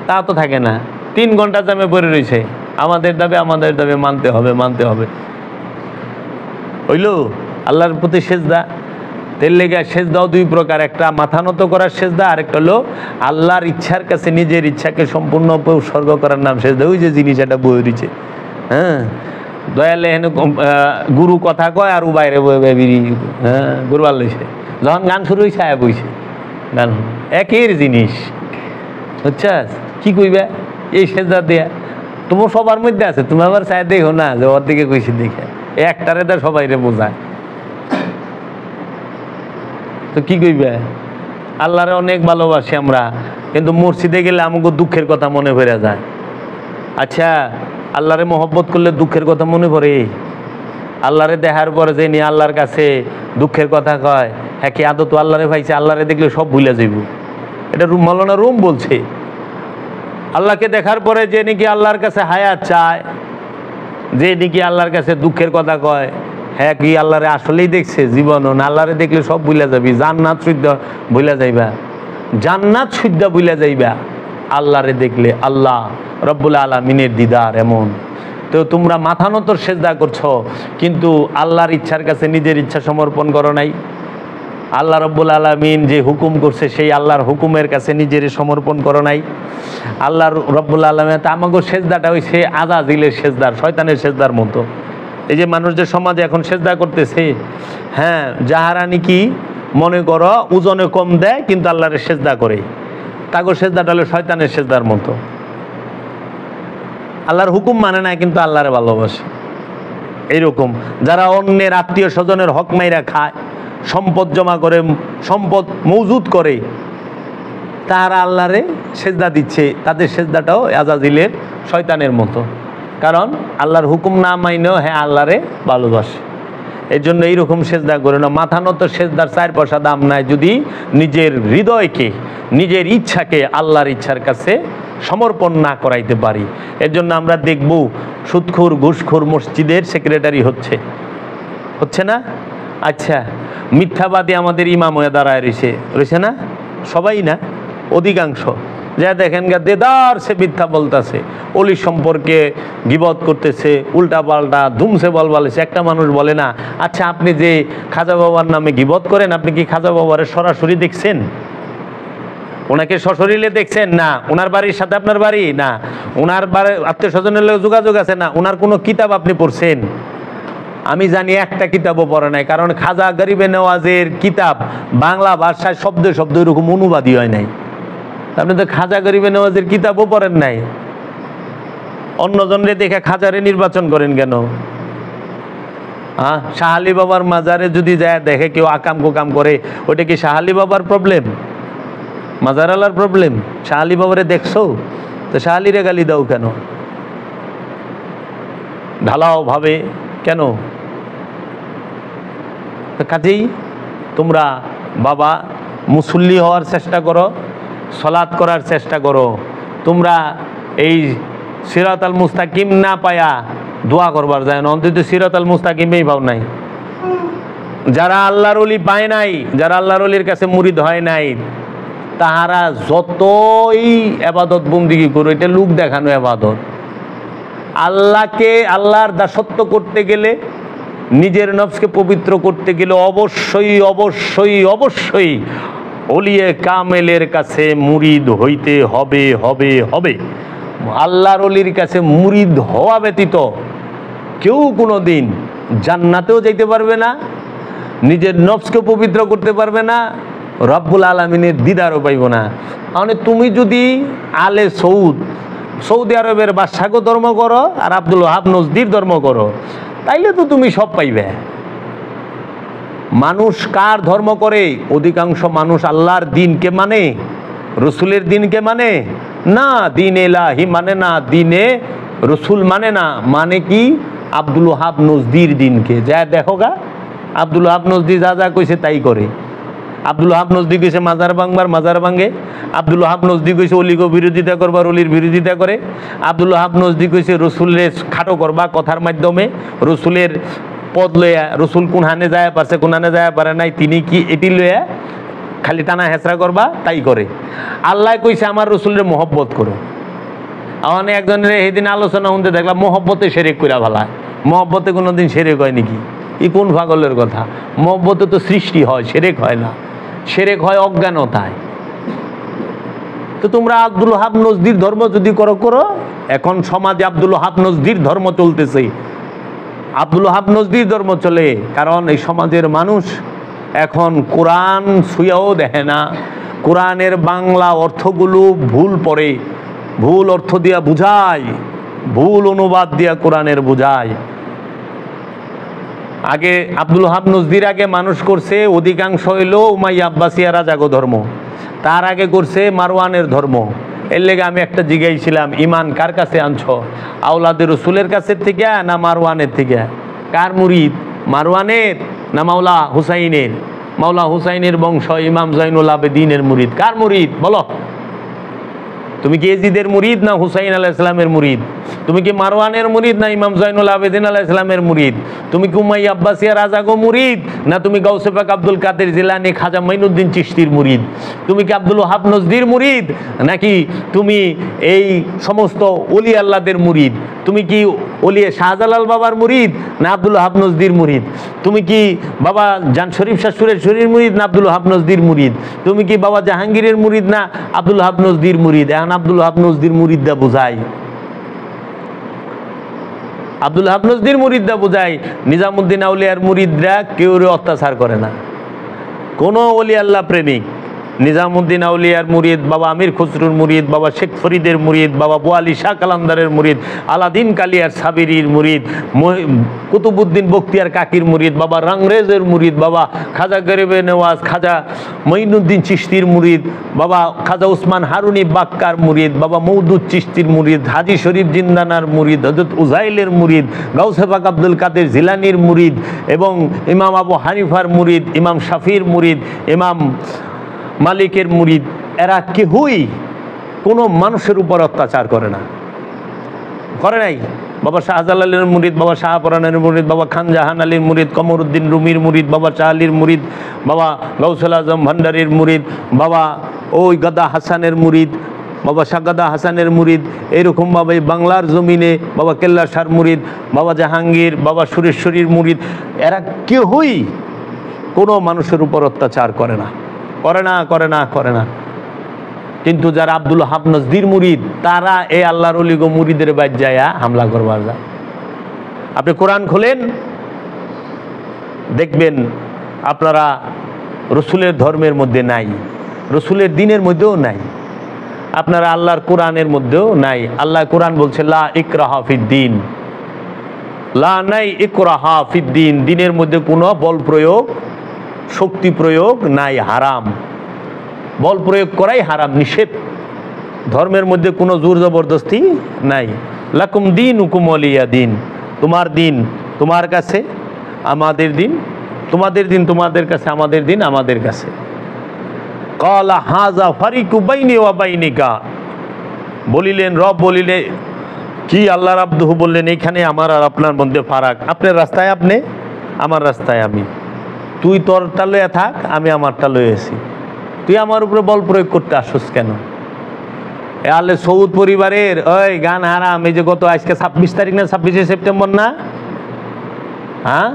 তা তো থাকে না। 3 ঘন্টা জ্যামে পড়ে রয়েছে, আমাদের দাবি মানতে হবে। হইল আল্লাহর প্রতি সেজদা। তেল লেগে সেজদাও 2 প্রকার, একটা মাথা নত করার সেজদা, আরেকটা হলো আল্লাহর ইচ্ছার কাছে নিজের ইচ্ছাকে সম্পূর্ণ উৎসর্গ করার নাম সেজদা। ওই যে জিনিস এটা বই রয়েছে, হ্যাঁ দয়ালে হেন গুরু কথা কয় আর ও বাইরে বয়ে বিড়ি, হ্যাঁ গুরুবার লইছে। যখন গান শুরু হয়েছে আয়া বইছে গান, একই জিনিস। বুঝছাস কি কইবা? এই সেজদা দেয়া তোমার সবার মধ্যে আছে, তুমি আবার চাই দেখো না যে ওর দিকে কইছি দেখে একটারে তো সবাই রে বোঝায়। তো কি কইবে? আল্লাহরে অনেক ভালোবাসি আমরা, কিন্তু মসজিদে গেলে আমাকে দুঃখের কথা মনে পড়ে যায়। আচ্ছা আল্লাহরে মহব্বত করলে দুঃখের কথা মনে পড়ে? আল্লাহরে দেখার পরে যে নিয়ে আল্লাহর কাছে দুঃখের কথা কয়, হ্যাঁ কি আদত আল্লাহরে পাইছে? আল্লাহরে দেখলে সব ভুলে যাইব। এটা মৌলানা রুম বলছে। আল্লাহকে দেখার পরে যে নাকি আল্লাহর কাছে হায়াত চায়, যে নাকি আল্লাহর কাছে দুঃখের কথা কয়, হ্যাঁ কি আল্লাহরে আসলেই দেখছে জীবনও না? আল্লাহরে দেখলে সব ভুলে যাবি, জান্নাত শুদ্ধ ভুলে যাইবা, জান্নাত শুদ্ধ ভুলে যাইবা আল্লাহরে দেখলে। আল্লাহ রব্বুল আলামিনের দিদার এমন। তো তোমরা মাথা নতর সেজদা করছো, কিন্তু আল্লাহর ইচ্ছার কাছে নিজের ইচ্ছা সমর্পণ করো নাই। আল্লাহ রব্বুল আলামিন যে হুকুম করছে সেই আল্লাহর হুকুমের কাছে নিজের সমর্পণ করো নাই। আল্লাহ রব্বুল আলামিন আমাগো সেজদাটা হইছে আজাজিলের সেজদার, শয়তানের সেজদার মতো। এই যে মানুষ যে সমাজে এখন সেজদা করতেছে, হ্যাঁ যাহারা নাকি মনে করো ওজনে কম দেয় কিন্তু আল্লাহরের সেজদা করে, তাগো সেজদাটা হলো শয়তানের সেজদার মতো। আল্লাহর হুকুম মানে না কিন্তু আল্লাহরে ভালোবাসে। এইরকম যারা অন্যের আত্মীয় স্বজনের হক মাইরা খায়, সম্পদ জমা করে, সম্পদ মজুদ করে, তারা আল্লাহরে সেজদা দিচ্ছে, তাদের সেজদাটাও আজাজিলের শয়তানের মতো। কারণ আল্লাহর হুকুম না মাইনেও হ্যাঁ আল্লাহরে ভালোবাসে। এই জন্য এইরকম সেজদা করে না। মাথা নত সেজদার 4 পয়সা দাম নাই যদি নিজের হৃদয়কে, নিজের ইচ্ছাকে আল্লাহর ইচ্ছার কাছে সমর্পণ না করাইতে পারি। এর জন্য আমরা দেখব সুদখোর ঘুষখোর মসজিদের সেক্রেটারি হচ্ছে না? আচ্ছা, মিথ্যাবাদী আমাদের ইমাম হয়ে দাঁড়ায় রয়েছে না? সবাই না, অধিকাংশ। যা দেখেন গা দেদার সে মিথ্যা বলতেছে, অলি সম্পর্কে গিবত করতেছে, উল্টা পাল্টা ধুমসে বলছে। একটা মানুষ বলে না, আচ্ছা আপনি যে খাজা বাবার নামে গিবত করেন, আপনি কি খাজা বাবারে সরাসরি দেখছেন? ওনাকে সশরীরে দেখছেন? না। ওনার বাড়ির সাথে আপনার বাড়ি? না। ওনার বাড়ি আত্মীয় স্বজনের লোক যোগাযোগ আছে? না। ওনার কোনো কিতাব আপনি পড়ছেন? আমি জানি একটা কিতাবও পড়ে নাই, কারণ খাজা গরিবে নেওয়াজের কিতাব বাংলা ভাষায় শব্দে শব্দ এরকম অনুবাদই হয় নাই। আপনি তো খাজা গরিবে নেওয়াজের কিতাবও পড়েন নাই, অন্যজনরে দেখে খাজারে নির্বাচন করেন কেন? হ্যাঁ, শাহ আলী বাবার মাজারে যদি যায় দেখে কেউ আকাম কুকাম করে, ওটা কি শাহ আলী বাবার প্রবলেম, মাজার আলার প্রবলেম? শাহ আলী বাবারে দেখছো তো শাহ আলীরে গালি দাও কেন? ঢালাও ভাবে কেন? কাজেই তোমরা বাবা মুসল্লি হওয়ার চেষ্টা করো, সলাৎ করার চেষ্টা করো। তোমরা এই সিরাতাল মুস্তাকিম না পায়া দোয়া করবার যায় না, অন্তত সিরাতাল মুস্তাকিমেই পাও নাই। যারা আল্লাহর ওলি পায় নাই, যারা আল্লাহর ওলির কাছে মুরিদ হয় নাই, তাহারা যতই এবাদত বন্দিগি করো, এটা লোক দেখানো এবাদত। আল্লাহকে, আল্লাহর দাসত্ব করতে গেলে, নিজের নফসকে পবিত্র করতে গেলে অবশ্যই অবশ্যই অবশ্যই ওলিয়ে কামেলের কাছে মুরিদ হইতে হবে হবে হবে। আল্লাহর ওলির কাছে মুরিদ হওয়া ব্যতীত কেউ কোনো দিন জান্নাতেও যাইতে পারবে না, নিজের নফসকে পবিত্র করতে পারবে না, রব্বুল আলামিনের দিদারও পাইব না। মানে তুমি যদি আলে সৌদি আরবের বাদশাকে ধর্ম করো আর আব্দুল ওহাব নজদির ধর্ম করো, তাইলে তো তুমি সব পাইবে। মানুষ কার ধর্ম করে? অধিকাংশ মানুষ আল্লাহর দিনকে মানে, রসুলের দিনকে মানে না, দিন এলাহি মানে না, দিনে রসুল মানে না। মানে কি? আব্দুল ওহাব নজদির দিনকে। যা দেখো গা, আব্দুল ওহাব নজদি যা যা কইছে তাই করে। আব্দুল ওহাব নজদি কইছে মাজার ভাঙবার, মাজার ভাঙে। আব্দুল ওহাব নজদি কইছে অলিকে বিরোধিতা করবার, অলির বিরোধিতা করে। আব্দুল ওহাব নজদি কইছে রসুলের খাটো করবা কথার মাধ্যমে, রসুলের পদ লইয়া, রসুল কোন হানে যায় পারছে কোন হানে যায় পারে নাই, তিনি কি এটি লইয়া খালি টানা হেঁচড়া করবা, তাই করে। আল্লাহ কইছে আমার রসুলের মহব্বত করো। মানে একজনের সেদিন আলোচনা শুনতে দেখলাম মহব্বতে সেরেক কইরা ভালায়। মহব্বতে কোনোদিন সেরেক হয় নাকি? ই কোন পাগলের কথা? মহব্বতে তো সৃষ্টি হয়, সেরেক হয় না। সেরেক হয় অজ্ঞানতায়। তো তোমরা আব্দুল ওহাব নজদির ধর্ম যদি করো করো। এখন সমাজে আব্দুল ওহাব নজদির ধর্ম চলতেছে, আব্দুল ওহাব নজদির ধর্ম চলে, কারণ এই সমাজের মানুষ এখন কোরআন ছুঁয়াও দেখে না। কোরআনের বাংলা অর্থগুলো ভুল পড়ে, ভুল অর্থ দিয়া বুঝায়, ভুল অনুবাদ দিয়া কোরআনের বুঝায়। আগে আব্দুল ওহাব নজদির আগে মানুষ করছে অধিকাংশ হইল উমাইয়া আব্বাসিয়া রাজাগো ধর্ম, তার আগে করছে মারওয়ানের ধর্ম। এর লেগে আমি একটা জিজ্ঞাসিলাম, ইমান কার কাছে আনছো? আওলাদের রসুলের কাছের থেকে না মারওয়ানের থেকে? কার মুরিদ? মারওয়ানের না মাওলা হুসাইনের? মাওলা হুসাইনের বংশ ইমাম জয়নুল আবেদিনের মুরিদ। কার মুরিদ বলো? তুমি কি এজিদের মুরিদ না হুসাইন আলাইহিস সালামের মুরিদ? তুমি কি মারওয়ানের মুরিদ না ইমাম জয়নুল আবেদিন আলাইহিস সালামের মুরিদ? তুমি কি উমাইয়া আব্বাসিয়া রাজাগো মুরিদ না তুমি গাউসে পাক আব্দুল কাদের জিলানী খাজা মাইনুদ্দিন চিশতির মুরিদ? তুমি কি আব্দুল ওহাব নজদির মুরিদ নাকি তুমি এই সমস্ত ওলি আল্লাহদের মুরিদ? তুমি কি ওলিয়ে শাহজালাল বাবার মুরিদ না আব্দুল ওহাব নজদির মুরিদ? তুমি কি বাবা জান শরীফ শাহ সুরের মুরিদ না আব্দুল ওহাব নজদির মুরিদ? তুমি কি বাবা জাহাঙ্গীরের মুরিদ না আব্দুল ওহাব নজদির মুরিদ? এখন আব্দুল ওহাব নজদির মুরিদরা বুঝাই, আব্দুল ওহাব নজদির মুরিদরা বুঝাই। নিজামুদ্দিন আউলিয়ার মুরিদরা কেউ অত্যাচার করে না, কোনো ওলি আল্লাহ প্রেমিক নিজামুদ্দিন আউলিয়ার মুরিদ, বাবা আমির খুসরুর মুরিদ, বাবা শেখ ফরিদের মুরিদ, বাবা বোয়ালি শাহ কালান্দারের মুরিদ, আলাদিন কালিয়ার সাবিরির মুরিদ, কুতুবুদ্দিন বখতিয়ার কাকির মুরিদ, বাবা রাংরেজের মুরিদ, বাবা খাজা গরিবে নেওয়াজ, খাজা মঈনুদ্দিন চিশতির মুরিদ, বাবা খাজা উসমান হারুনি বাক্কার মুরিদ, বাবা মৌদুদ চিশতির মুরিদ, হাজি শরীফ জিন্দানার মুরিদ, হযরত উজাইলের মুরিদ, গাউসে পাক আব্দুল কাদের জিলানির মুরিদ এবং ইমাম আবু হানিফার মুরিদ, ইমাম শাফির মুরিদ, ইমাম মালিকের মুরিদ, এরা কেউই কোনো মানুষের উপর অত্যাচার করে না, করে নাই। বাবা শাহজালালের মুরিদ, বাবা শাহপরানের মুরিদ, বাবা খান জাহান আলীর মুরিদ, কমরউদ্দিন রুমির মুরিদ, বাবা শাহ আলীর মুরিদ, বাবা গাউসুল আজম ভান্ডারীর মুরিদ, বাবা ওই গাদা হাসানের মুরিদ, বাবা শাহগাদা হাসানের মুরিদ, এইরকমভাবে বাংলার জমিনে বাবা কেল্লা শাহর মুরিদ, বাবা জাহাঙ্গীর, বাবা সুরেশ্বরীর মুরিদ, এরা কেউই কোনো মানুষের উপর অত্যাচার করে না, করে না, করে না, করে না। কিন্তু যারা আব্দুল ওহাব নজদির মুরিদ, তারা এই আল্লাহর ওলি গো মুরিদের বাইর যায় হামলা করবার যায়। আপনি কোরআন খোলেন, দেখবেন আপনারা রসুলের ধর্মের মধ্যে নাই, রসুলের দিনের মধ্যেও নাই, আপনারা আল্লাহর কোরআনের মধ্যেও নাই। আল্লাহ কোরআন বলছে লা ইকরাহা ফিদ্দিন, লা নাই ইকরাহা ফিদ্দিন, দিনের মধ্যে কোনো বল প্রয়োগ, শক্তি প্রয়োগ নাই, হারাম। বল প্রয়োগ করাই হারাম, নিষেধ। ধর্মের মধ্যে কোনো জোর জবরদস্তি নাই। লাকুম দীনুকুম ওয়ালিয়া দিন, তোমার দিন তোমার কাছে, আমাদের দিন তোমাদের দিন তোমাদের কাছে, আমাদের দিন আমাদের কাছে। ক্বালা হাযা ফারিকু বাইনি ওয়া বাইনিকা, বলিলেন রব, বলিলে কি আল্লাহ রাব্দুহু বললেন, এখানে আমার আর আপনার মধ্যে ফারাক, আপনার রাস্তায় আপনি, আমার রাস্তায় আমি, তুই তোরটা লয়ে থাক, আমি আমারটা লয়ে আছি, তুই আমার উপরে বল প্রয়োগ করতে আসছিস কেন? এ আলে সৌদ পরিবারের ওই গান হারাম, এই যে গত আজকে 26 তারিখ না 26শে সেপ্টেম্বর না, হ্যাঁ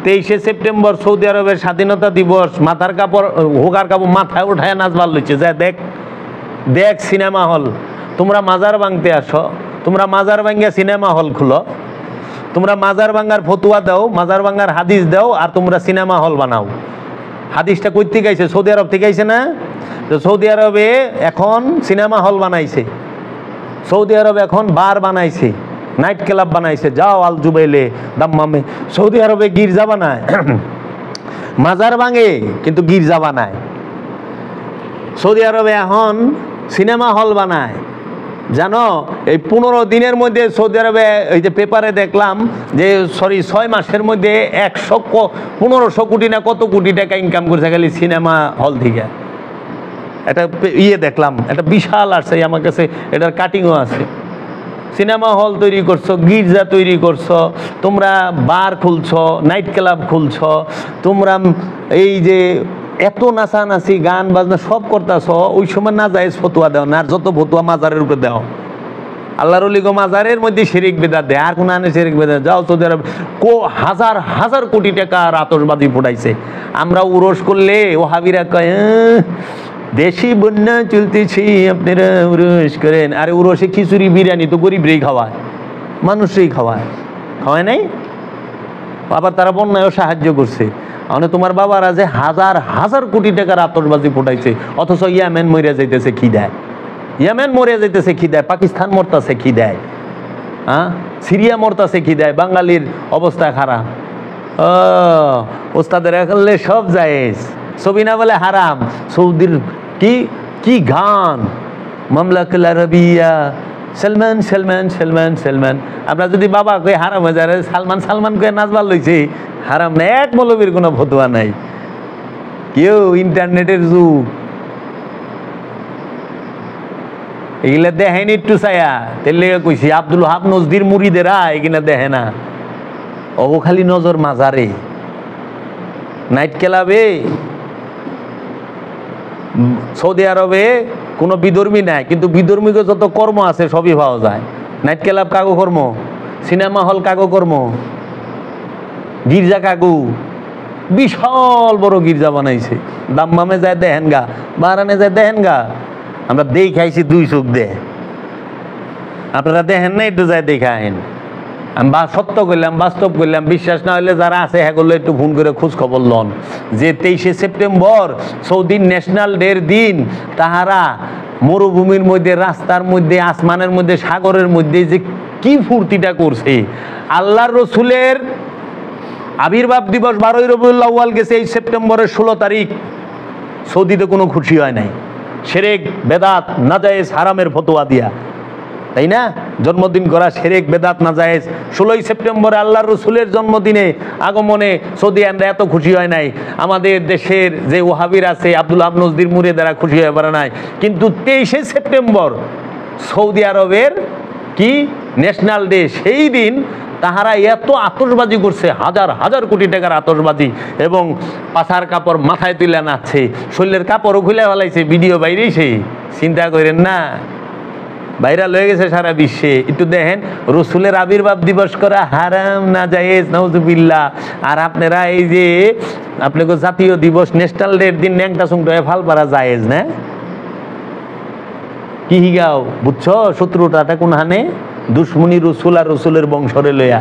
23শে সেপ্টেম্বর সৌদি আরবের স্বাধীনতা দিবস, মাথার কাপড় হোগার কাপড় মাথায় উঠায় নাচবার লইছে, যা দেখ দেখ সিনেমা হল। তোমরা মাজার ভাঙতে আসো, তোমরা মাজার ভাঙ্গিয়া সিনেমা হল খুলো, তোমরা মাজার ভাঙ্গার ফতুয়া দাও, মাজার ভাঙ্গার হাদিস দাও, আর তোমরা সিনেমা হল বানাও। হাদিসটা কই থেকে আইছে? সৌদি আরব থেকে আইছে না? তো সৌদি আরবে এখন সিনেমা হল বানাইছে, সৌদি আরব এখন বার বানাইছে, নাইট ক্লাব বানাইছে। যাও আল জুবাইলে, দাম্মামে, সৌদি আরবে গির্জা বানায়, মাজার ভাঙে কিন্তু গির্জা বানায়। সৌদি আরবে এখন সিনেমা হল বানায়। জানো এই 15 দিনের মধ্যে সৌদি আরবে, এই যে পেপারে দেখলাম যে 6 মাসের মধ্যে 1500 কোটি না কত কোটি টাকা ইনকাম করছে খালি সিনেমা হল থেকে। এটা দেখলাম, একটা বিশাল আসছে আমার কাছে, এটার কাটিংও আছে। সিনেমা হল তৈরি করছো, গির্জা তৈরি করছো, তোমরা বার খুলছো, নাইট ক্লাব খুলছো, তোমরা এই যে এত নাচানাচি গান বাজনা সব করতেছ, ওই সময় না যায় ফতুয়া দেও না, আর যত ফতুয়া মাজারের উপরে দেও। আল্লাহর ওলি গো মাজারের মধ্যে শিরিক বিদআত দেয়, আর কোনো আনে শিরিক বিদআত। যাও সৌদি আরব হাজার হাজার কোটি টাকা আতশবাজি ফুটাইছে। আমরা উরস করলে ওহাবিরা কয় দেশি বন্যা চলতেছি, আপনারা উরস করেন। আরে উরসে খিচুড়ি বিরিয়ানি তো গরিবরাই খাওয়ায়, মানুষই খাওয়ায়, খাওয়ায় নাই? আবার তারা বন্যায়ও সাহায্য করছে। মানে তোমার বাবারা যে হাজার হাজার কোটি টাকার আতশবাজি ফুটাইছে, অথচ ইয়ামেন মরিয়া যাইতেছে খিদায়, ইয়ামেন মরিয়া যাইতেছে খিদায়, পাকিস্তান মরতাছে খিদায়, হ্যাঁ সিরিয়া মরতাছে খিদায়, বাঙালির অবস্থা খারাপ। ওস্তাদের একালে সব জায়েজ, ছবি না বলে হারাম। সৌদির কি কি গান, মামলাকুল আরবিয়া, সলমান সলমান সলমান সলমান। আমরা যদি বাবা কই হারাম হয়ে যায়, সালমান সালমান কয়ে নাচবার লইছে, হারাম না। এক মৌলবীর কোনো ফতোয়া নাই। কেউ ইন্টারনেটের যুগ, এগুলা দেখেনি একটু ছায়া, তেলে কইছি আব্দুল ওহাব নজদির মুরিদেরা এগুলা দেখে না, ও খালি নজর মাজারে, নাইট ক্লাবে। সৌদি আরবে কোনো বিধর্মী নাই, কিন্তু বিধর্মীকে যত কর্ম আছে সবই পাওয়া যায়। নাইট ক্লাব কাগো কর্ম, সিনেমা হল কাগো কর্ম, গির্জা কাগু, বিশাল বড় গির্জা বানাইছে। দাম্মামে যায় দেখেন গা, বারানে যায় দেখেন গা, আমরা দেখাইছি 2 চোখ দে, আপনারা দেখেন না, একটু যায় দেখাইন। আমি সত্য করলাম, বাস্তব করলাম, বিশ্বাস না হলে যারা আছে হ্যাঁ করলে একটু ফোন করে খোঁজ খবর লন যে 23শে সেপ্টেম্বর সৌদির ন্যাশনাল ডের দিন তাহারা মরুভূমির মধ্যে, রাস্তার মধ্যে, আসমানের মধ্যে, সাগরের মধ্যে যে কি ফুর্তিটা করছে। আল্লাহর রসুলের আবির্ভাব দিবস 12ই রবিউল আউয়াল গেছে এই সেপ্টেম্বরের 16 তারিখ। সৌদিতে কোনো খুশি হয় নাই, শিরক বেদাত নাজায়েজ হারামের ফতোয়া দিয়া, তাই না? জন্মদিন করা শিরক বেদাত নাজায়েজ। 16ই সেপ্টেম্বরে আল্লাহর রসুলের জন্মদিনে আগমনে সৌদিয়ানরা এত খুশি হয় নাই। আমাদের দেশের যে ওহাবির আছে আব্দুল হাব নজদির মুরে দ্বারা খুশি হয়ে পারে নাই। কিন্তু 23শে সেপ্টেম্বর সৌদি আরবের কি ন্যাশনাল ডে, সেই দিন তাহারা এত আতশবাজি করছে, হাজার হাজার কোটি টাকার আতশবাজি, এবং পাছার কাপড় মাথায় তুলে নাচছে, শরীরের কাপড়ও খুলে ফেলাইছে, ভিডিও বাইরেছে। চিন্তা করেন না, ভাইরাল হয়ে গেছে সারা বিশ্বে। একটু দেখেন, রসুলের আবির্ভাব দিবস করা হারাম নাজায়েজ, নাউজুবিল্লাহ। আর আপনারা এই যে আপনাকে জাতীয় দিবস ন্যাশনাল ডের দিন ন্যাংটা সুংটা ফাল পারা জায়েজ না? কি হিগাও বুঝছো? শত্রুতাটা কোন হানে? দুশ্মনী রসুল আর রসুলের বংশরে লইয়া।